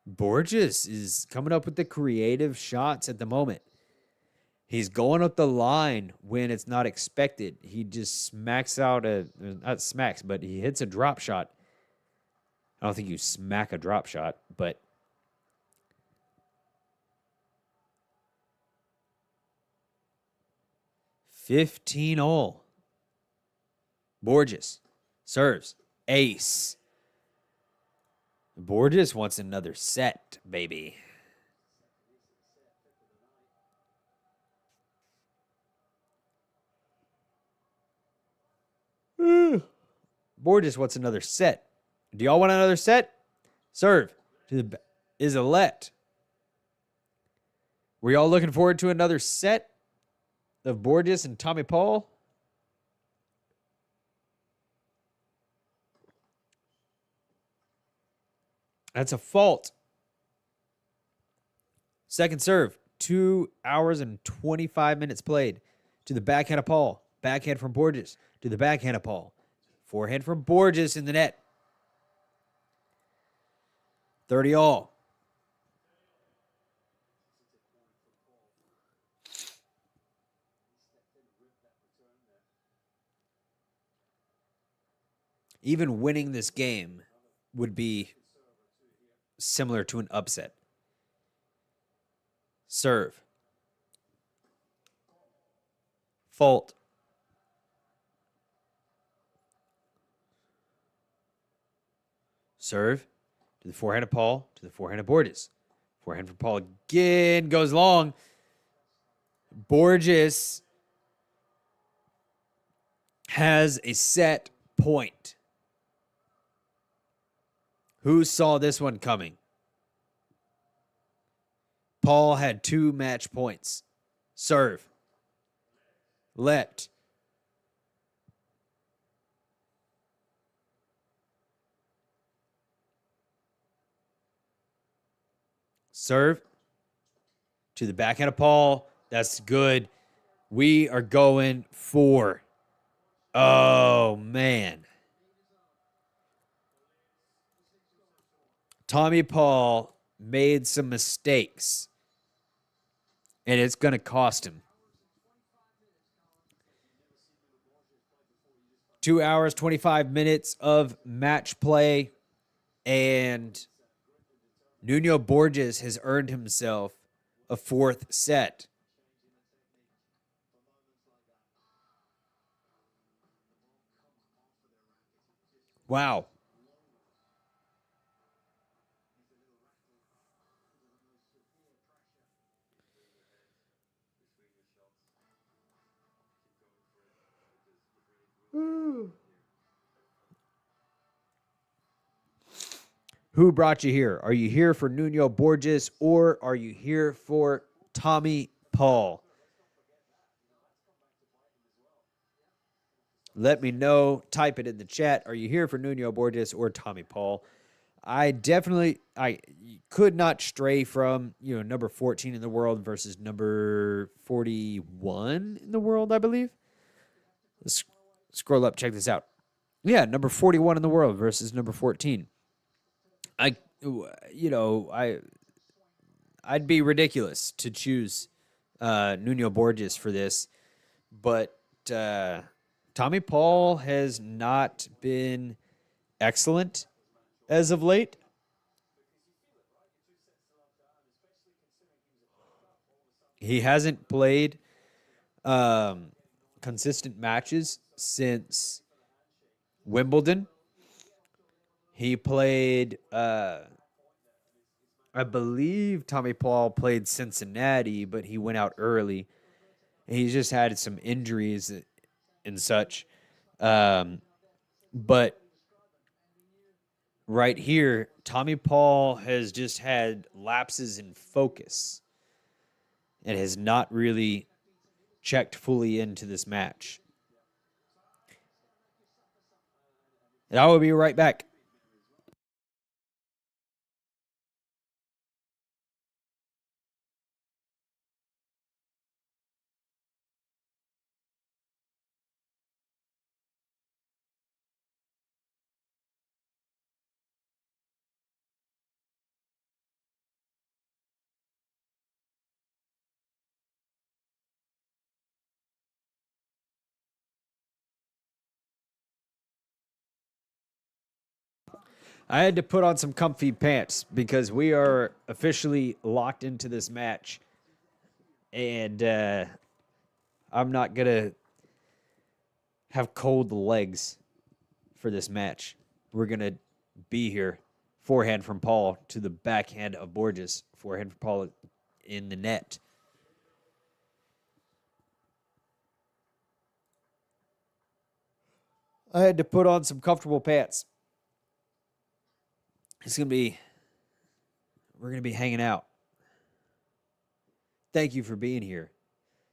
Borges is coming up with the creative shots at the moment. He's going up the line when it's not expected. He just smacks out not smacks, but he hits a drop shot. I don't think you smack a drop shot, but $15-all. Borges serves. Ace. Borges wants another set, baby. Borges wants another set. Do y'all want another set? Serve to the Isolette. Were y'all looking forward to another set of Borges and Tommy Paul? That's a fault. Second serve. 2 hours and 25 minutes played. To the backhand of Paul. Backhand from Borges. To the backhand of Paul. Forehand from Borges in the net. 30-all. Even winning this game would be similar to an upset. Serve. Fault. Serve to the forehand of Paul, to the forehand of Borges. Forehand for Paul again, goes long. Borges has a set point. Who saw this one coming? Paul had 2 match points. Serve. Let. Serve to the backhand of Paul. That's good. We are going for. Oh, man. Tommy Paul made some mistakes, and it's going to cost him. 2 hours, 25 minutes of match play, and Nuno Borges has earned himself a 4th set. Wow. Who brought you here? Are you here for Nuno Borges or are you here for Tommy Paul? Let me know. Type it in the chat. Are you here for Nuno Borges or Tommy Paul? I could not stray from, number 14 in the world versus number 41 in the world, I believe. Let's scroll up, check this out. Yeah, number 41 in the world versus number 14. I'd be ridiculous to choose Nuno Borges for this, but Tommy Paul has not been excellent as of late. He hasn't played consistent matches since Wimbledon. He played, I believe Tommy Paul played Cincinnati, but he went out early. He's just had some injuries and such. But right here, Tommy Paul has just had lapses in focus and has not really checked fully into this match. And I will be right back. I had to put on some comfy pants because we are officially locked into this match. And I'm not going to have cold legs for this match. We're going to be here. Forehand from Paul to the backhand of Borges. Forehand from Paul in the net. I had to put on some comfortable pants. We're going to be hanging out. Thank you for being here.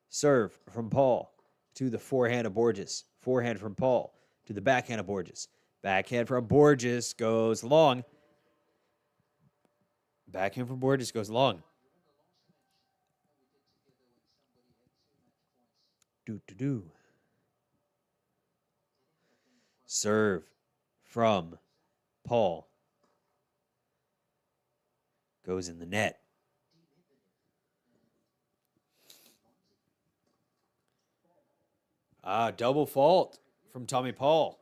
Serve from Paul to the forehand of Borges. Forehand from Paul to the backhand of Borges. Backhand from Borges goes long. Backhand from Borges goes long. Do. Serve from Paul goes in the net. Double fault from Tommy Paul.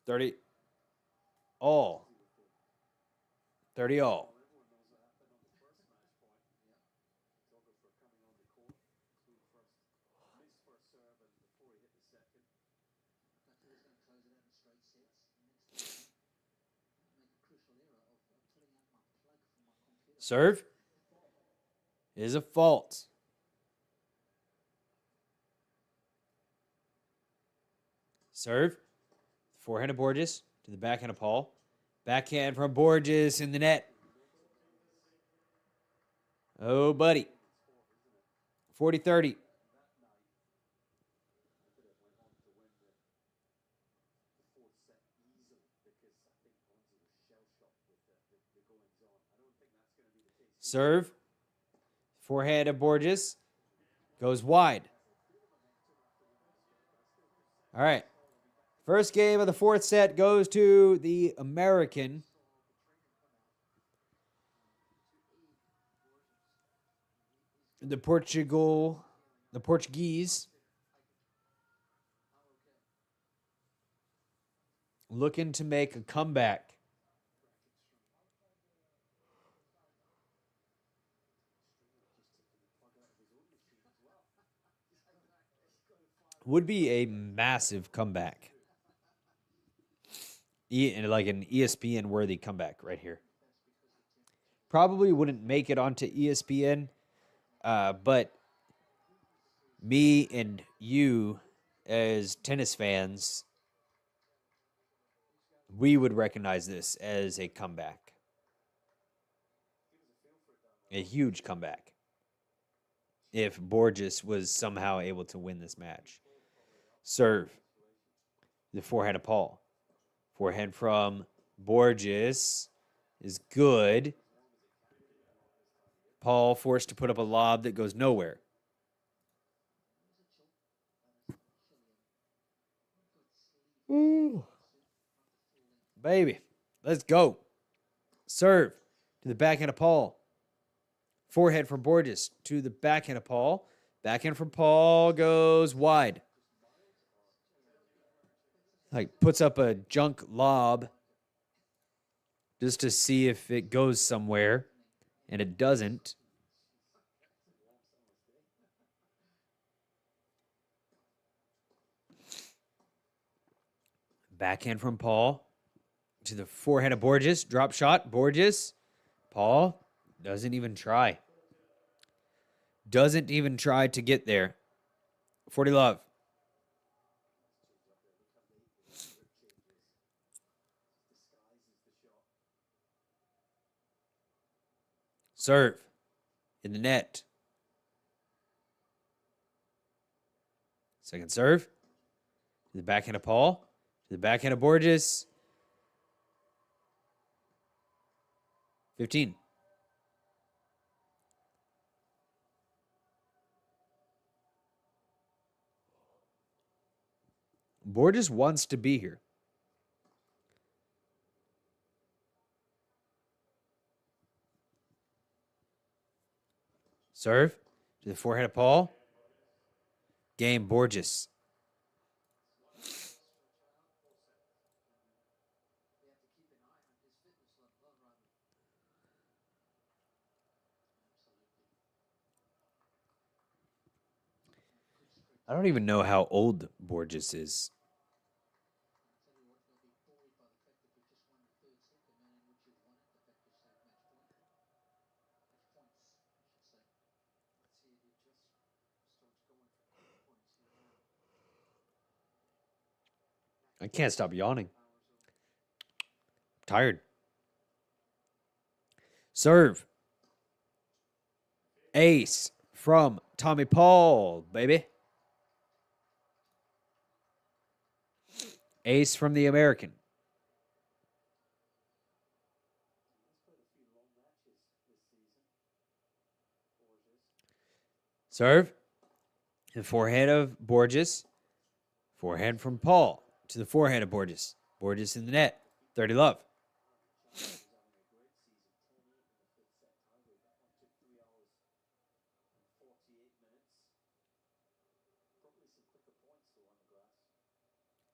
30 all. 30 all. Serve is a fault. Serve. Forehand of Borges to the backhand of Paul. Backhand from Borges in the net. Oh, buddy. 40-30. Serve. Forehand of Borges goes wide. All right. First game of the fourth set goes to the American. The Portuguese. Looking to make a comeback. Would be a massive comeback. Like an ESPN-worthy comeback right here. Probably wouldn't make it onto ESPN, but me and you as tennis fans, we would recognize this as a comeback. A huge comeback. If Borges was somehow able to win this match. Serve. The forehand of Paul. Forehand from Borges is good. Paul forced to put up a lob that goes nowhere. Ooh. Baby, let's go. Serve to the backhand of Paul. Forehand from Borges to the backhand of Paul. Backhand from Paul goes wide. Like puts up a junk lob just to see if it goes somewhere, and it doesn't. Backhand from Paul to the forehand of Borges. Drop shot, Borges. Paul doesn't even try. Doesn't even try to get there. 40 love. Serve in the net. Second serve. To the backhand of Paul. To the backhand of Borges. 15. Borges wants to be here. Serve to the forehand of Paul. Game Borges. I don't even know how old Borges is. I can't stop yawning. Tired. Serve. Ace from Tommy Paul, baby. Ace from the American. Serve. The forehand of Borges. Forehand from Paul to the forehand of Borges. Borges in the net. 30 love.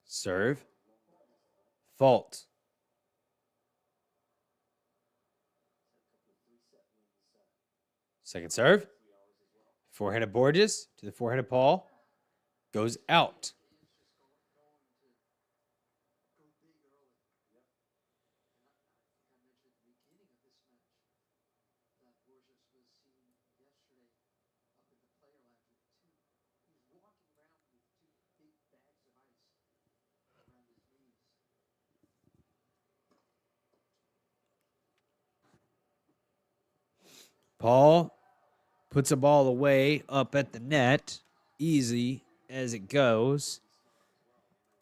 Serve. Fault. Second serve. Forehand of Borges to the forehand of Paul. Goes out. Paul puts a ball away up at the net. Easy as it goes.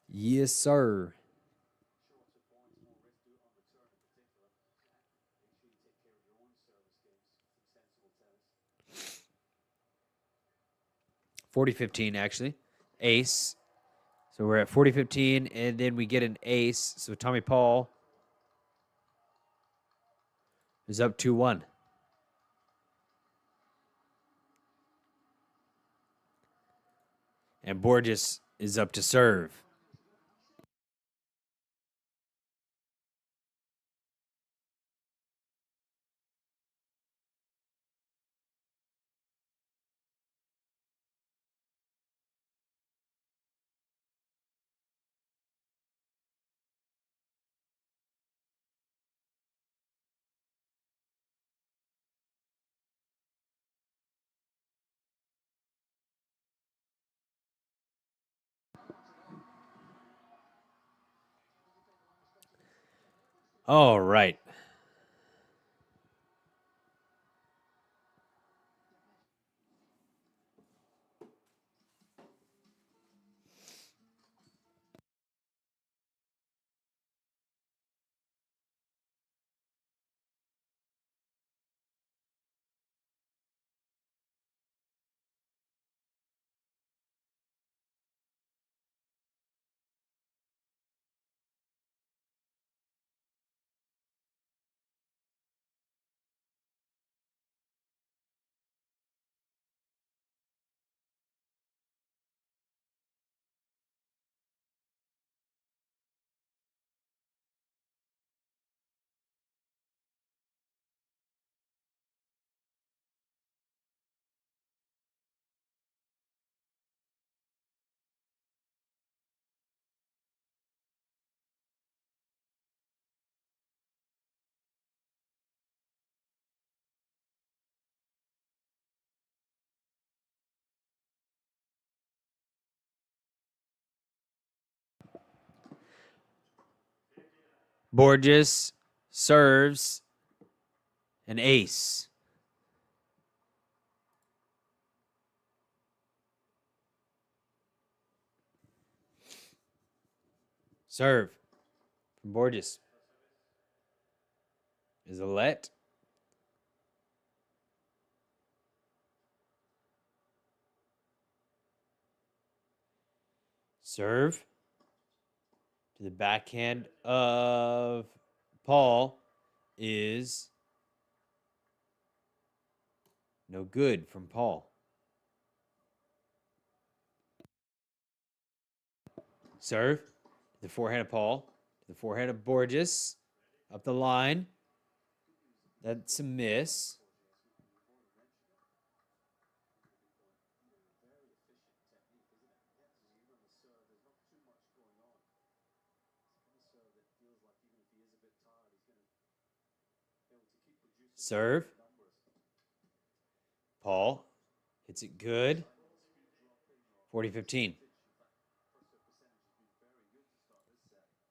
Yes, sir. $40-15 actually. Ace. So we're at 40-15, and then we get an ace. So Tommy Paul is up 2-1. And Borges is up to serve. All right. Borges serves an ace. Serve from Borges is a let. Serve to the backhand of Paul is no good from Paul. Serve to the forehand of Paul, to the forehand of Borges, up the line. That's a miss. Serve. Paul hits it good. 40-15.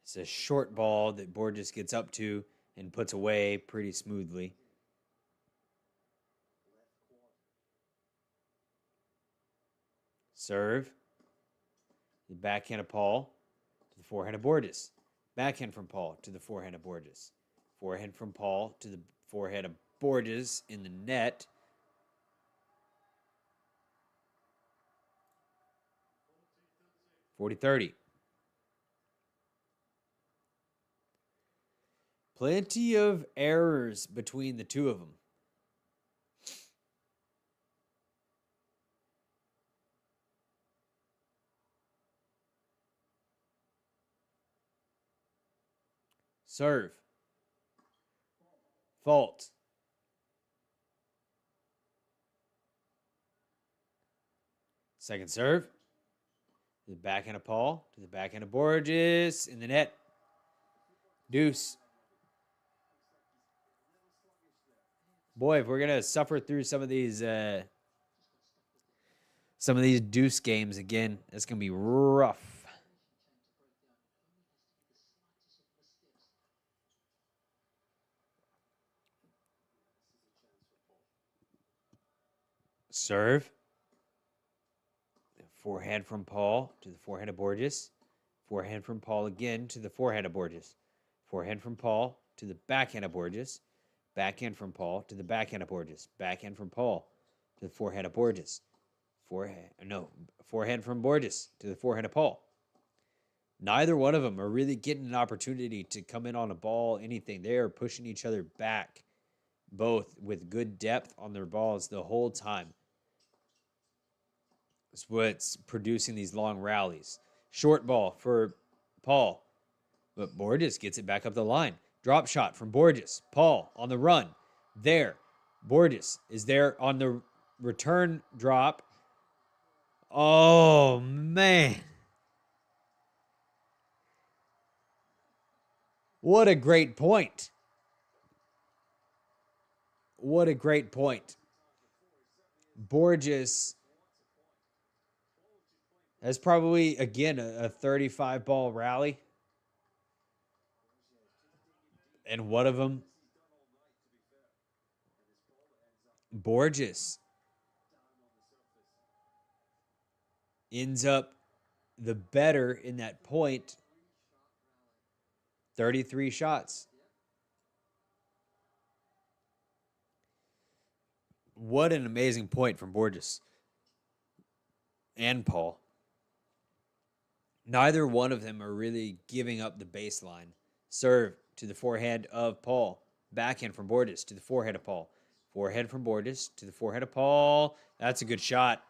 It's a short ball that Borges gets up to and puts away pretty smoothly. Serve. The backhand of Paul to the forehand of Borges. Backhand from Paul to the forehand of Borges. Forehand from Paul to the forehand of Borges in the net. (40-30). Plenty of errors between the two of them. Serve. Fault. Second serve. To the backhand of Paul. To the backhand of Borges in the net. Deuce. Boy, if we're gonna suffer through some of these deuce games again, it's gonna be rough. Serve. Forehand from Paul to the forehand of Borges. Forehand from Paul again to the forehand of Borges. Forehand from Paul to the backhand of Borges. Backhand from Paul to the backhand of Borges. Backhand from Paul to the forehand of Borges. Forehand from Borges to the forehand of Paul. Neither one of them are really getting an opportunity to come in on a ball, anything. They are pushing each other back, both with good depth on their balls the whole time. It's what's producing these long rallies. Short ball for Paul, but Borges gets it back up the line. Drop shot from Borges. Paul on the run. There. Borges is there on the return drop. Oh, man. What a great point. What a great point. Borges has probably, again, a 35-ball rally. And one of them, Borges, ends up the better in that point. 33 shots. What an amazing point from Borges and Paul. Neither one of them are really giving up the baseline. Serve to the forehand of Paul. Backhand from Borges to the forehand of Paul. Forehand from Borges to the forehand of Paul. That's a good shot.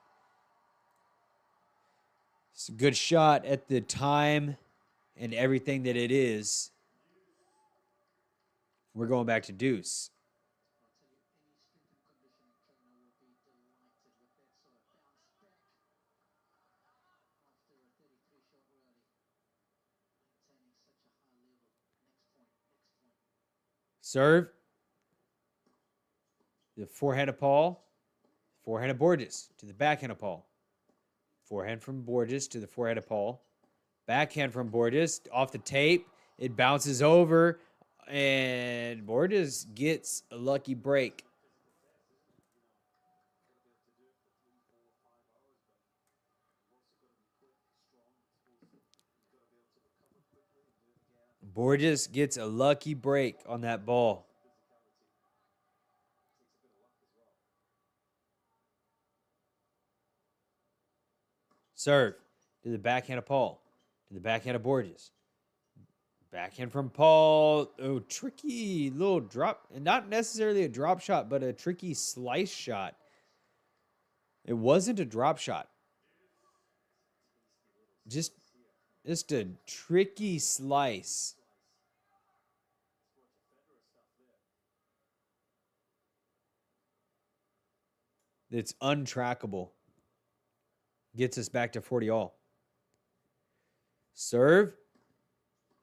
It's a good shot at the time and everything that it is. We're going back to deuce. Serve. The forehand of Paul. Forehand of Borges to the backhand of Paul. Forehand from Borges to the forehand of Paul. Backhand from Borges off the tape. It bounces over, and Borges gets a lucky break. Borges gets a lucky break on that ball. Serve to the backhand of Paul. To the backhand of Borges. Backhand from Paul. Oh, tricky little drop. Not necessarily a drop shot, but a tricky slice shot. It wasn't a drop shot. Just a tricky slice. It's untrackable. Gets us back to 40 all. Serve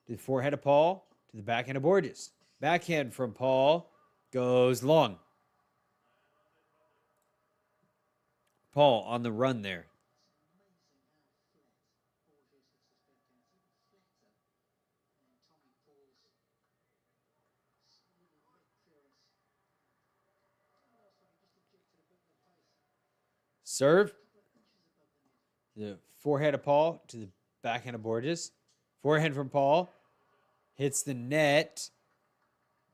to the forehand of Paul, to the backhand of Borges. Backhand from Paul goes long. Paul on the run there. Serve. The forehand of Paul to the backhand of Borges. Forehand from Paul. Hits the net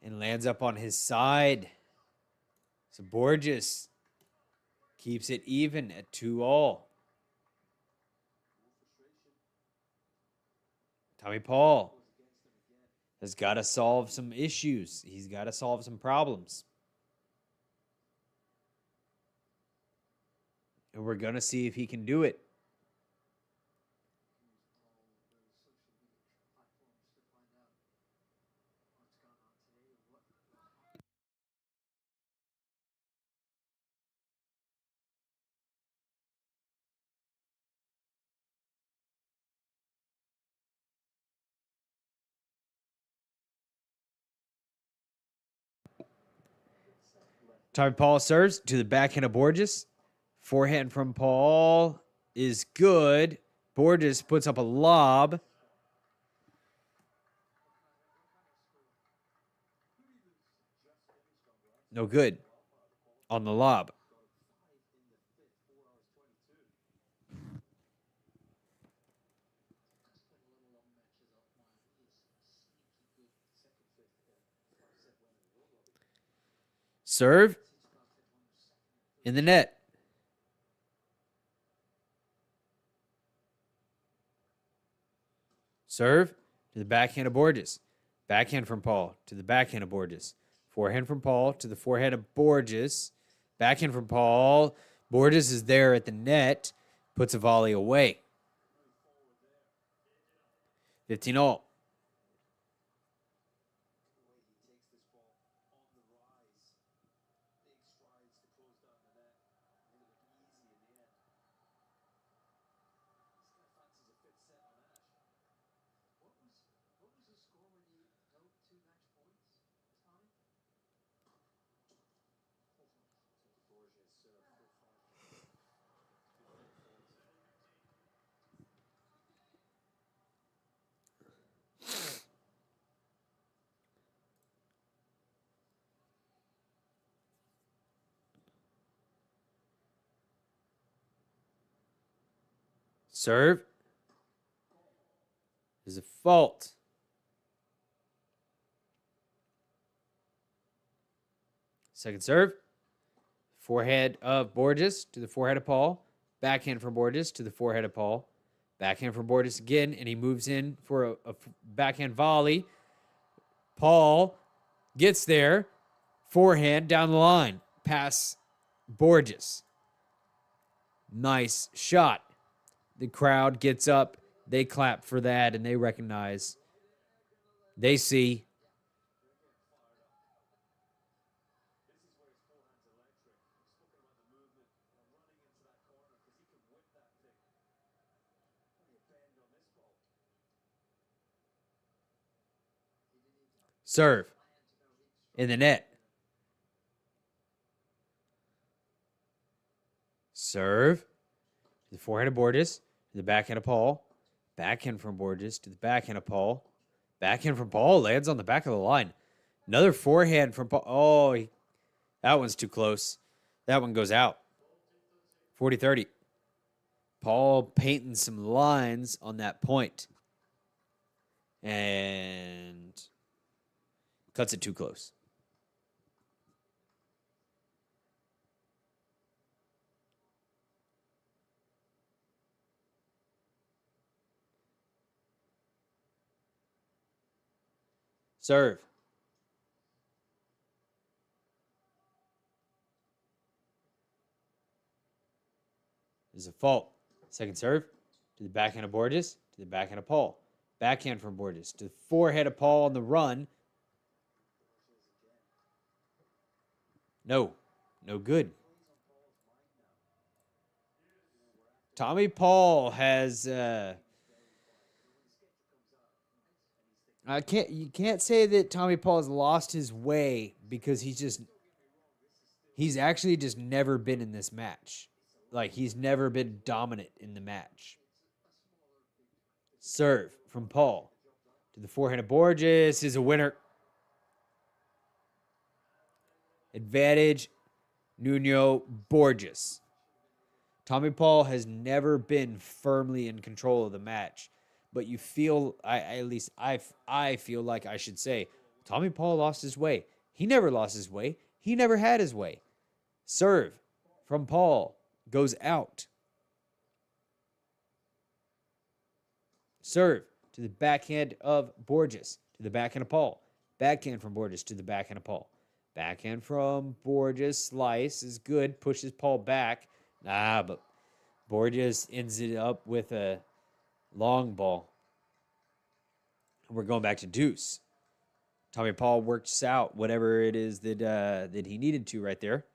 and lands up on his side. So Borges keeps it even at 2 all. Tommy Paul has got to solve some issues. He's got to solve some problems. And we're going to see if he can do it. Tommy Paul serves to the backhand of Borges. Forehand from Paul is good. Borges puts up a lob. No good on the lob. Serve in the net. Serve to the backhand of Borges. Backhand from Paul to the backhand of Borges. Forehand from Paul to the forehand of Borges. Backhand from Paul. Borges is there at the net. Puts a volley away. 15 all. Serve is a fault. Second serve. Forehand of Borges to the forehead of Paul. Backhand from Borges to the forehead of Paul. Backhand from Borges again, and he moves in for a backhand volley. Paul gets there. Forehand down the line. Pass Borges. Nice shot. The crowd gets up. They clap for that, and they recognize. They see. Serve in the net. Serve to the forehand of Borges, to the backhand of Paul. Backhand from Borges to the backhand of Paul. Backhand from Paul lands on the back of the line. Another forehand from Paul. Oh, that one's too close. That one goes out. 40-30. Paul painting some lines on that point. And cuts it too close. Serve. Is a fault. Second serve to the backhand of Borges, to the backhand of Paul. Backhand from Borges to the forehand of Paul on the run. No. No good. Tommy Paul has you can't say that Tommy Paul has lost his way because he's actually just never been in this match. Like, he's never been dominant in the match. Serve from Paul to the forehand of Borges is a winner. Advantage, Nuno Borges. Tommy Paul has never been firmly in control of the match, but you feel, I feel like I should say, Tommy Paul lost his way. He never lost his way. He never had his way. Serve from Paul goes out. Serve to the backhand of Borges, to the backhand of Paul. Backhand from Borges to the backhand of Paul. Backhand from Borges, slice is good, pushes Paul back. But Borges ends it up with a long ball. We're going back to deuce. Tommy Paul works out whatever it is that he needed to right there.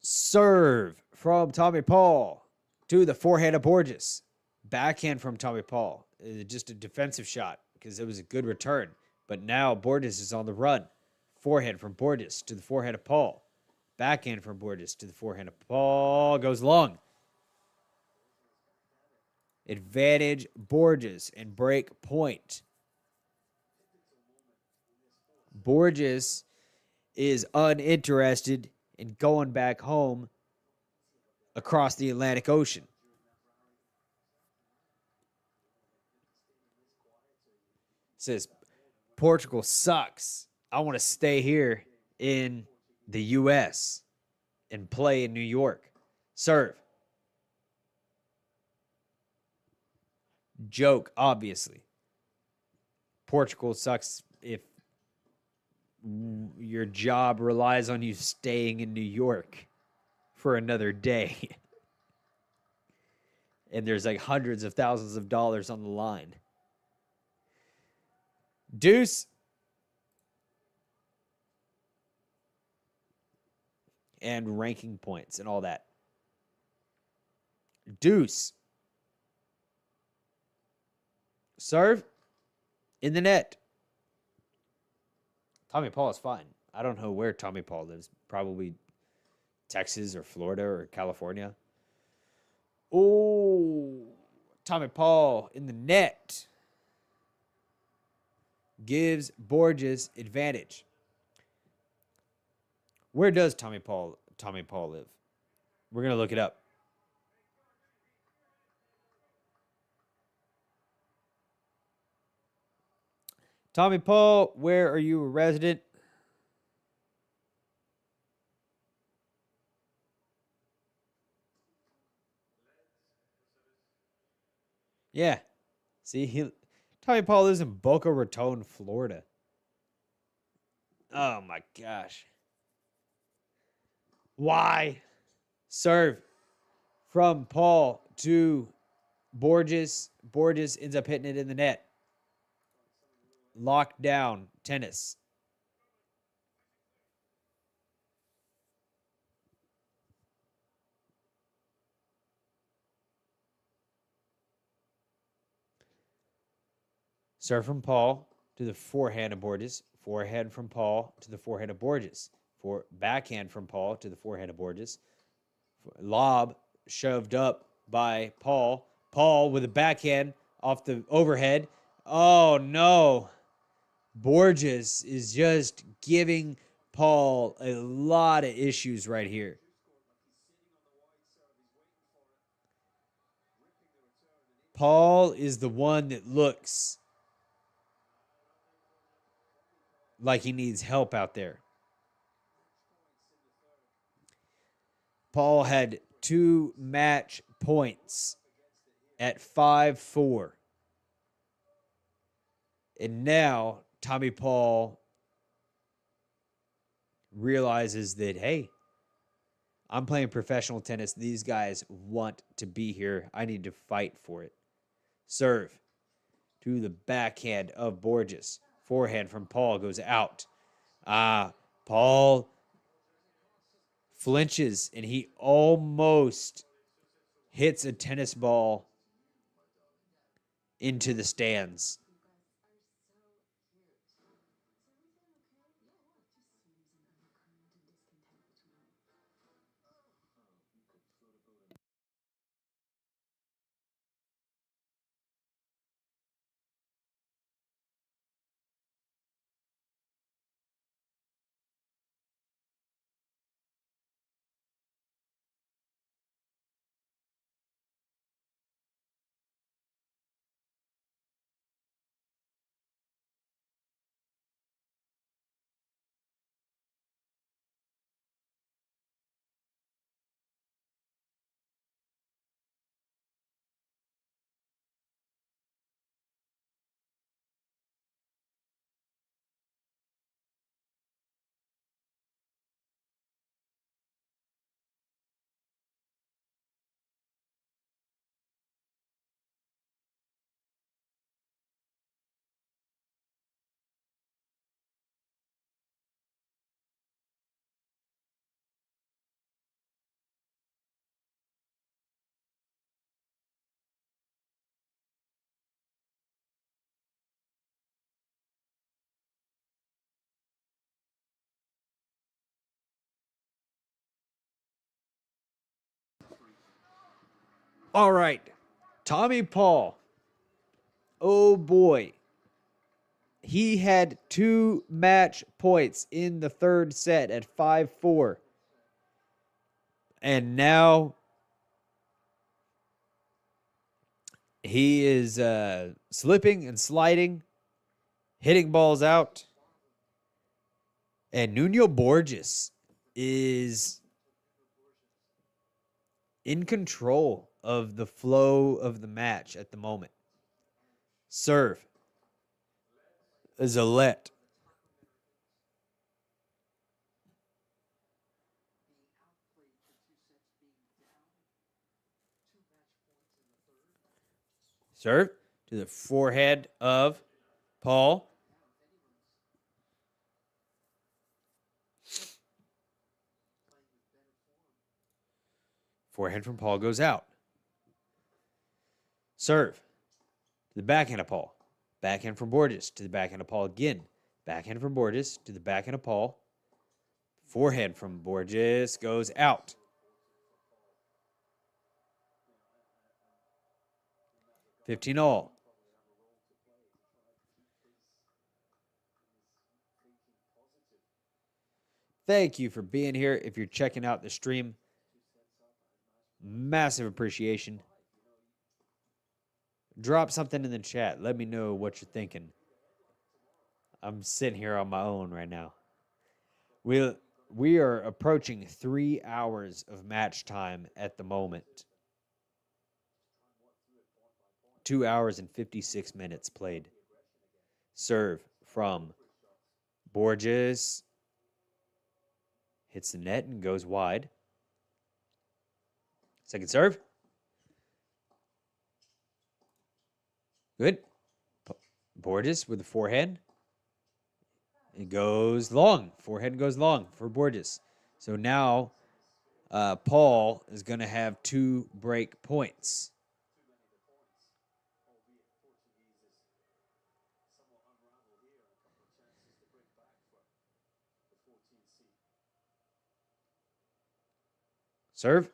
Serve from Tommy Paul to the forehand of Borges. Backhand from Tommy Paul. Just a defensive shot because it was a good return. But now Borges is on the run. Forehand from Borges to the forehand of Paul. Backhand from Borges to the forehand of Paul. Goes long. Advantage Borges and break point. Borges is uninterested in going back home across the Atlantic Ocean. Says, Portugal sucks. I want to stay here in the U.S. and play in New York. Serve. Joke, obviously. Portugal sucks if your job relies on you staying in New York for another day. And there's like hundreds of thousands of dollars on the line. Deuce. And ranking points and all that. Deuce. Serve. In the net. Tommy Paul is fine. I don't know where Tommy Paul lives. Probably Texas or Florida or California. Oh, Tommy Paul in the net. Gives Borges advantage. Where does Tommy Paul live? We're going to look it up. Tommy Paul, where are you a resident? Yeah. See, Tommy Paul lives in Boca Raton, Florida. Oh my gosh. Why? Serve from Paul to Borges. Borges ends up hitting it in the net. Locked down tennis. Serve from Paul to the forehand of Borges. Forehand from Paul to the forehand of Borges. Backhand from Paul to the forehand of Borges. Lob shoved up by Paul. Paul with a backhand off the overhead. Oh, no. Borges is just giving Paul a lot of issues right here. Paul is the one that looks like he needs help out there. Paul had 2 match points at 5-4. And now Tommy Paul realizes that, hey, I'm playing professional tennis. These guys want to be here. I need to fight for it. Serve to the backhand of Borges. Forehand from Paul goes out. Paul flinches, and he almost hits a tennis ball into the stands. All right. Tommy Paul. Oh, boy. He had 2 match points in the third set at 5-4. And now he is slipping and sliding, hitting balls out. And Nuno Borges is in control of the flow of the match at the moment. Serve. Zalette. Serve to the forehand of Paul. Forehand from Paul goes out. Serve to the backhand of Paul. Backhand from Borges to the backhand of Paul again. Backhand from Borges to the backhand of Paul. Forehand from Borges goes out. $15-all. Thank you for being here. If you're checking out the stream, massive appreciation. Drop something in the chat. Let me know what you're thinking. I'm sitting here on my own right now. We are approaching 3 hours of match time at the moment. 2 hours and 56 minutes played. Serve from Borges. Hits the net and goes wide. Second serve. Good. Borges with the forehand. It goes long. Forehand goes long for Borges. So now Paul is going to have 2 break points. Serve.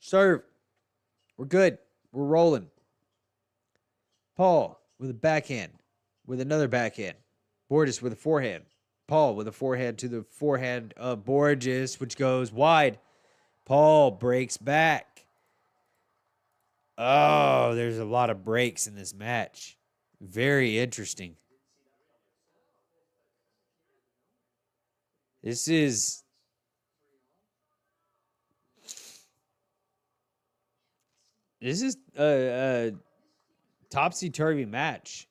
Serve. We're good. We're rolling. Paul with a backhand, with another backhand. Borges with a forehand. Paul with a forehand to the forehand of Borges, which goes wide. Paul breaks back. Oh, there's a lot of breaks in this match. Very interesting. This is a topsy-turvy match.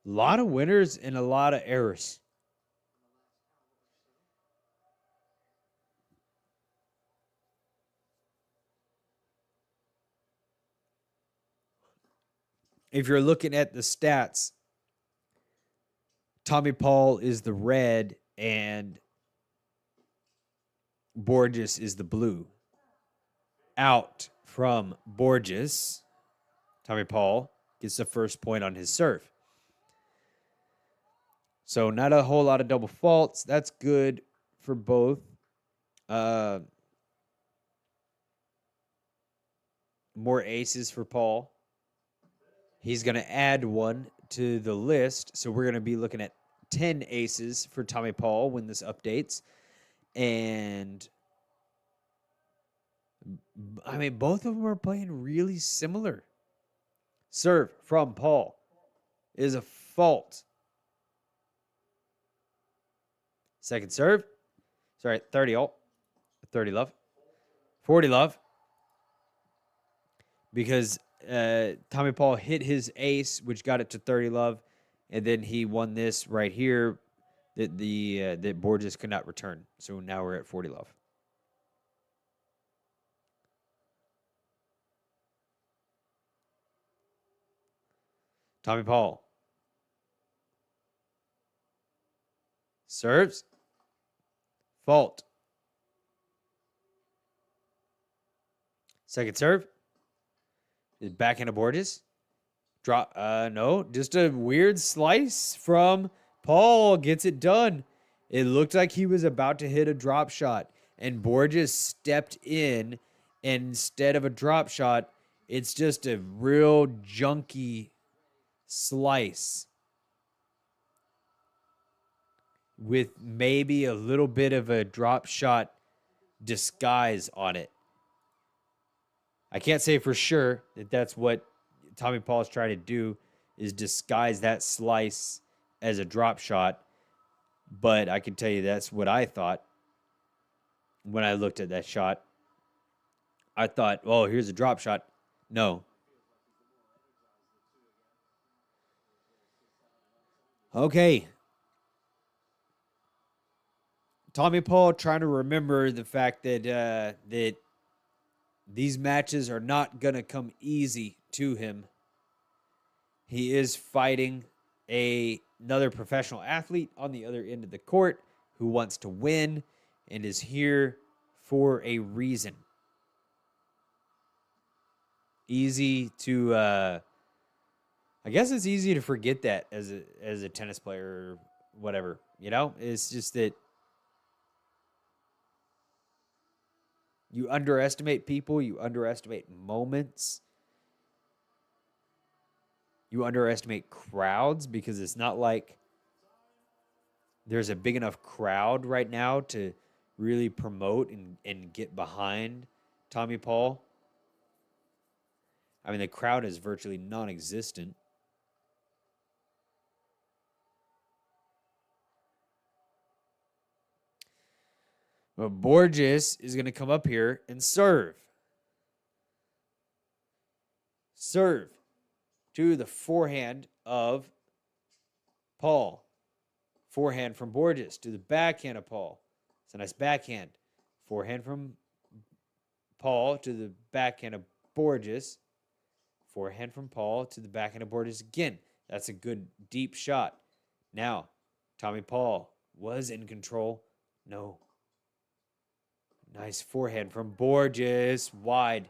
A lot of winners and a lot of errors. If you're looking at the stats, Tommy Paul is the red and Borges is the blue. Out from Borges, Tommy Paul gets the first point on his serve. So not a whole lot of double faults. That's good for both. More aces for Paul. He's going to add one to the list. So we're going to be looking at 10 aces for Tommy Paul when this updates. And I mean, both of them are playing really similar. Serve from Paul is a fault. Second serve. Sorry, 30 all. 30 love. 40 love. Because Tommy Paul hit his ace, which got it to 30 love. And then he won this right here that Borges could not return. So now we're at 40 love. Tommy Paul serves. Fault. Second serve. Is back into Borges. Drop. No, just a weird slice from Paul. Gets it done. It looked like he was about to hit a drop shot, and Borges stepped in. And instead of a drop shot, it's just a real junky slice with maybe a little bit of a drop shot disguise on it. I can't say for sure that that's what Tommy Paul is trying to do, is disguise that slice as a drop shot. But I can tell you that's what I thought when I looked at that shot. I thought, oh, here's a drop shot. No. Okay. Tommy Paul trying to remember the fact that that these matches are not going to come easy to him. He is fighting another professional athlete on the other end of the court who wants to win and is here for a reason. Easy to, I guess it's easy to forget that as a tennis player or whatever. You know, it's just that you underestimate people, you underestimate moments, you underestimate crowds, because it's not like there's a big enough crowd right now to really promote and get behind Tommy Paul. I mean, the crowd is virtually non-existent. But Borges is going to come up here and serve. Serve to the forehand of Paul. Forehand from Borges to the backhand of Paul. It's a nice backhand. Forehand from Paul to the backhand of Borges. Forehand from Paul to the backhand of Borges again. That's a good deep shot. Now, Tommy Paul was in control. No. Nice forehand from Borges. Wide.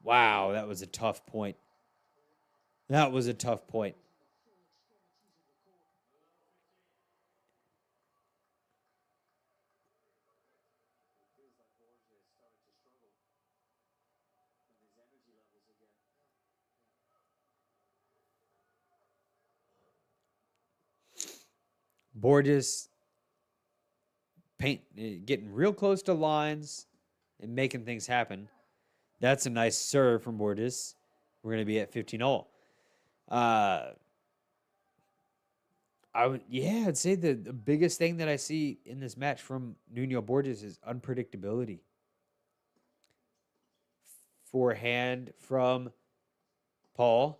Wow, that was a tough point. That was a tough point. Feels like Borges started to struggle on his energy levels again. Borges getting real close to lines and making things happen. That's a nice serve from Borges. We're going to be at 15-all. I'd say the biggest thing that I see in this match from Nuno Borges is unpredictability. Forehand from Paul.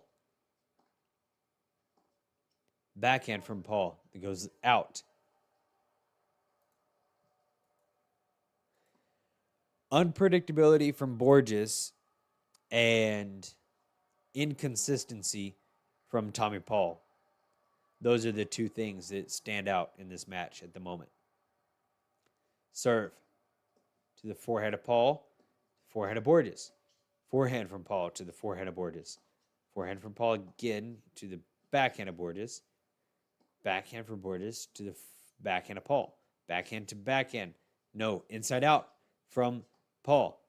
Backhand from Paul. It goes out. Unpredictability from Borges and inconsistency from Tommy Paul. Those are the two things that stand out in this match at the moment. Serve to the forehand of Paul, forehand of Borges. Forehand from Paul to the forehand of Borges. Forehand from Paul again to the backhand of Borges. Backhand from Borges to the backhand of Paul. Backhand to backhand. No, inside out from Paul.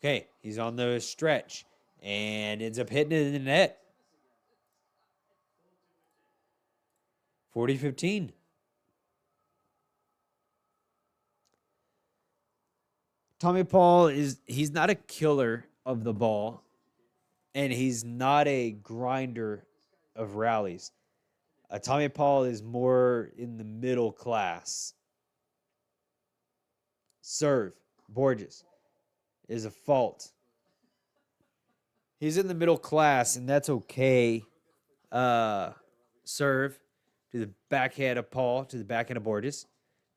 Okay, he's on the stretch and ends up hitting it in the net. 40-15. Tommy Paul he's not a killer of the ball, and he's not a grinder of rallies. Tommy Paul is more in the middle class. Serve, Borges, is a fault. He's in the middle class, and that's okay. Serve to the backhand of Paul, to the backhand of Borges.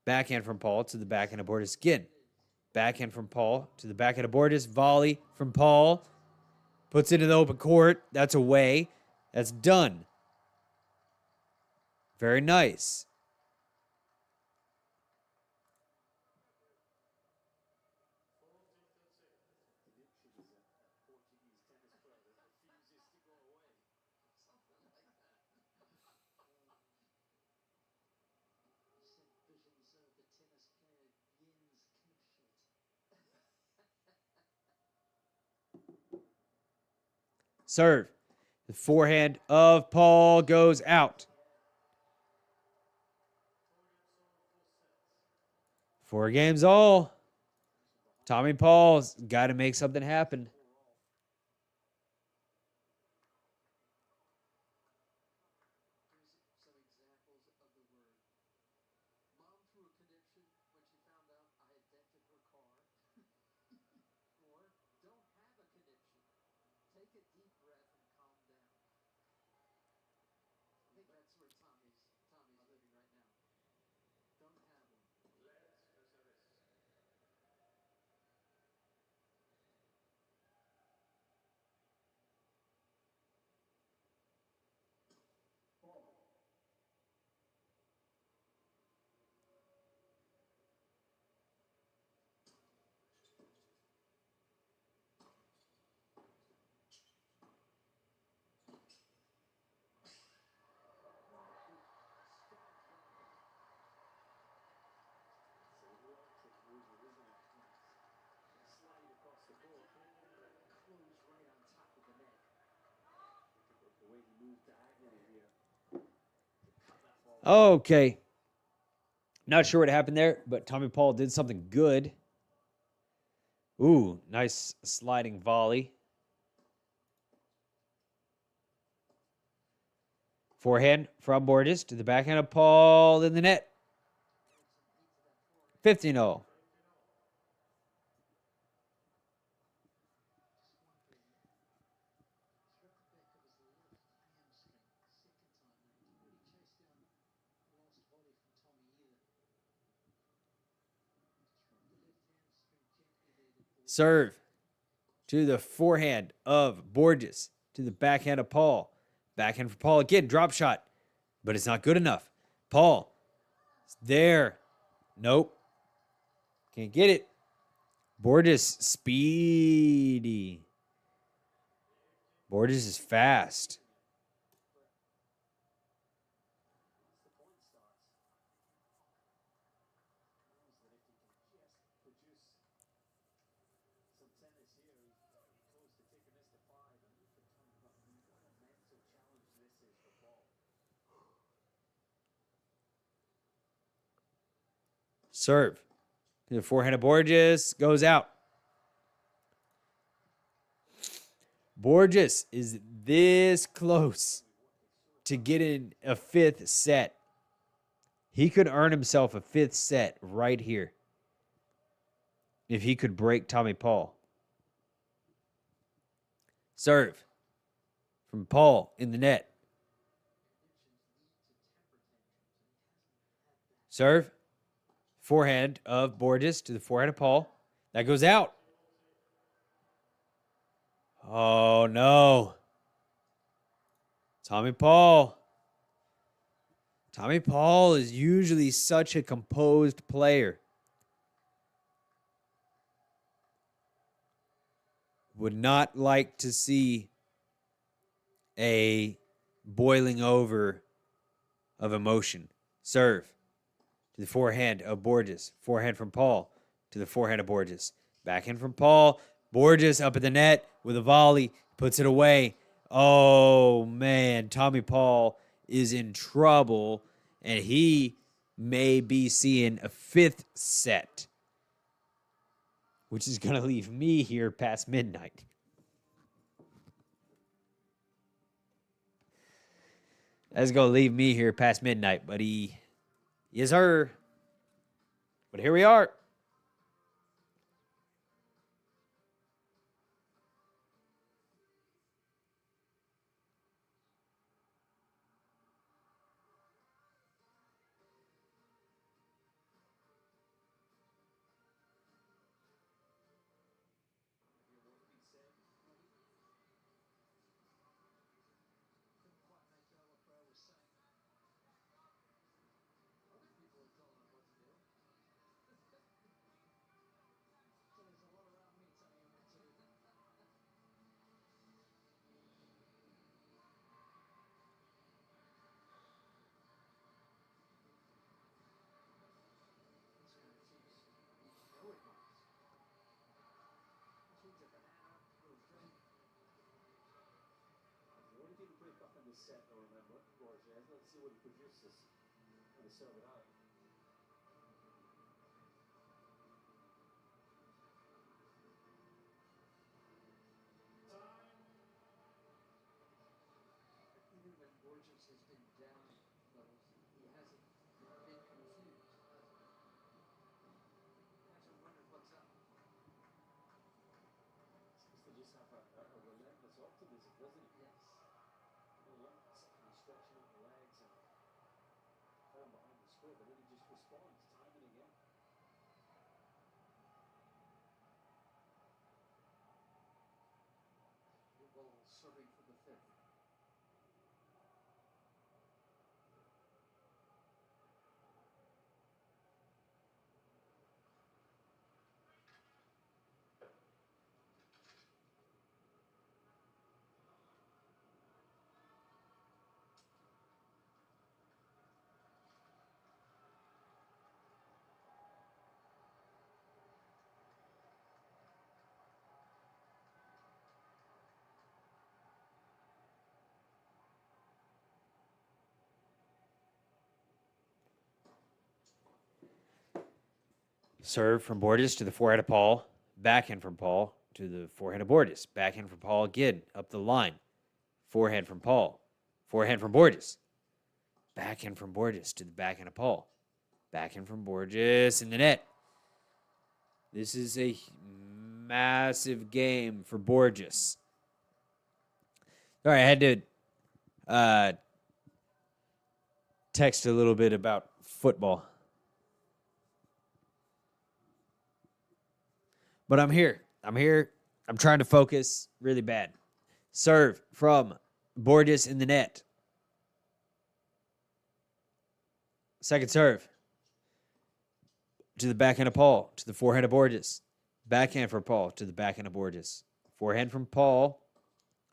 Backhand from Paul to the backhand of Borges again. Backhand from Paul to the backhand of Borges. Volley from Paul. Puts it in the open court. That's away. That's done. Very nice. Visions of the tennis player Jens Knipschut. Serve. The forehand of Paul goes out. 4 games all. Tommy Paul's got to make something happen. Here's some examples of the word. Mom threw a conniption when she found out I had dented her car. Or don't have a conniption. Take a deep breath and calm down. I think that's where Tommy's living right now. Don't have one. Slide across the court. Close right on top of the net. The way he moved diagonally here. Okay. Not sure what happened there, but Tommy Paul did something good. Ooh, nice sliding volley. Forehand from Borges to the backhand of Paul in the net. 15-0. Threw the back of his left hamstring. Second time. Didn't really chase down the last volley from Tommy either. Just rubbed the left hamstring gently there. Serve to the forehand of Borges to the backhand of Paul. Backhand for Paul again. Drop shot, but it's not good enough. Paul, it's there. Nope. Can't get it. Borges speedy. Borges is fast. Serve. The forehand of Borges goes out. Borges is this close to getting a fifth set. He could earn himself a fifth set right here if he could break Tommy Paul. Serve from Paul in the net. Serve. Forehand of Borges to the forehand of Paul. That goes out. Oh, no. Tommy Paul. Tommy Paul is usually such a composed player. Would not like to see a boiling over of emotion. Serve to the forehand of Borges. Forehand from Paul to the forehand of Borges. Backhand from Paul. Borges up at the net with a volley. Puts it away. Oh, man. Tommy Paul is in trouble, and he may be seeing a fifth set, which is going to leave me here past midnight. That's going to leave me here past midnight, buddy. Yes, sir. But here we are. The only thing to break up in this set, though, remember, Borges, let's see what he produces when they serve it out. Even when Borges has been down levels, he hasn't been confused. Hasn't wondered what's up. Seems to just have a relentless optimism, doesn't he? Yes. Relentless, and stretching out the legs and falling behind the score, but then he just responds time and again. Blue ball serving for the fifth. Serve from Borges to the forehand of Paul. Backhand from Paul to the forehand of Borges. Backhand from Paul again. Up the line. Forehand from Paul. Forehand from Borges. Backhand from Borges to the backhand of Paul. Backhand from Borges in the net. This is a massive game for Borges. All right, I had to text a little bit about football. But I'm here. I'm trying to focus really bad. Serve from Borges in the net. Second serve to the backhand of Paul, to the forehand of Borges. Backhand for Paul, to the backhand of Borges. Forehand from Paul,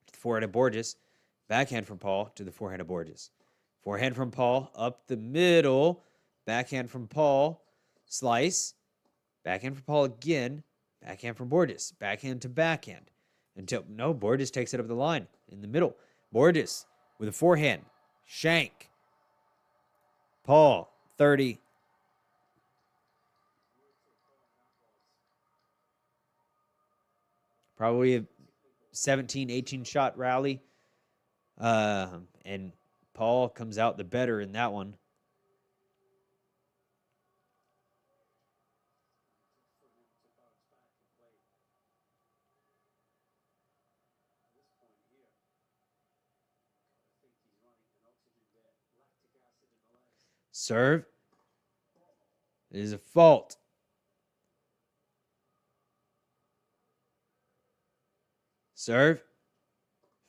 to the forehand of Borges. Backhand from Paul, to the forehand of Borges. Forehand from Paul, up the middle. Backhand from Paul, slice. Backhand from Paul again. Backhand from Borges. Backhand to backhand. No, Borges takes it up the line in the middle. Borges with a forehand. Shank. Paul, 30. Probably a 17, 18 shot rally. And Paul comes out the better in that one. For him to bounce back and play at this point here. I think he's running an oxygen debt, lactic acid in the legs. Serve. It is a fault. Serve.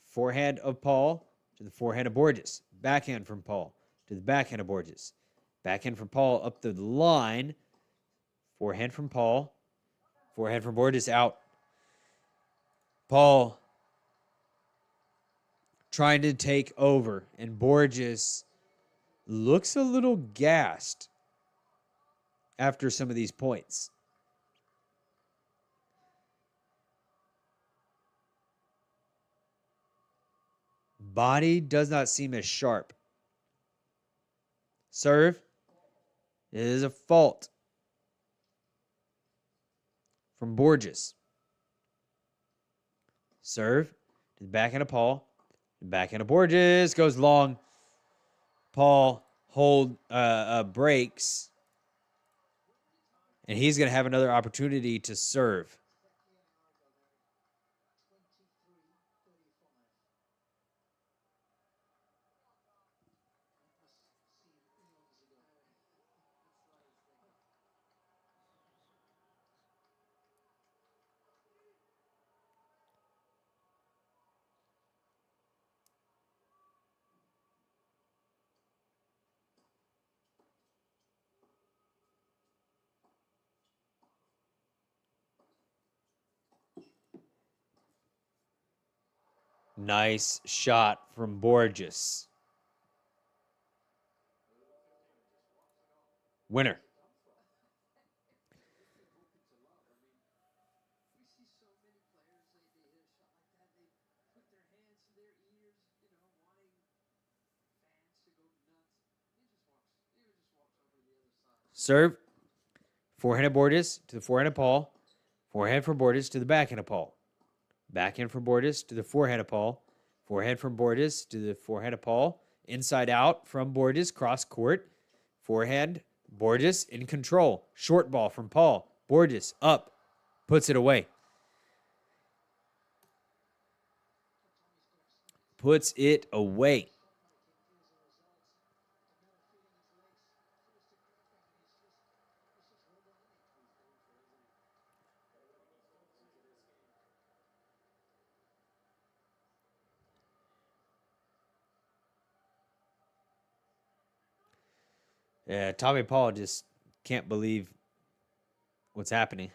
Forehand of Paul to the forehand of Borges. Backhand from Paul to the backhand of Borges. Backhand from Paul up the line. Forehand from Paul. Forehand from Borges out. Paul trying to take over, and Borges looks a little gassed after some of these points. Body does not seem as sharp. Serve. It is a fault from Borges. Serve to the backhand of Paul. The backhand of Borges goes long. Paul breaks. And he's going to have another opportunity to serve. Nice shot from Borges. Winner. We see so many players, they hit a shot like that, they put their hands to their ears, wanting fans to go nuts. He just walks over to the other side. Serve. Forehand of Borges to the forehand of Paul. Forehand from Borges to the backhand of Paul. Backhand from Borges to the forehand of Paul. Forehand from Borges to the forehand of Paul. Inside out from Borges, cross court. Forehand, Borges in control. Short ball from Paul. Borges up. Puts it away. Puts it away. Yeah, Tommy Paul just can't believe what's happening.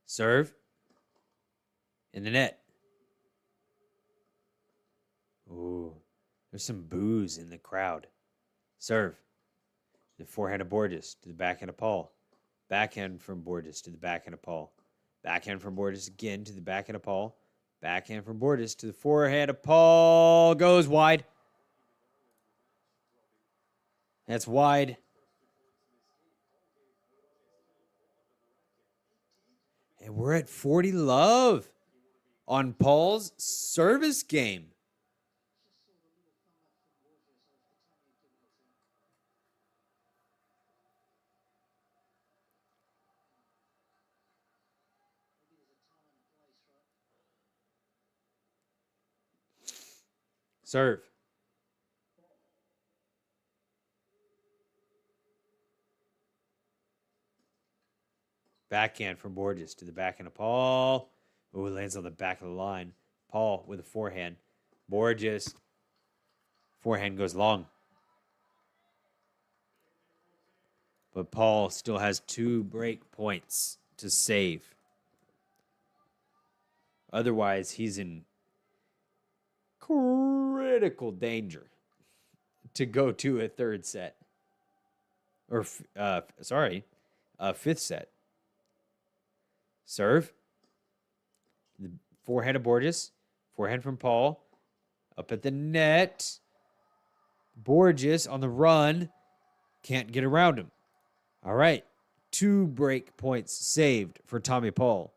Serve. In the net. Ooh, there's some boos in the crowd. Serve. The forehand of Borges to the backhand of Paul. Backhand from Borges to the backhand of Paul. Backhand from Borges again to the backhand of Paul. Backhand from Borges to the forehand of Paul. Goes wide. That's wide. And we're at 40 love on Paul's service game. Serve. Backhand from Borges to the backhand of Paul. Oh, it lands on the back of the line. Paul with a forehand. Borges. Forehand goes long. But Paul still has 2 break points to save. Otherwise, he's in critical danger to go to a third set. Or, fifth set. Serve. The forehand of Borges. Forehand from Paul. Up at the net. Borges on the run. Can't get around him. All right. 2 break points saved for Tommy Paul.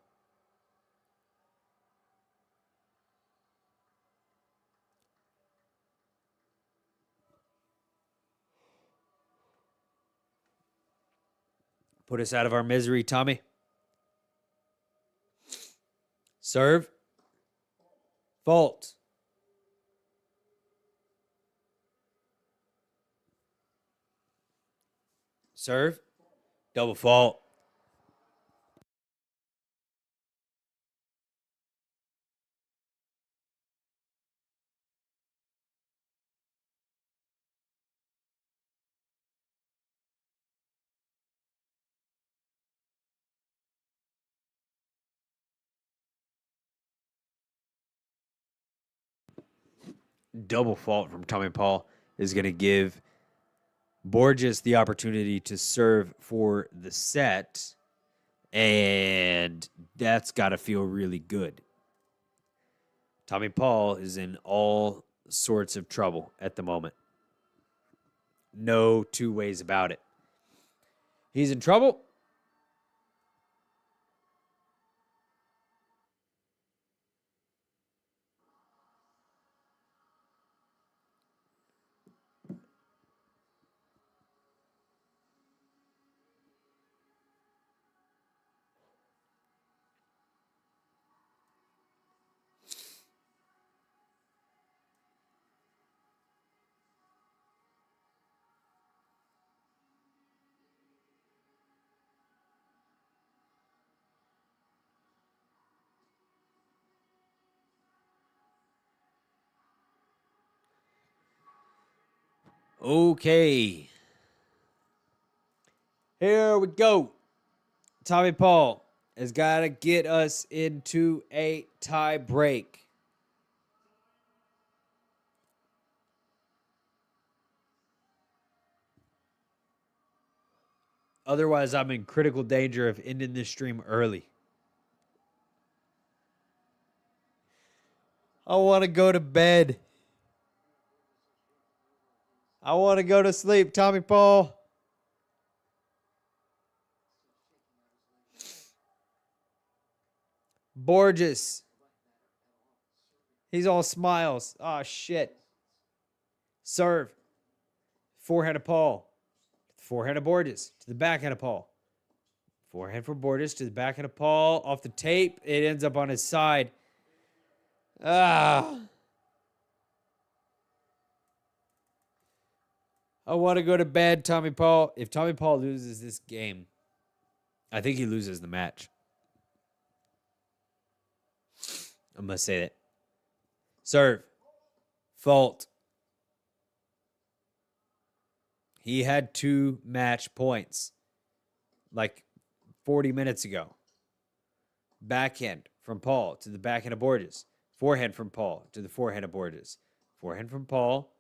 Put us out of our misery, Tommy. Serve. Fault. Serve. Double fault. Double fault from Tommy Paul is going to give Borges the opportunity to serve for the set. And that's got to feel really good. Tommy Paul is in all sorts of trouble at the moment. No 2 ways about it. He's in trouble. Okay. Here we go. Tommy Paul has got to get us into a tie break. Otherwise, I'm in critical danger of ending this stream early. I want to go to bed. I want to go to sleep, Tommy Paul. Borges. He's all smiles. Oh, shit. Serve. Forehand of Paul. Forehand of Borges. To the backhand of Paul. Forehand for Borges to the backhand of Paul. Off the tape. It ends up on his side. Ah. I want to go to bed, Tommy Paul. If Tommy Paul loses this game, I think he loses the match. I must say that. Serve. Fault. He had 2 match points like 40 minutes ago. Backhand from Paul to the backhand of Borges. Forehand from Paul to the forehand of Borges. Forehand from Paul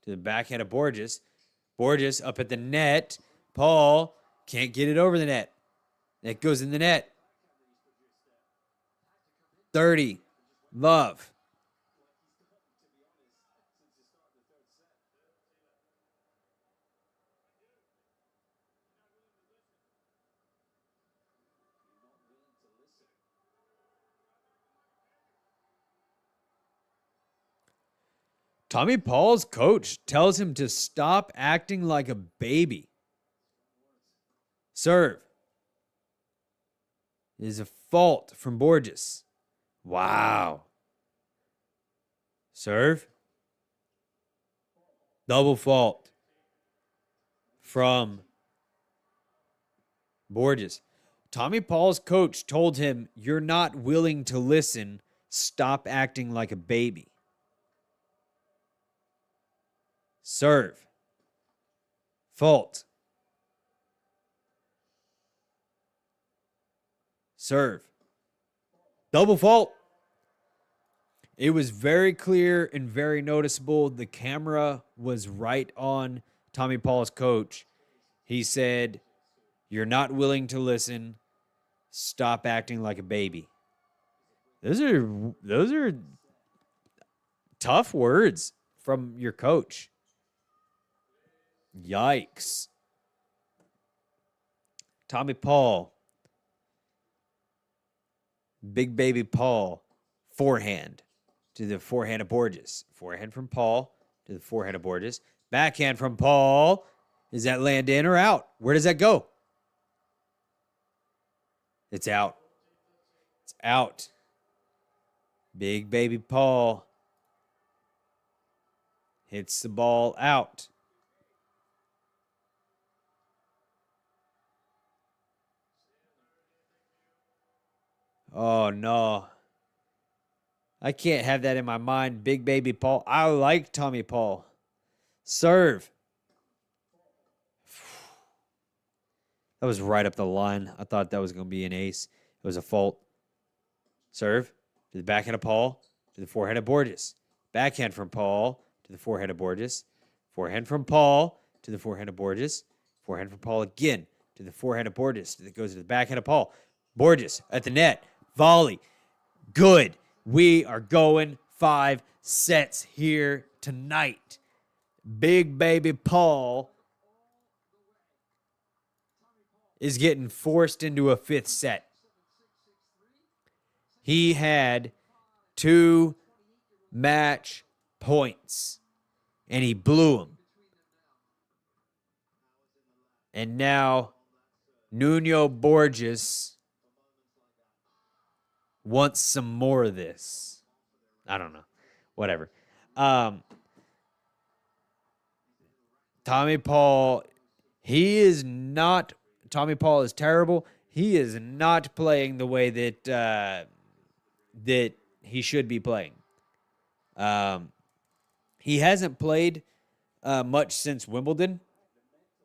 to the backhand of Borges. Borges up at the net. Paul can't get it over the net. It goes in the net. 30. Love. Tommy Paul's coach tells him to stop acting like a baby. Serve. It is a fault from Borges. Wow. Serve. Double fault from Borges. Tommy Paul's coach told him, "You're not willing to listen. Stop acting like a baby." Serve. Fault. Serve. Double fault. It was very clear and very noticeable. The camera was right on Tommy Paul's coach. He said, "You're not willing to listen. Stop acting like a baby." Those are tough words from your coach. Yikes. Tommy Paul. Big baby Paul. Forehand to the forehand of Borges. Forehand from Paul to the forehand of Borges. Backhand from Paul. Does that land in or out? Where does that go? It's out. It's out. Big baby Paul hits the ball out. Oh, no. I can't have that in my mind. Big baby Paul. I like Tommy Paul. Serve. That was right up the line. I thought that was going to be an ace. It was a fault. Serve to the backhand of Paul, to the forehand of Borges. Backhand from Paul to the forehand of Borges. Forehand from Paul to the forehand of Borges. Forehand from Paul again to the forehand of Borges. That goes to the backhand of Paul. Borges at the net. Volley. Good. We are going 5 sets here tonight. Big baby Paul is getting forced into a 5th set. He had 2 match points, and he blew them. And now Nuno Borges wants some more of this. I don't know. Whatever. Tommy Paul, Tommy Paul is terrible. He is not playing the way that he should be playing. He hasn't played much since Wimbledon,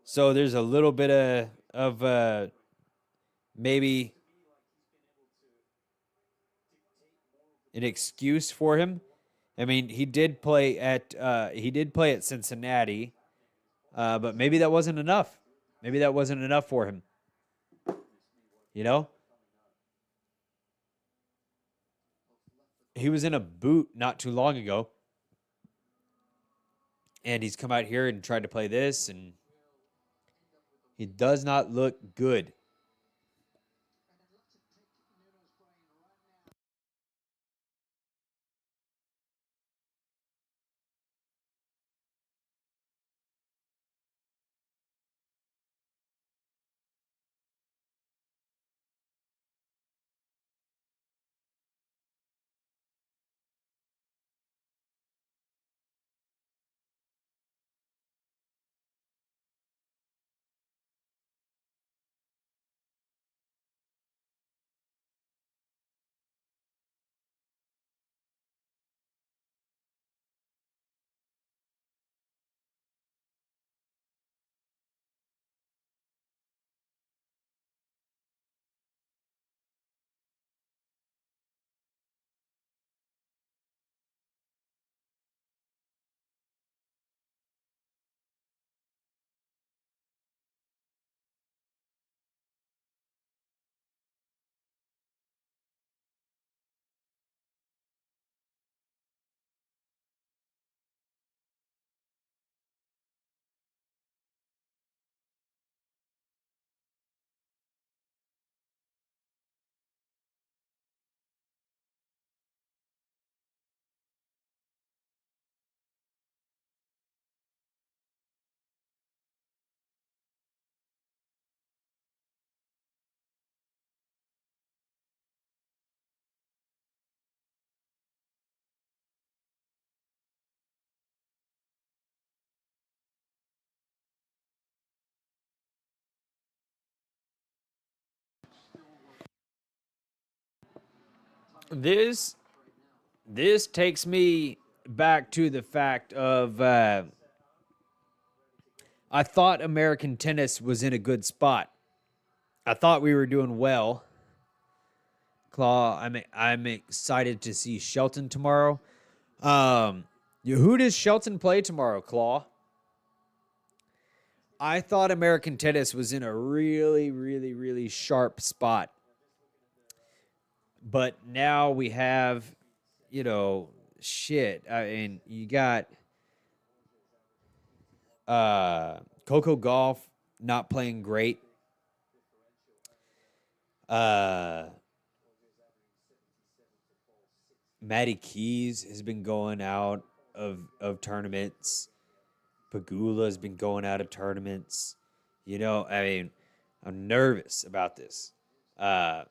so there's a little bit of maybe an excuse for him. I mean, he did play at Cincinnati, but maybe that wasn't enough. Maybe that wasn't enough for him. You know? He was in a boot not too long ago. And he's come out here and tried to play this, and he does not look good. This takes me back to the fact of I thought American tennis was in a good spot. I thought we were doing well. Claw, I'm excited to see Shelton tomorrow. Who does Shelton play tomorrow, Claw? I thought American tennis was in a really, really, really sharp spot. But now we have, shit. I mean, you got Coco Golf not playing great. Matty Keys has been going out of tournaments. Pagula has been going out of tournaments. You know, I mean, I'm nervous about this. Ben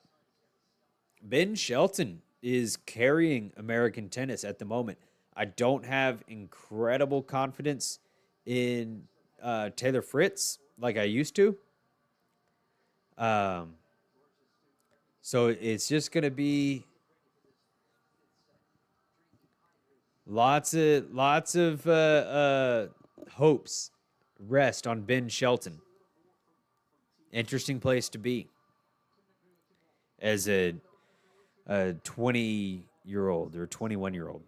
Shelton is carrying American tennis at the moment. I don't have incredible confidence in Taylor Fritz like I used to. So it's just gonna be lots of hopes rest on Ben Shelton. Interesting place to be as a 20-year-old or 21-year-old.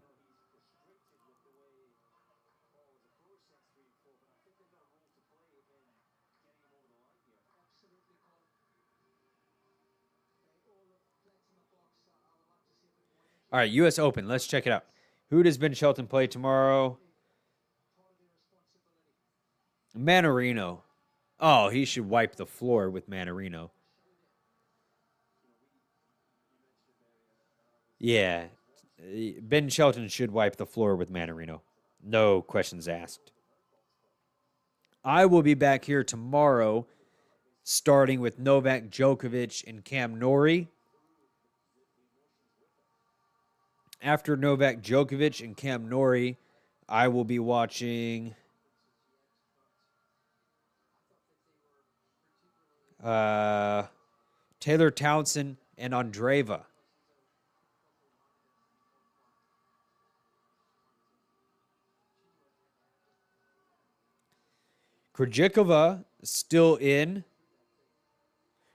All right, U.S. Open. Let's check it out. Who does Ben Shelton play tomorrow? Manarino. Oh, he should wipe the floor with Manarino. Yeah. Ben Shelton should wipe the floor with Manarino. No questions asked. I will be back here tomorrow, starting with Novak Djokovic and Cam Norrie. After Novak Djokovic and Cam Norrie, I will be watching Taylor Townsend and Andreeva. Krejcikova still in.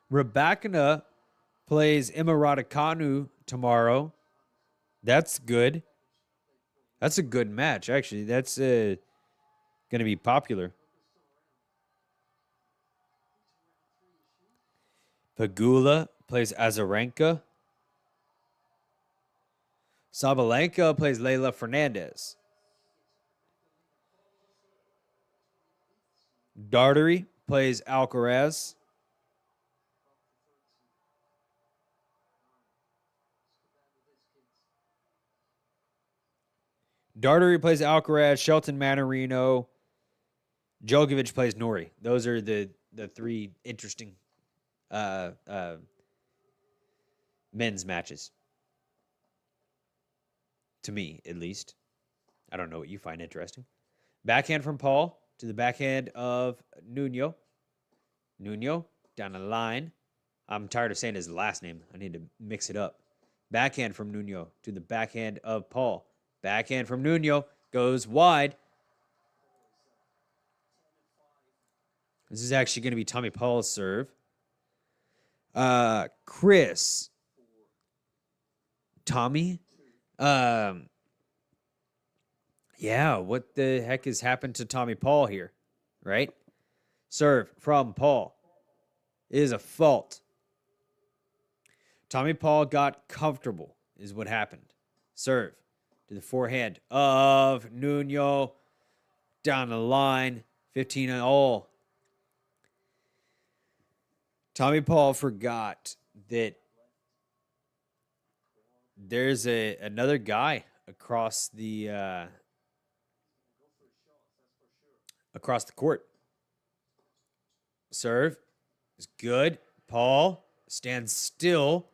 Rybakina plays Emma Raducanu tomorrow. That's good. That's a good match, actually. That's going to be popular. Pagula plays Azarenka. Sabalenka plays Leylah Fernandez. Dartery plays Alcaraz. Dartery plays Alcaraz. Shelton Manarino. Djokovic plays Norrie. Those are the three interesting men's matches. To me, at least. I don't know what you find interesting. Backhand from Paul to the backhand of Nuno. Nuno down the line. I'm tired of saying his last name. I need to mix it up. Backhand from Nuno to the backhand of Paul. Backhand from Nuno goes wide. This is actually going to be Tommy Paul's serve. Chris. Tommy? Yeah, what the heck has happened to Tommy Paul here? Right? Serve from Paul is a fault. Tommy Paul got comfortable, is what happened. Serve to the forehand of Nuno. Down the line. 15-all. Tommy Paul forgot that there's another guy across the court. Serve is good. Paul stands still.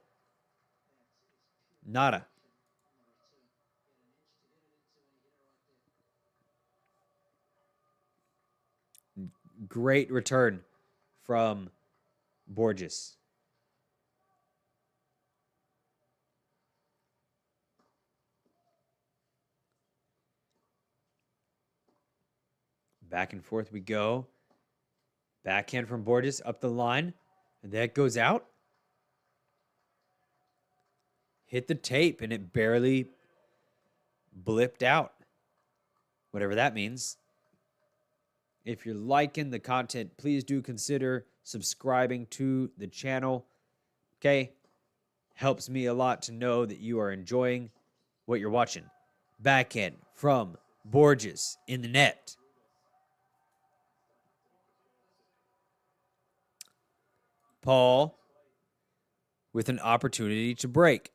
Nada. Great return from Borges. Back and forth we go. Backhand from Borges up the line. And that goes out. Hit the tape and it barely blipped out. Whatever that means. If you're liking the content, please do consider subscribing to the channel. Okay? Helps me a lot to know that you are enjoying what you're watching. Backhand from Borges in the net. Paul with an opportunity to break.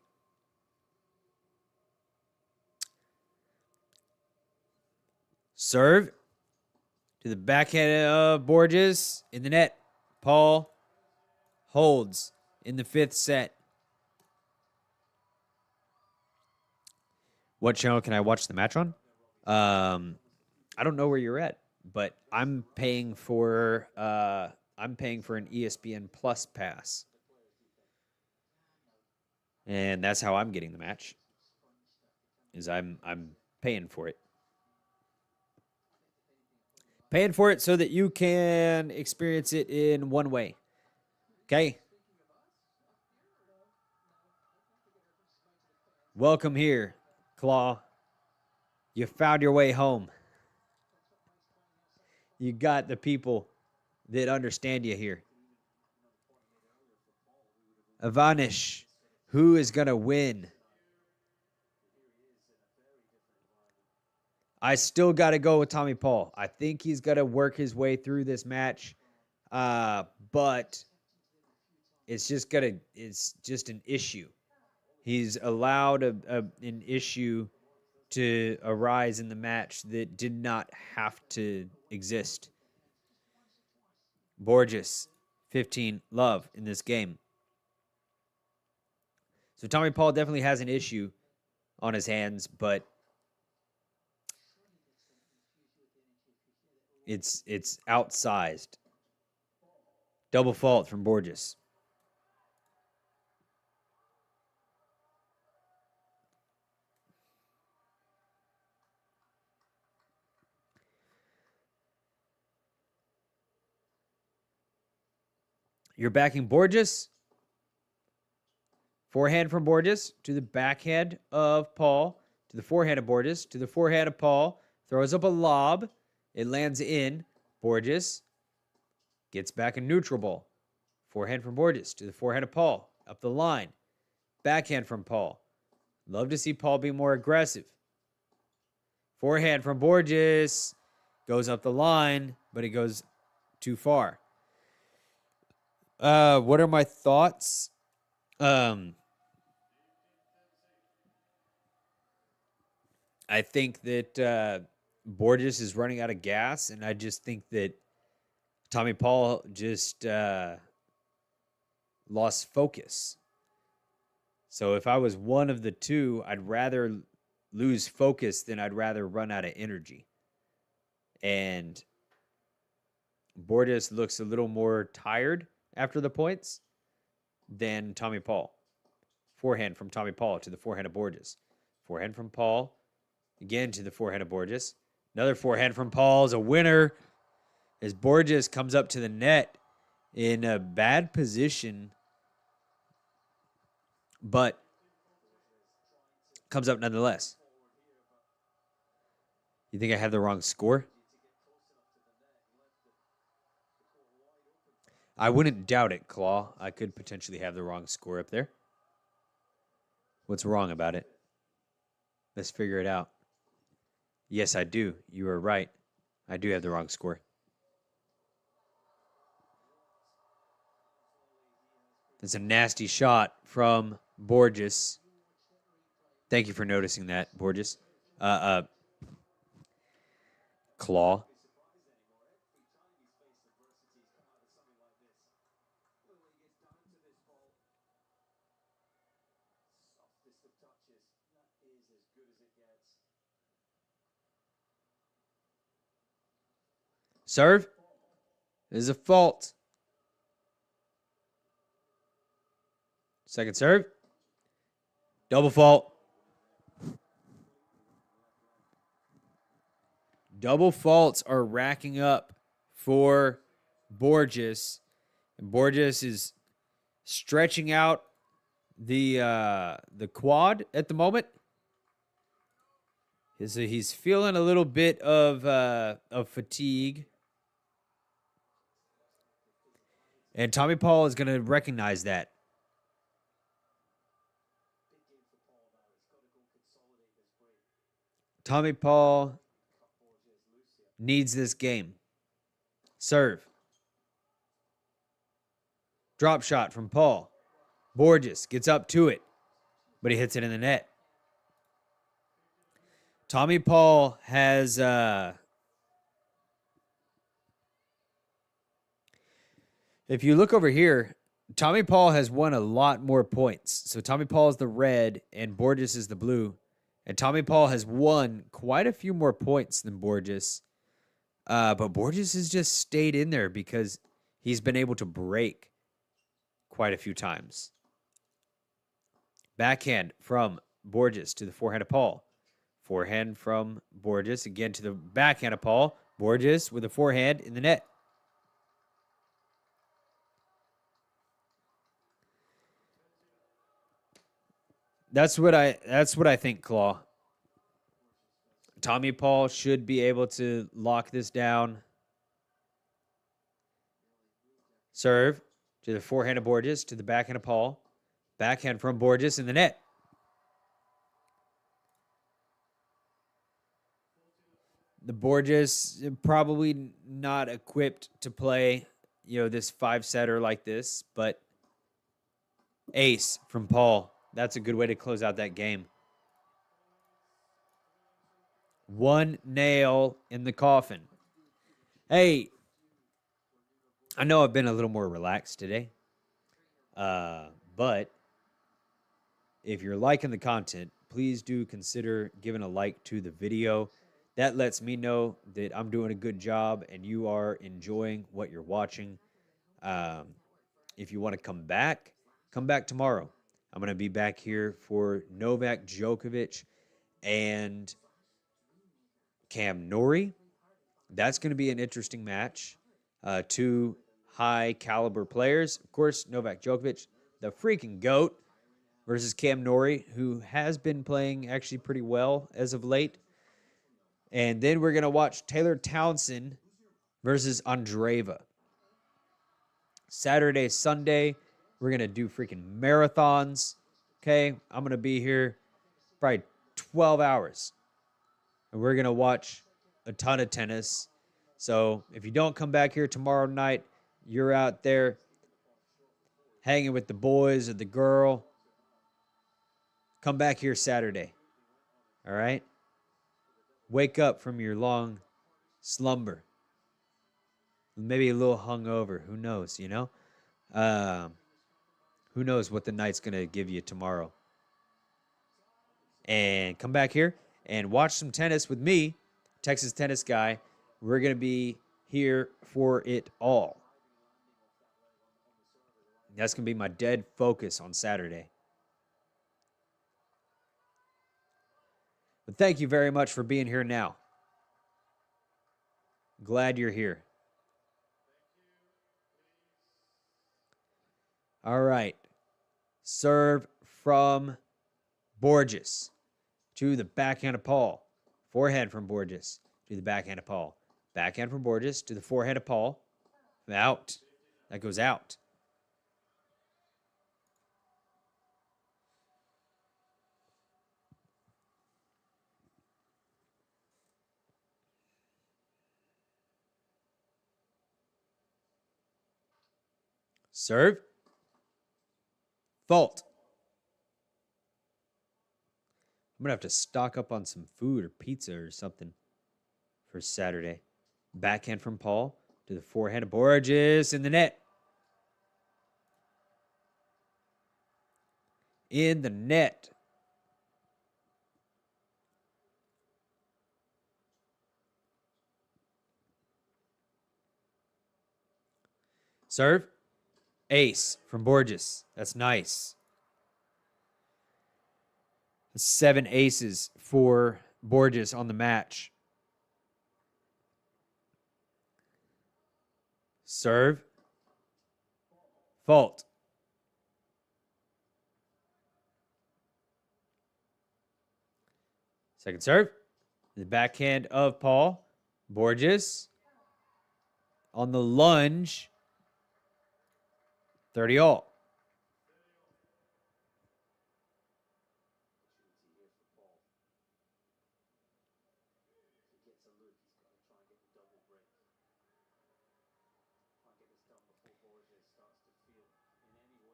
Serve to the backhand of Borges in the net. Paul holds in the 5th set. What channel can I watch the match on? I don't know where you're at, but I'm paying for an ESPN Plus pass, and that's how I'm getting the match. Is I'm paying for it. Paying for it so that you can experience it in one way. Okay? Welcome here, Claw. You found your way home. You got the people that understand you here. Ivanish, who is going to win? I still got to go with Tommy Paul. I think he's going to work his way through this match. But it's just an issue. He's allowed an issue to arise in the match that did not have to exist. Borges, 15 love in this game. So Tommy Paul definitely has an issue on his hands, but it's outsized. Double fault from Borges. You're backing Borges. Forehand from Borges to the backhand of Paul, to the forehand of Borges, to the forehand of Paul. Throws up a lob. It lands in. Borges gets back a neutral ball. Forehand from Borges to the forehand of Paul. Up the line. Backhand from Paul. Love to see Paul be more aggressive. Forehand from Borges. Goes up the line, but it goes too far. What are my thoughts? I think that Borges is running out of gas, and I just think that Tommy Paul just lost focus. So if I was one of the two, I'd rather lose focus than I'd rather run out of energy. And Borges looks a little more tired after the points than Tommy Paul. Forehand from Tommy Paul to the forehand of Borges. Forehand from Paul, again to the forehand of Borges. Another forehand from Paul is a winner as Borges comes up to the net in a bad position, but comes up nonetheless. You think I have the wrong score? I wouldn't doubt it, Claw. I could potentially have the wrong score up there. What's wrong about it? Let's figure it out. Yes, I do. You are right. I do have the wrong score. That's a nasty shot from Borges. Thank you for noticing that, Borges. Claw. Serve is a fault. Second serve. Double fault. Double faults are racking up for Borges. And Borges is stretching out the quad at the moment. He's feeling a little bit of fatigue. And Tommy Paul is going to recognize that. Tommy Paul needs this game. Serve. Drop shot from Paul. Borges gets up to it, but he hits it in the net. Tommy Paul has if you look over here, Tommy Paul has won a lot more points. So Tommy Paul is the red and Borges is the blue. And Tommy Paul has won quite a few more points than Borges. But Borges has just stayed in there because he's been able to break quite a few times. Backhand from Borges to the forehand of Paul. Forehand from Borges again to the backhand of Paul. Borges with a forehand in the net. That's what I think, Claw. Tommy Paul should be able to lock this down. Serve to the forehand of Borges to the backhand of Paul. Backhand from Borges in the net. The Borges probably not equipped to play, this 5-setter like this, but ace from Paul. That's a good way to close out that game. One nail in the coffin. Hey, I know I've been a little more relaxed today, but if you're liking the content, please do consider giving a like to the video. That lets me know that I'm doing a good job and you are enjoying what you're watching. If you want to come back tomorrow. I'm going to be back here for Novak Djokovic and Cam Norrie. That's going to be an interesting match. Two high-caliber players. Of course, Novak Djokovic, the freaking GOAT, versus Cam Norrie, who has been playing actually pretty well as of late. And then we're going to watch Taylor Townsend versus Andreeva. Saturday, Sunday, we're going to do freaking marathons. Okay? I'm going to be here probably 12 hours. And we're going to watch a ton of tennis. So if you don't come back here tomorrow night, you're out there hanging with the boys or the girl. Come back here Saturday. All right? Wake up from your long slumber. Maybe a little hungover. Who knows, Who knows what the night's going to give you tomorrow. And come back here and watch some tennis with me, Texas Tennis Guy. We're going to be here for it all. That's going to be my dead focus on Saturday. But thank you very much for being here now. Glad you're here. All right. Serve from Borges to the backhand of Paul. Forehand from Borges to the backhand of Paul. Backhand from Borges to the forehand of Paul. Out. That goes out. Serve. Fault. I'm going to have to stock up on some food or pizza or something for Saturday. Backhand from Paul to the forehand of Borges in the net. In the net. Serve. Ace from Borges. That's nice. 7 aces for Borges on the match. Serve. Fault. Second serve. The backhand of Paul. Borges. On the lunge. 30 all.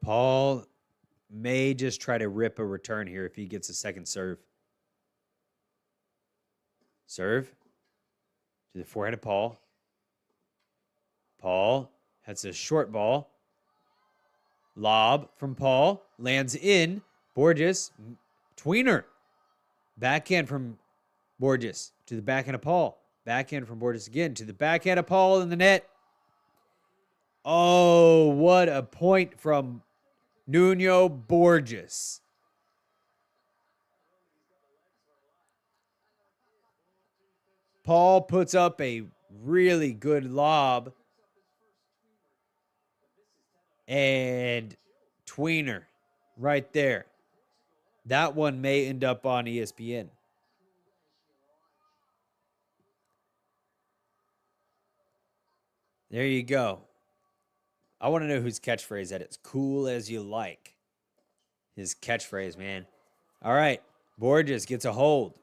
Paul may just try to rip a return here if he gets a second serve. Serve to the forehand of Paul. Paul has a short ball. Lob from Paul. Lands in. Borges. Tweener. Backhand from Borges to the backhand of Paul. Backhand from Borges again to the backhand of Paul in the net. Oh, what a point from Nuno Borges. Paul puts up a really good lob. And tweener right there. That one may end up on ESPN. There you go. I want to know whose catchphrase that is. Cool as you like. His catchphrase, man. All right. Borges gets a hold.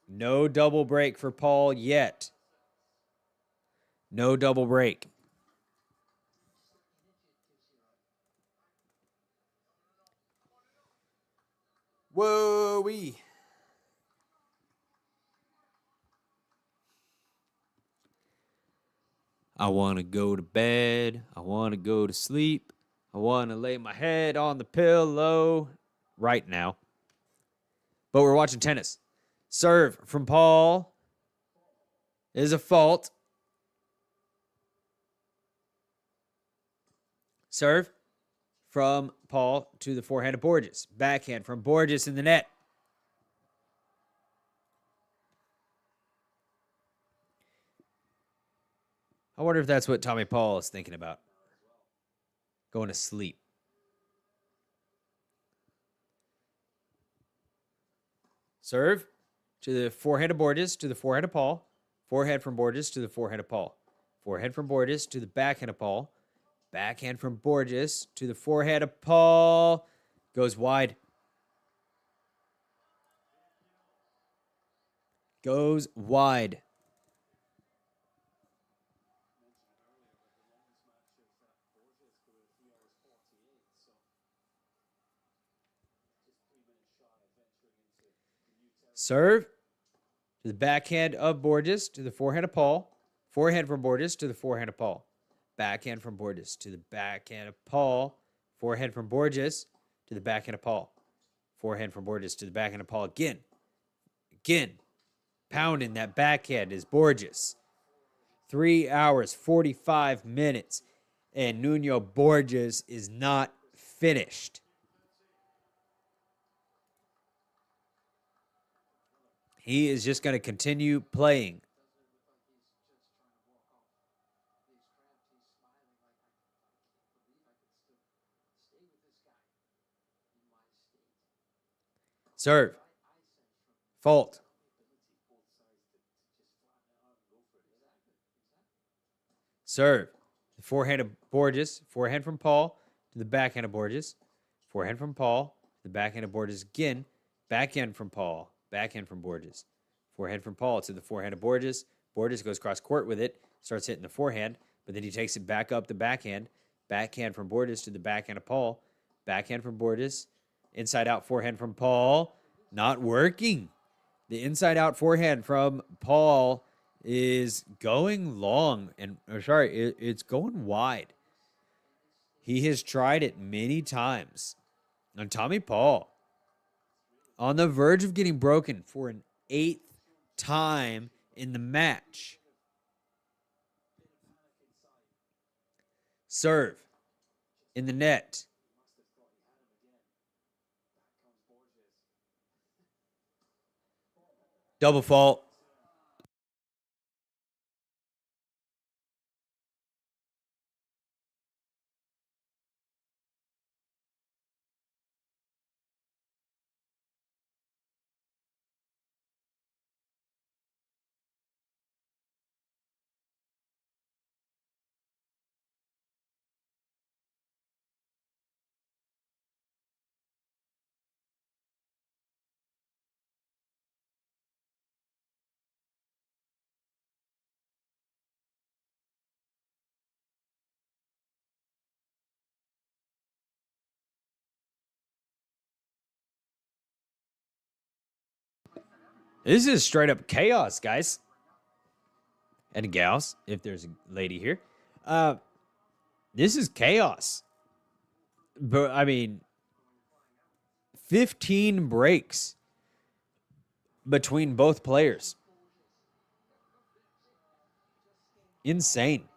No double break for Paul yet. No double break. Whoa-wee. I want to go to bed. I want to go to sleep. I want to lay my head on the pillow right now. But we're watching tennis. Serve from Paul is a fault. Serve from Paul to the forehand of Borges. Backhand from Borges in the net. I wonder if that's what Tommy Paul is thinking about. Going to sleep. Serve to the forehand of Borges to the forehand of Paul. Forehand from Borges to the forehand of Paul. Forehand from Borges to the backhand of Paul. Backhand from Borges to the forehand of Paul. Goes wide. Goes wide. Serve to the backhand of Borges to the forehand of Paul. Forehand from Borges to the forehand of Paul. Backhand from Borges to the backhand of Paul. Forehand from Borges to the backhand of Paul. Forehand from Borges to the backhand of Paul again. Again. Pounding that backhand is Borges. 3 hours, 45 minutes. And Nuno Borges is not finished. He is just going to continue playing. Serve. Fault. Serve. The forehand of Borges. Forehand from Paul to the backhand of Borges. Forehand from Paul to the backhand of Borges again. Backhand from Paul. Backhand from Borges. Forehand from Paul to the forehand of Borges. Borges goes cross court with it. Starts hitting the forehand. But then he takes it back up the backhand. Backhand from Borges to the backhand of Paul. Backhand from Borges. Inside out forehand from Paul. Not working. The inside out forehand from Paul is going long. It's going wide. He has tried it many times. And Tommy Paul, on the verge of getting broken for an 8th time in the match. Serve in the net. Double fault. This is straight up chaos, guys. And gals, if there's a lady here. This is chaos. But, I mean, 15 breaks between both players. Insane.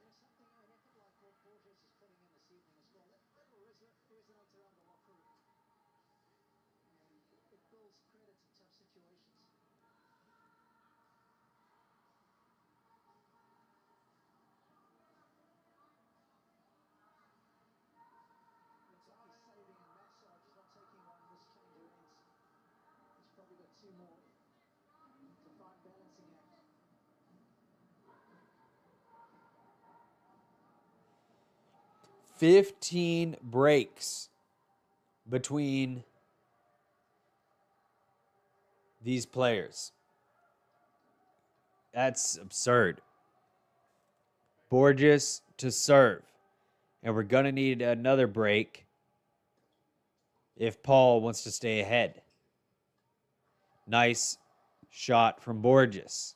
There's something I like what Borges is putting in this evening as well. That little resonates around the locker room. And it builds credit in tough situations. Looks like he's saving a massage, not taking one in this change of ends. He's probably got two more to find balancing act. 15 breaks between these players. That's absurd. Borges to serve. And we're going to need another break if Paul wants to stay ahead. Nice shot from Borges.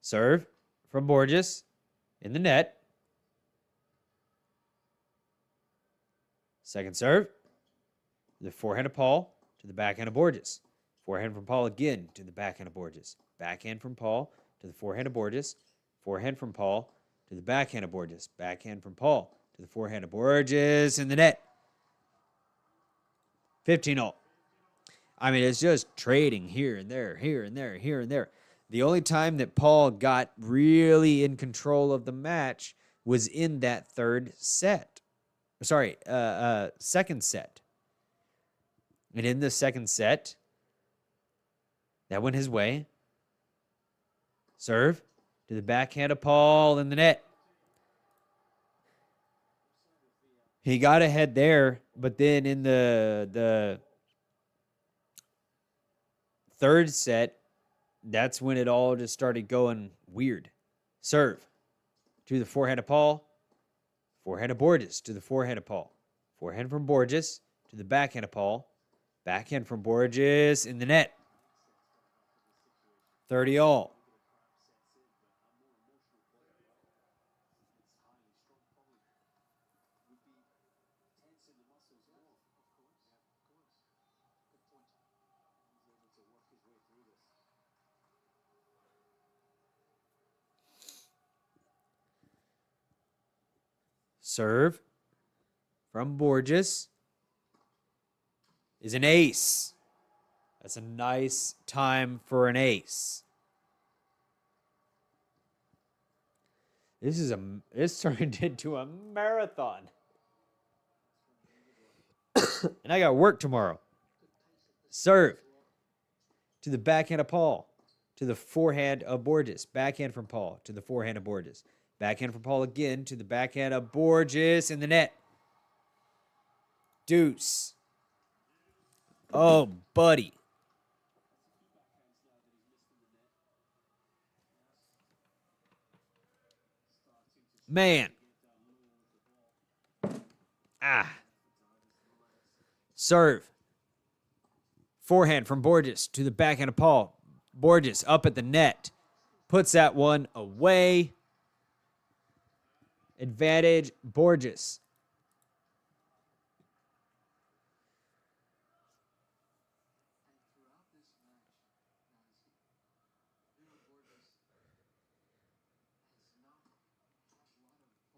Serve from Borges in the net. Second serve. The forehand of Paul to the backhand of Borges. Forehand from Paul again to the backhand of Borges. Backhand from Paul to the forehand of Borges. Forehand from Paul to the backhand of Borges. Backhand from Paul to the forehand of Borges in the net. 15-0. I mean, it's just trading here and there, here and there, here and there. The only time that Paul got really in control of the match was in that third set. Sorry, second set. And in the second set, that went his way. Serve to the backhand of Paul in the net. He got ahead there, but then in the third set, that's when it all just started going weird. Serve to the forehand of Paul. Forehand of Borges to the forehand of Paul. Forehand from Borges to the backhand of Paul. Backhand from Borges in the net. 30-all. Serve from Borges is an ace. That's a nice time for an ace. This turned into a marathon. And I got work tomorrow. Serve to the backhand of Paul, to the forehand of Borges. Backhand from Paul to the forehand of Borges. Backhand from Paul again to the backhand of Borges in the net. Deuce. Oh, buddy. Man. Serve. Forehand from Borges to the backhand of Paul. Borges up at the net. Puts that one away. Advantage, Borges.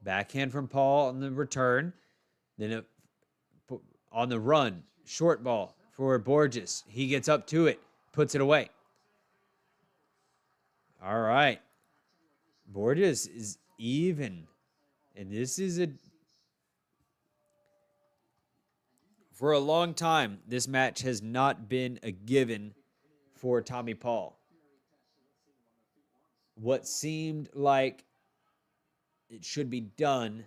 Backhand from Paul on the return. Then on the run. Short ball for Borges. He gets up to it. Puts it away. All right. Borges is even. And this is for a long time, this match has not been a given for Tommy Paul. What seemed like it should be done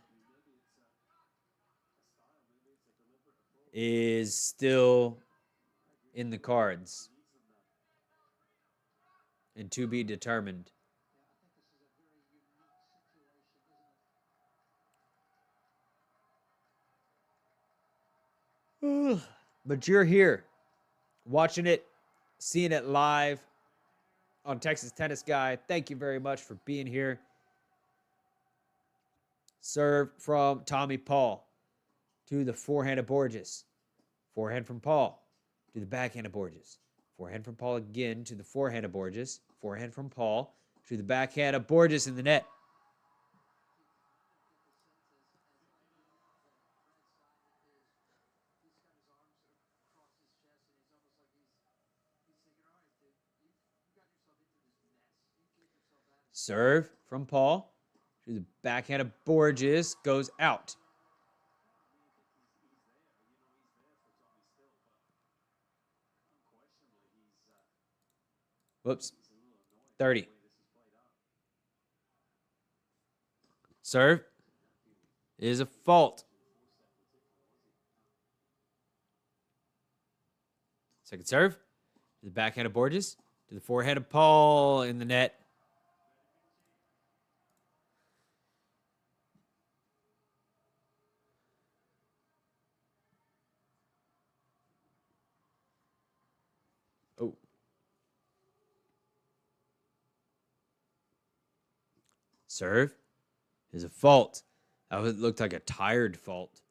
is still in the cards and to be determined. But you're here watching it, seeing it live on Texas Tennis Guy. Thank you very much for being here. Serve from Tommy Paul to the forehand of Borges. Forehand from Paul to the backhand of Borges. Forehand from Paul again to the forehand of Borges. Forehand from Paul to the backhand of Borges in the net. Serve from Paul to the backhand of Borges goes out. Whoops. 30. Serve is a fault. Second serve to the backhand of Borges to the forehand of Paul in the net. Oh. Serve is a fault. That looked like a tired fault.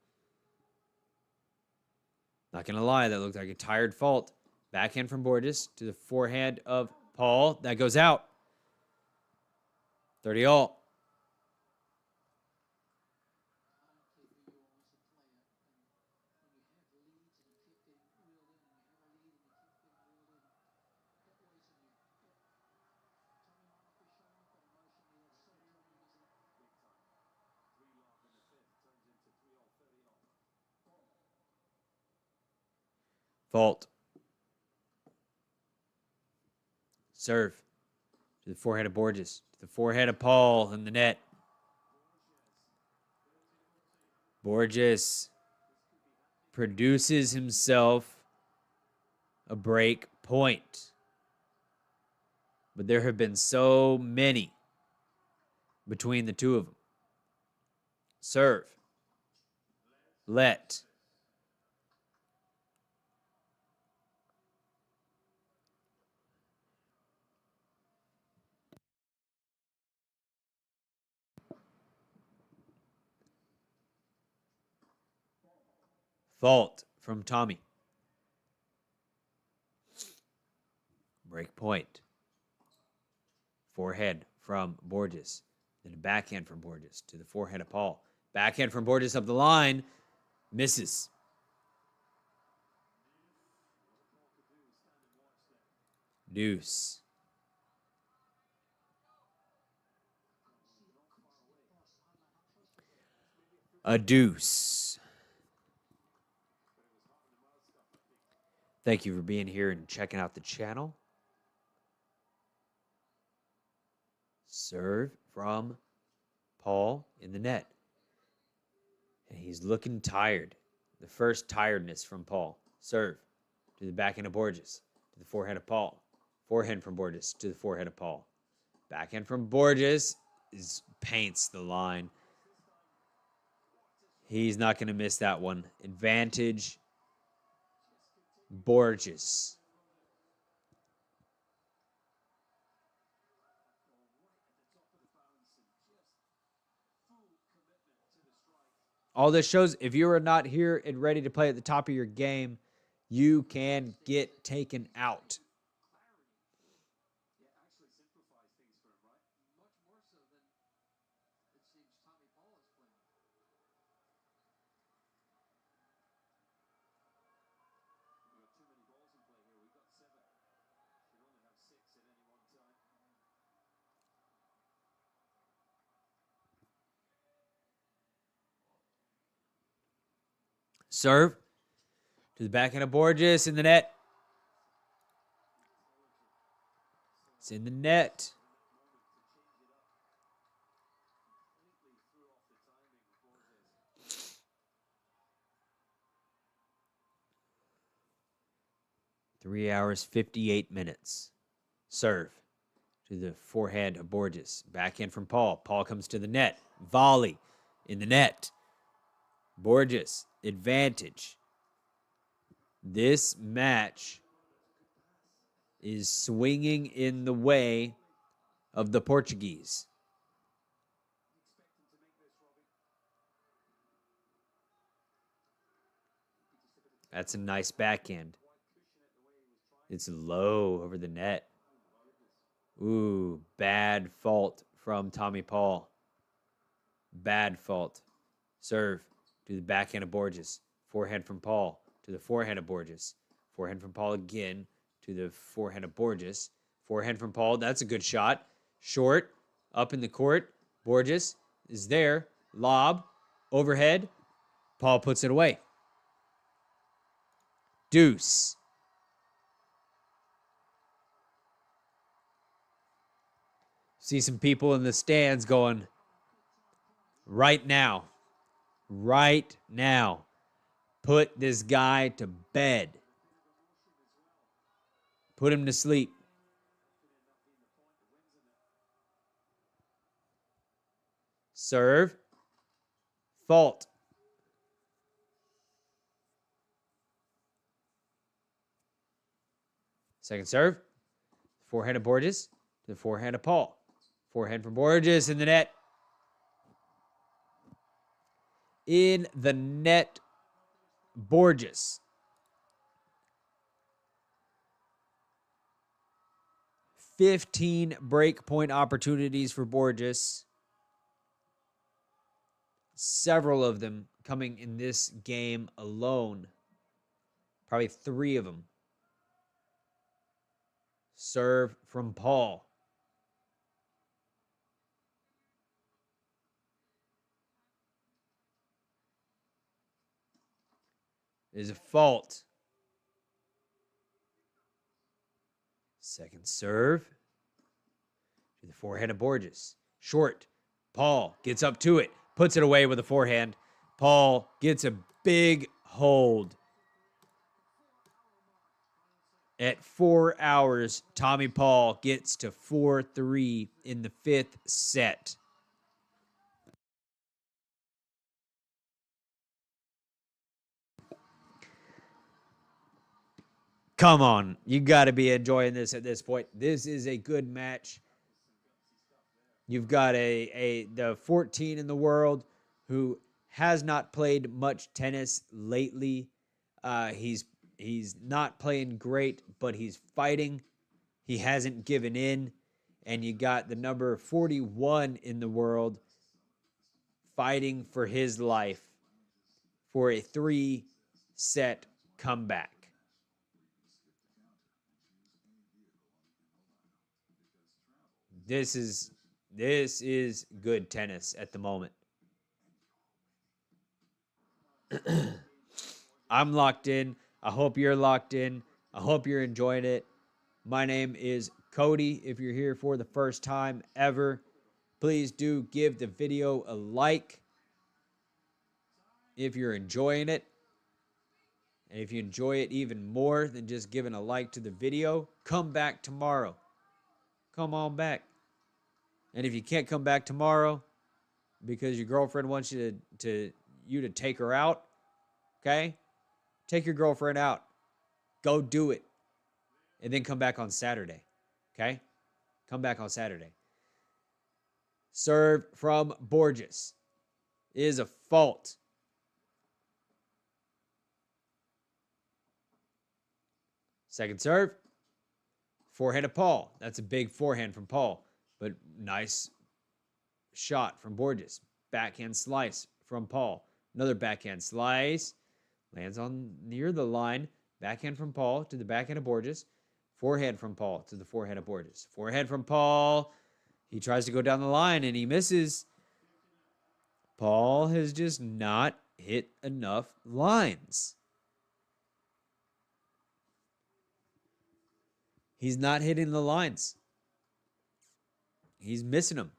Not going to lie, that looked like a tired fault. Backhand from Borges to the forehand of Paul. That goes out. 30 all. Fault. Serve to the forehand of Borges. To the forehand of Paul in the net. Borges produces himself a break point. But there have been so many between the two of them. Serve. Let. Fault from Tommy. Break point. Forehand from Borges. Then a backhand from Borges to the forehand of Paul. Backhand from Borges up the line. Misses. Deuce. A deuce. Thank you for being here and checking out the channel. Serve from Paul in the net. And he's looking tired. The first tiredness from Paul. Serve to the backhand of Borges. To the forehand of Paul. Forehand from Borges to the forehand of Paul. Backhand from Borges paints the line. He's not going to miss that one. Advantage Borges. All this shows, if you are not here and ready to play at the top of your game, you can get taken out. Yeah, actually simplifies things for him, right? Much more so than it seems Tommy Paul is playing. We've got too many balls in play here. We've got 7. Should only have 6 at any one time. Serve to the backhand of Borges in the net. It's in the net. 3 hours, 58 minutes. Serve to the forehand of Borges. Backhand from Paul. Paul comes to the net. Volley in the net. Borges, advantage. This match is swinging in the way of the Portuguese. That's a nice backhand. It's low over the net. Ooh, bad fault from Tommy Paul. Bad fault. Serve to the backhand of Borges. Forehand from Paul to the forehand of Borges. Forehand from Paul again to the forehand of Borges. Forehand from Paul. That's a good shot. Short. Up in the court. Borges is there. Lob. Overhead. Paul puts it away. Deuce. See some people in the stands going, right now. Right now. Put this guy to bed. Put him to sleep. Serve. Fault. Second serve. Forehand of Borges to the forehand of Paul. Forehand from Borges in the net. In the net, Borges. 15 break point opportunities for Borges. Several of them coming in this game alone. Probably 3 of them. Serve from Paul. There's a fault. Second serve to the forehand of Borges. Short. Paul gets up to it. Puts it away with a forehand. Paul gets a big hold. At 4 hours, Tommy Paul gets to 4-3 in the 5th set. Come on. You got to be enjoying this at this point. This is a good match. You've got the 14 in the world who has not played much tennis lately. He's not playing great, but he's fighting. He hasn't given in. And you got the number 41 in the world fighting for his life for a 3-set comeback. This is good tennis at the moment. I'm locked in. I hope you're locked in. I hope you're enjoying it. My name is Cody. If you're here for the first time ever, please do give the video a like if you're enjoying it. And if you enjoy it even more than just giving a like to the video, come back tomorrow. Come on back. And if you can't come back tomorrow because your girlfriend wants you to take her out, okay? Take your girlfriend out. Go do it. And then come back on Saturday, okay? Come back on Saturday. Serve from Borges is a fault. Second serve. Forehand of Paul. That's a big forehand from Paul. But nice shot from Borges. Backhand slice from Paul. Another backhand slice. Lands on near the line. Backhand from Paul to the backhand of Borges. Forehand from Paul to the forehand of Borges. Forehand from Paul. He tries to go down the line and he misses. Paul has just not hit enough lines. He's not hitting the lines. He's missing them.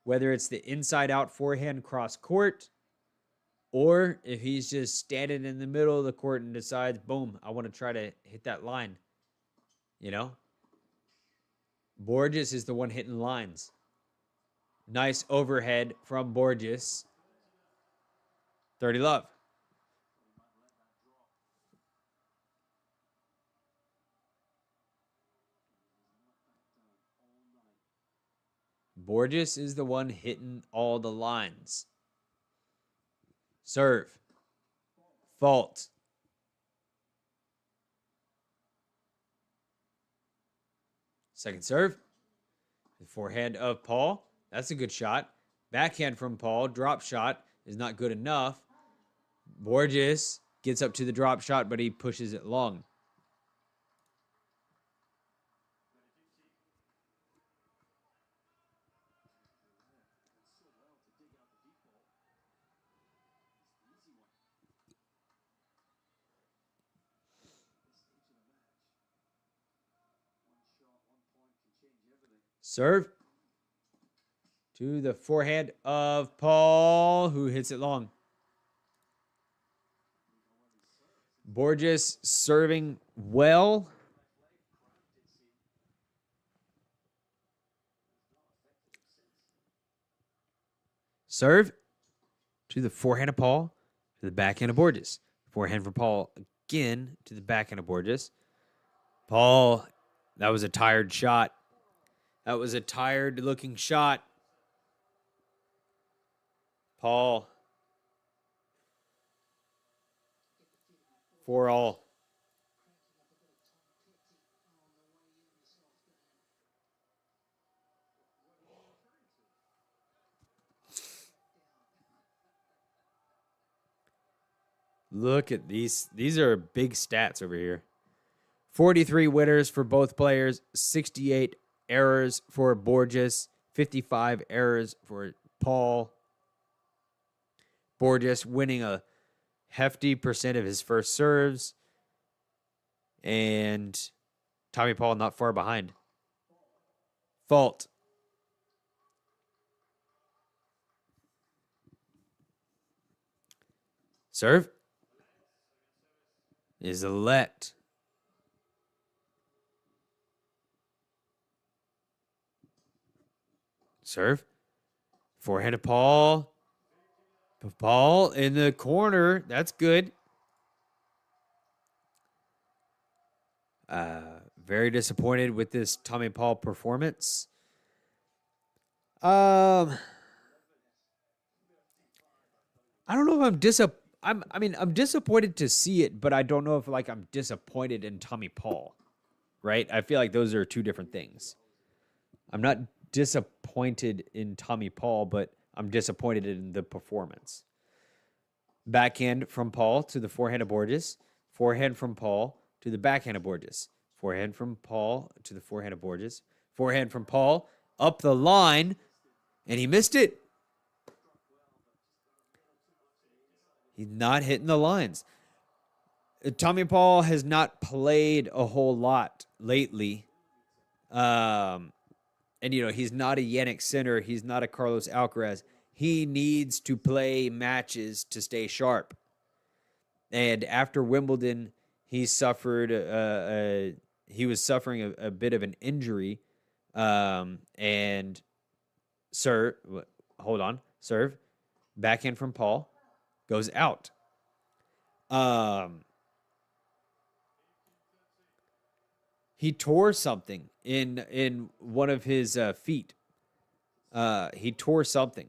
Whether it's the inside-out forehand cross court, or if he's just standing in the middle of the court and decides, boom, I want to try to hit that line. You know? Borges is the one hitting lines. Nice overhead from Borges. 30 love. Borges is the one hitting all the lines. Serve. Fault. Second serve. The forehand of Paul. That's a good shot. Backhand from Paul. Drop shot is not good enough. Borges gets up to the drop shot, but he pushes it long. Serve to the forehand of Paul, who hits it long. Borges serving well. Serve to the forehand of Paul, to the backhand of Borges. Forehand for Paul again to the backhand of Borges. Paul, that was a tired shot. That was a tired looking shot. Paul. 4-all. Look at these. These are big stats over here. 43 winners for both players, 68 errors for Borges, 55 errors for Paul. Borges winning a hefty percent of his first serves. And Tommy Paul not far behind. Fault. Serve is a let. Serve. Forehand of Paul. Paul in the corner. That's good. Very disappointed with this Tommy Paul performance. I don't know if I'm disappointed to see it, but I don't know if I'm disappointed in Tommy Paul. Right? I feel like those are two different things. I'm not disappointed in Tommy Paul, but I'm disappointed in the performance. Backhand from Paul to the forehand of Borges. Forehand from Paul to the backhand of Borges. Forehand from Paul to the forehand of Borges. Forehand from Paul up the line, and he missed it. He's not hitting the lines. Tommy Paul has not played a whole lot lately. And, he's not a Yannick Sinner. He's not a Carlos Alcaraz. He needs to play matches to stay sharp. And after Wimbledon, he was suffering a bit of an injury. And serve. Backhand from Paul goes out. He tore something in one of his feet. He tore something.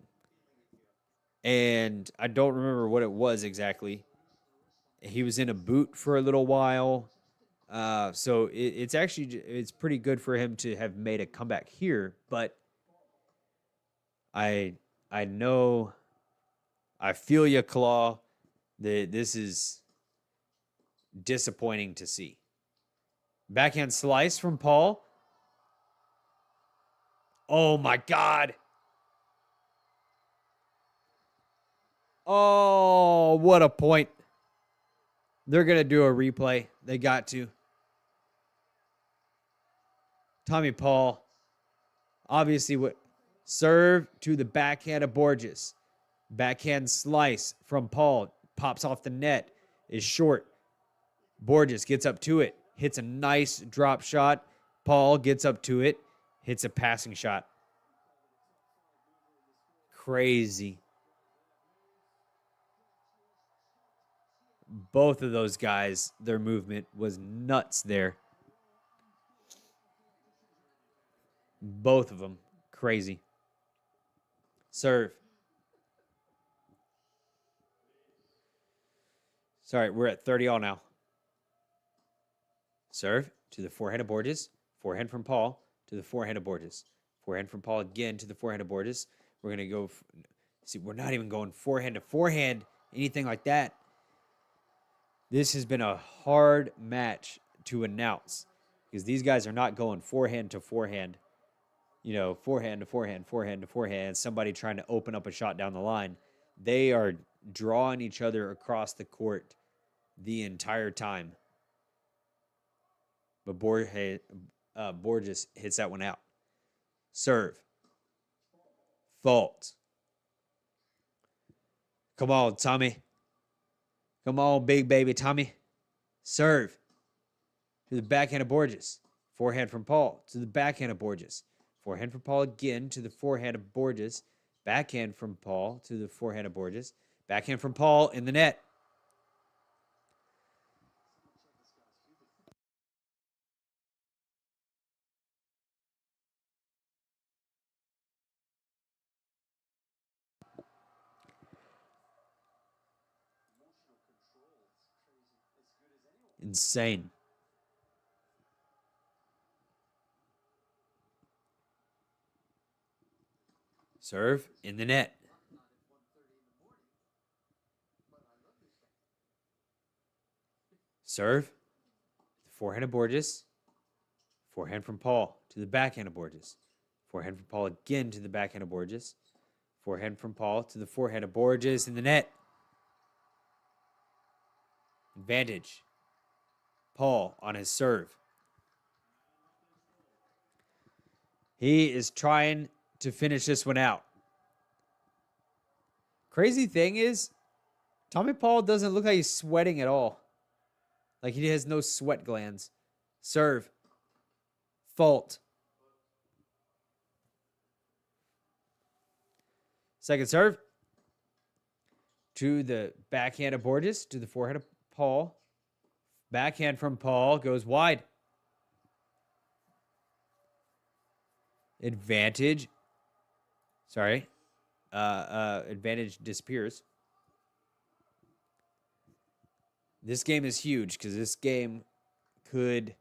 And I don't remember what it was exactly. He was in a boot for a little while. So it's pretty good for him to have made a comeback here. But I know, I feel ya, Claw, that this is disappointing to see. Backhand slice from Paul. Oh, my God. Oh, what a point. They're going to do a replay. They got to. Tommy Paul. Obviously, serve to the backhand of Borges. Backhand slice from Paul. Pops off the net. Is short. Borges gets up to it. hits a nice drop shot. Paul gets up to it, hits a passing shot. Crazy. Both of those guys, their movement was nuts there. Both of them, crazy. Serve. Sorry, we're at 30 all now. Serve to the forehand of Borges. Forehand from Paul to the forehand of Borges. Forehand from Paul again to the forehand of Borges. We're going to go... See, we're not even going forehand to forehand, anything like that. This has been a hard match to announce because these guys are not going forehand to forehand. You know, forehand to forehand, forehand to forehand. Somebody trying to open up a shot down the line. They are drawing each other across the court the entire time. But Borges hits that one out. Serve. Fault. Come on, Tommy. Come on, big baby Tommy. Serve. To the backhand of Borges. Forehand from Paul to the backhand of Borges. Forehand from Paul again to the forehand of Borges. Backhand from Paul to the forehand of Borges. Backhand from Paul in the net. Insane. Serve in the net. Serve. Forehand of Borges. Forehand from Paul to the backhand of Borges. Forehand from Paul again to the backhand of Borges. Forehand from Paul to the forehand of Borges in the net. Advantage. Paul on his serve. He is trying to finish this one out. Crazy thing is, Tommy Paul doesn't look like he's sweating at all. Like he has no sweat glands. Serve. Fault. Second serve. To the backhand of Borges. To the forehand of Paul. Backhand from Paul goes wide. Advantage. Sorry. Advantage disappears. This game is huge because this game could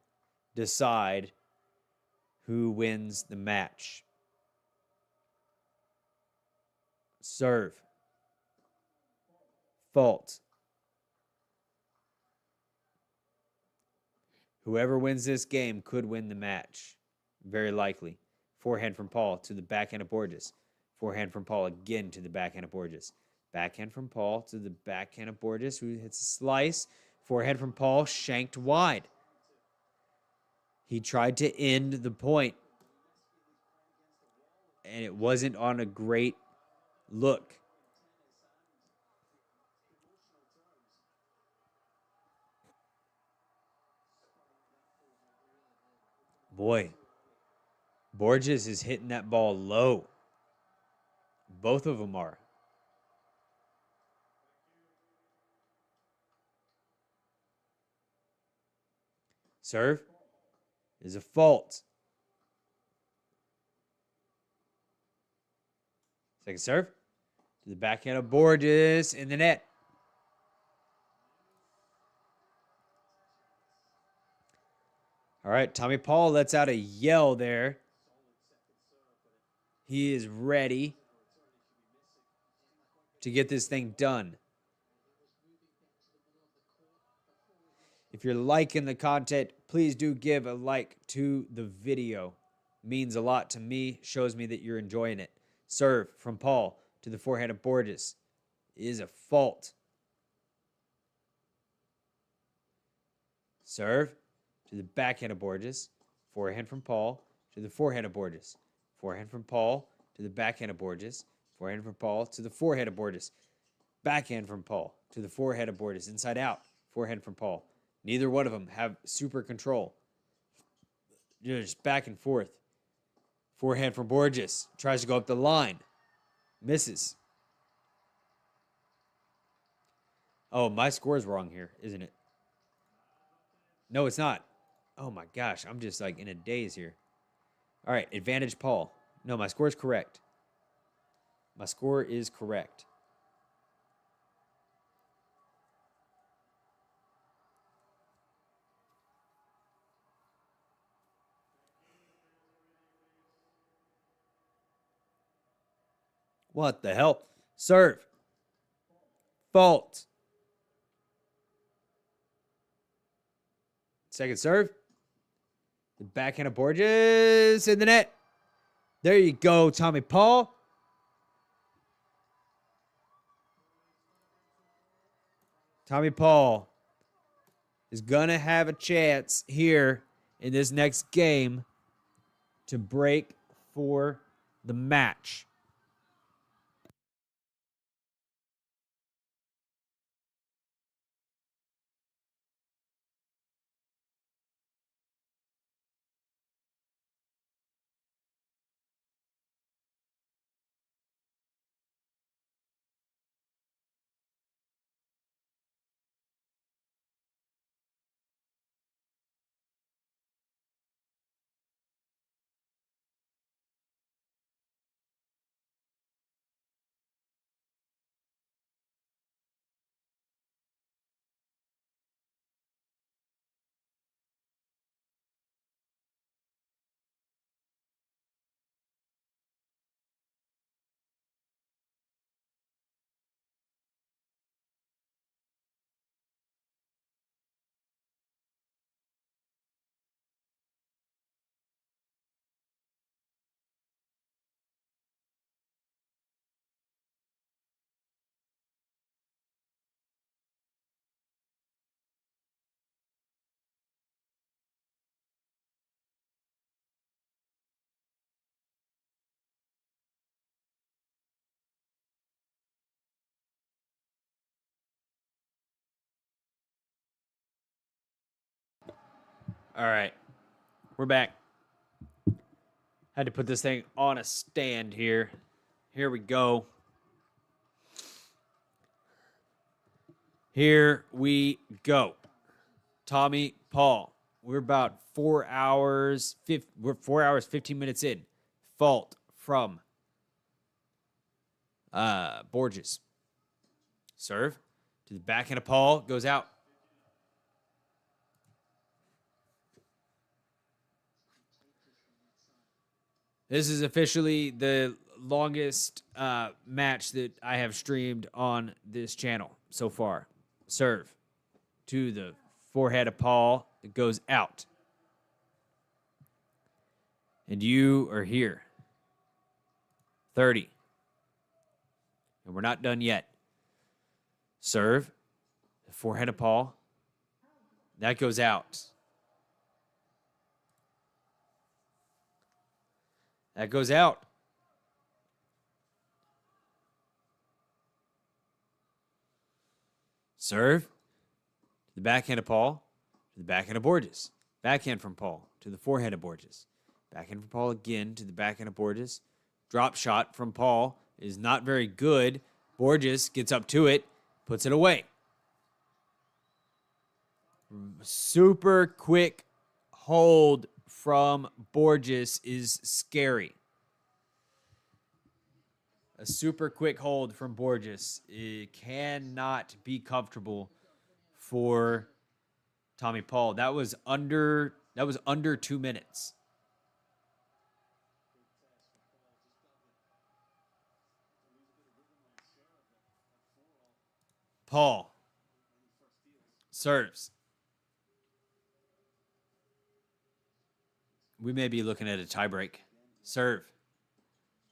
decide who wins the match. Serve. Fault. Whoever wins this game could win the match. Very likely. Forehand from Paul to the backhand of Borges. Forehand from Paul again to the backhand of Borges. Backhand from Paul to the backhand of Borges, who hits a slice. Forehand from Paul, shanked wide. He tried to end the point, and it wasn't on a great look. Boy, Borges is hitting that ball low. Both of them are. Serve is a fault. Second serve to the backhand of Borges in the net. All right, Tommy Paul lets out a yell there. He is ready to get this thing done. If you're liking the content, please do give a like to the video. Means a lot to me, shows me that you're enjoying it. Serve from Paul to the forehand of Borges is a fault. Serve to the backhand of Borges. Forehand from Paul to the forehand of Borges. Forehand from Paul to the backhand of Borges. Forehand from Paul to the forehand of Borges. Backhand from Paul to the forehand of Borges. Inside out. Forehand from Paul. Neither one of them have super control. Just back and forth. Forehand from Borges. Tries to go up the line. Misses. Oh, my score is wrong here, isn't it? No, it's not. Oh my gosh, I'm just like in a daze here. All right, advantage Paul. No, my score is correct. My score is correct. What the hell? Serve. Fault. Second serve. The backhand of Borges in the net. There you go, Tommy Paul. Tommy Paul is going to have a chance here in this next game to break for the match. All right. We're back. Had to put this thing on a stand here. Here we go. Here we go. Tommy Paul. We're about 4 hours. We're 4 hours 15 minutes in. Fault from Borges. Serve to the backhand of Paul. Goes out. This is officially the longest match that I have streamed on this channel so far. Serve to the forehead of Paul. It goes out. And you are here. 30. And we're not done yet. Serve. The forehead of Paul. That goes out. That goes out. Serve. To the backhand of Paul. To the backhand of Borges. Backhand from Paul. To the forehand of Borges. Backhand from Paul again. To the backhand of Borges. Drop shot from Paul is not very good. Borges gets up to it. Puts it away. Super quick hold from Borges is scary. A super quick hold from Borges. It cannot be comfortable for Tommy Paul. That was under 2 minutes. Paul serves. We may be looking at a tiebreak. Serve.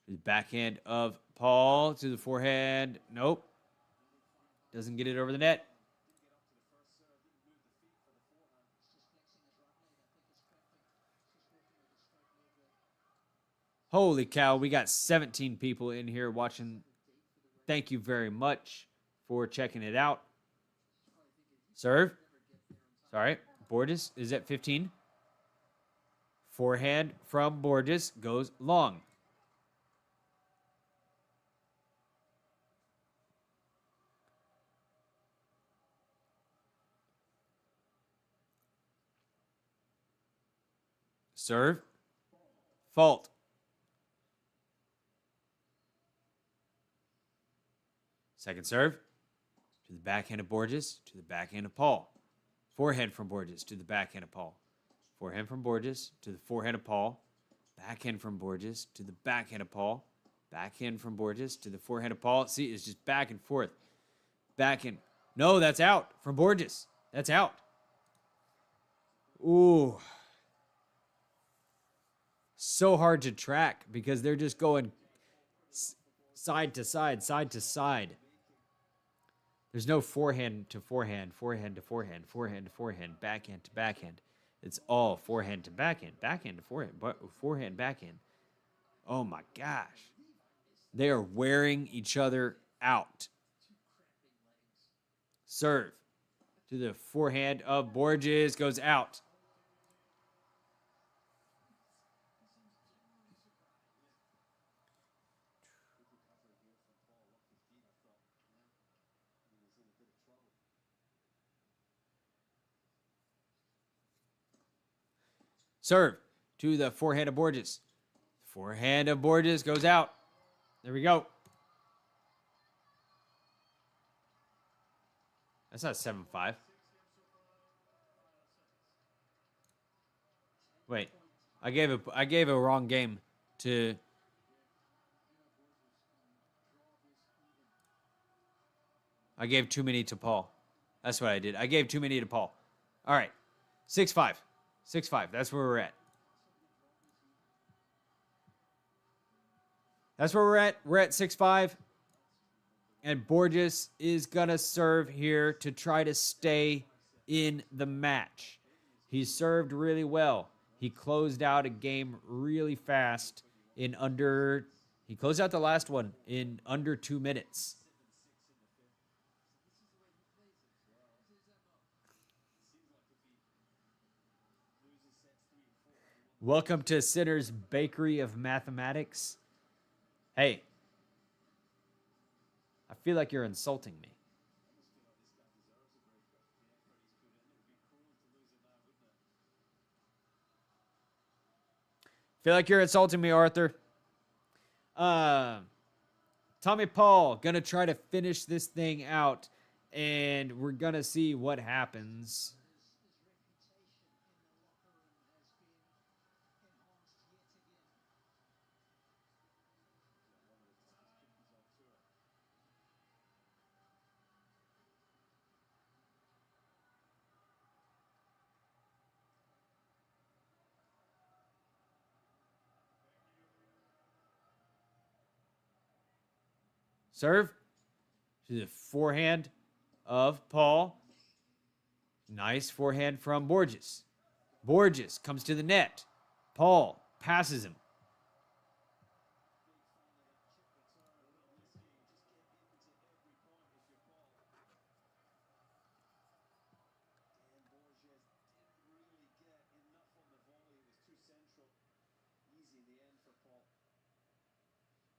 The backhand of Paul to the forehand. Nope. Doesn't get it over the net. Holy cow, we got 17 people in here watching. Thank you very much for checking it out. Serve. Sorry, Borges is at 15. Forehand from Borges goes long. Serve. Fault. Second serve. To the backhand of Borges. To the backhand of Paul. Forehand from Borges to the backhand of Paul. Forehand from Borges to the forehand of Paul. Backhand from Borges to the backhand of Paul. Backhand from Borges to the forehand of Paul. See, it's just back and forth. Backhand. No, that's out from Borges. That's out. Ooh. So hard to track because they're just going side to side, side to side. There's no forehand to forehand, forehand to forehand, forehand to forehand, backhand to backhand. It's all forehand to backhand, backhand to forehand, forehand, backhand. Oh my gosh. They are wearing each other out. Serve to the forehand of Borges goes out. Serve to the forehand of Borges. Forehand of Borges goes out. There we go. That's not 7-5. Wait, I gave a wrong game to. I gave too many to Paul. That's what I did. I gave too many to Paul. All right, 6-5, 6-5. That's where we're at. That's where we're at. We're at 6-5. And Borges is going to serve here to try to stay in the match. He served really well. He closed out a game really fast in under... He closed out the last one in under 2 minutes. Welcome to Sitter's Bakery of Mathematics. Hey, I feel like you're insulting me. Feel like you're insulting me, Arthur. Tommy Paul gonna try to finish this thing out, and we're gonna see what happens. Serve to the forehand of Paul. Nice forehand from Borges. Borges comes to the net. Paul passes him.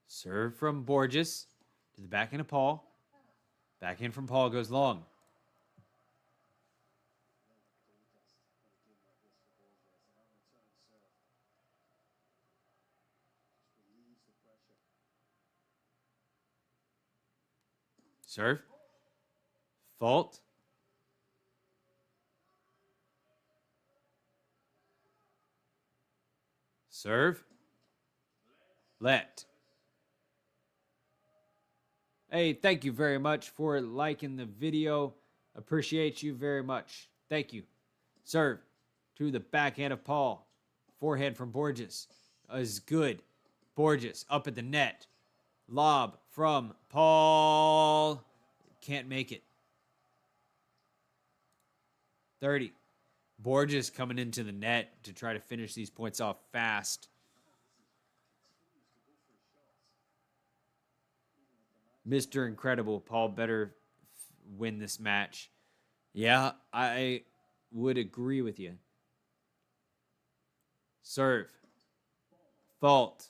Serve from Borges to the backhand of Paul. Backhand from Paul goes long. Serve. Fault. Serve. Let. Hey, thank you very much for liking the video. Appreciate you very much. Thank you. Serve to the backhand of Paul. Forehand from Borges is good. Borges up at the net. Lob from Paul. Can't make it. 30. Borges coming into the net to try to finish these points off fast. Mr. Incredible, Paul better win this match. Yeah, I would agree with you. Serve. Fault.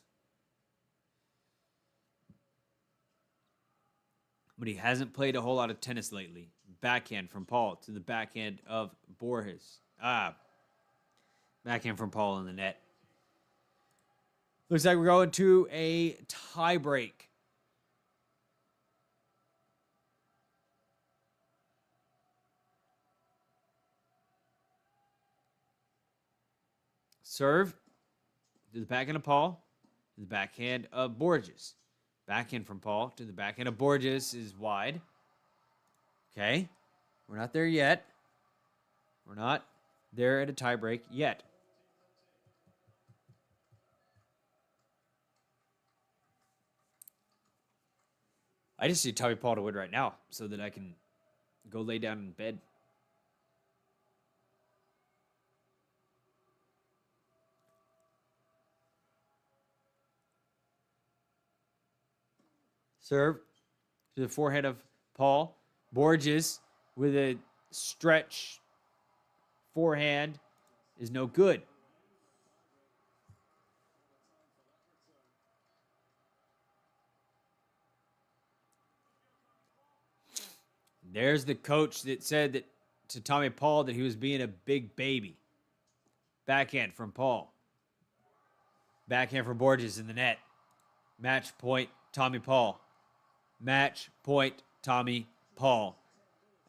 But he hasn't played a whole lot of tennis lately. Backhand from Paul to the backhand of Borges. Backhand from Paul in the net. Looks like we're going to a tie break. Serve to the backhand of Paul, to the backhand of Borges. Backhand from Paul to the backhand of Borges is wide. Okay. We're not there yet. We're not there at a tiebreak yet. I just need Tommy Paul to win right now so that I can go lay down in bed. Serve to the forehand of Paul. Borges with a stretch forehand is no good. There's the coach that said that to Tommy Paul that he was being a big baby. Backhand from Paul. Backhand from Borges in the net. Match point, Tommy Paul. Match point, Tommy Paul.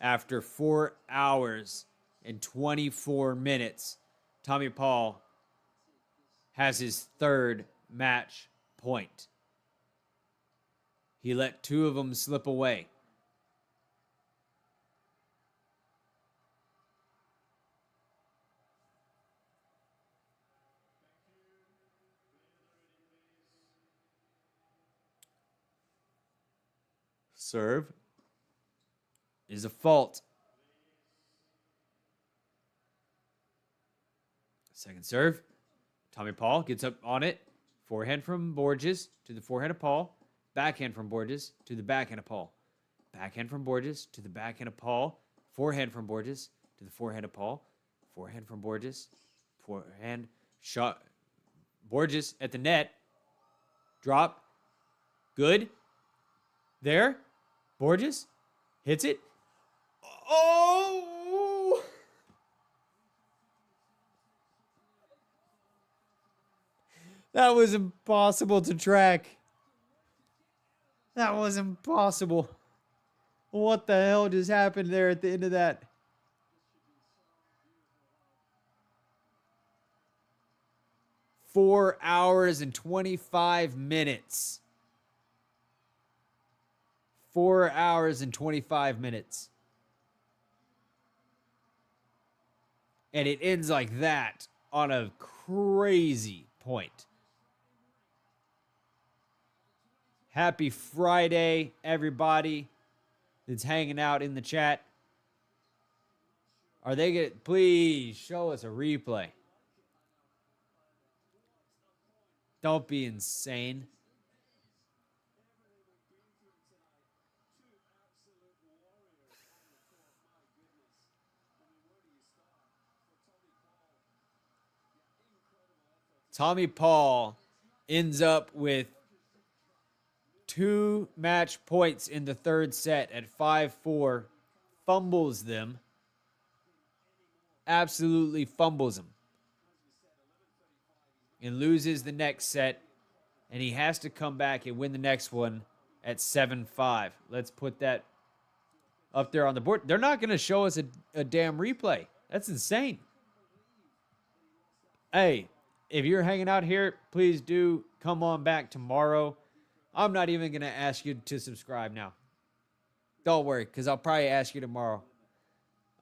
After 4 hours and 24 minutes, Tommy Paul has his third match point. He let two of them slip away. Serve is a fault. Second serve. Tommy Paul gets up on it. Forehand from Borges to the forehand of Paul. Backhand from Borges to the backhand of Paul. Backhand from Borges to the backhand of Paul. Forehand from Borges to the forehand of Paul. Forehand from Borges. Forehand shot. Borges at the net. Drop. Good. There. Borges hits it. Oh! That was impossible to track. That was impossible. What the hell just happened there at the end of that? Four hours and 25 minutes. 4 hours and 25 minutes. And it ends like that on a crazy point. Happy Friday, everybody that's hanging out in the chat. Are they going to please show us a replay? Don't be insane. Tommy Paul ends up with 2 match points in the third set at 5-4, fumbles them, absolutely fumbles them, and loses the next set, and he has to come back and win the next one at 7-5. Let's put that up there on the board. They're not going to show us a damn replay. That's insane. Hey, if you're hanging out here, please do come on back tomorrow. I'm not even going to ask you to subscribe now. Don't worry, because I'll probably ask you tomorrow.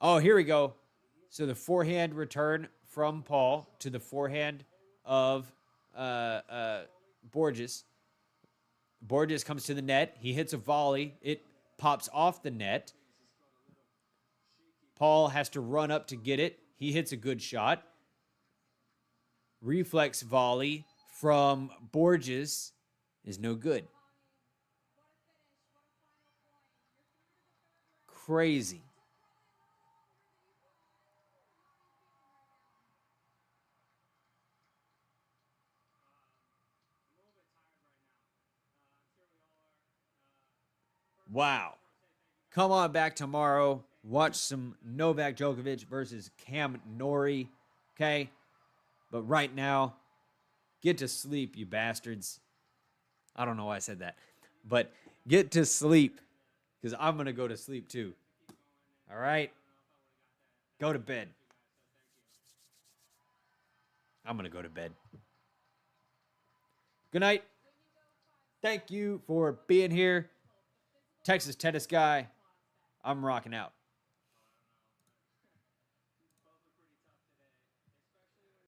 Oh, here we go. So the forehand return from Paul to the forehand of Borges. Borges comes to the net. He hits a volley. It pops off the net. Paul has to run up to get it. He hits a good shot. Reflex volley from Borges is no good. Crazy. Wow. Come on back tomorrow. Watch some Novak Djokovic versus Cam Norrie. Okay? But right now, get to sleep, you bastards. I don't know why I said that. But get to sleep, because I'm going to go to sleep too. All right? Go to bed. I'm going to go to bed. Good night. Thank you for being here. Texas Tennis Guy. I'm rocking out.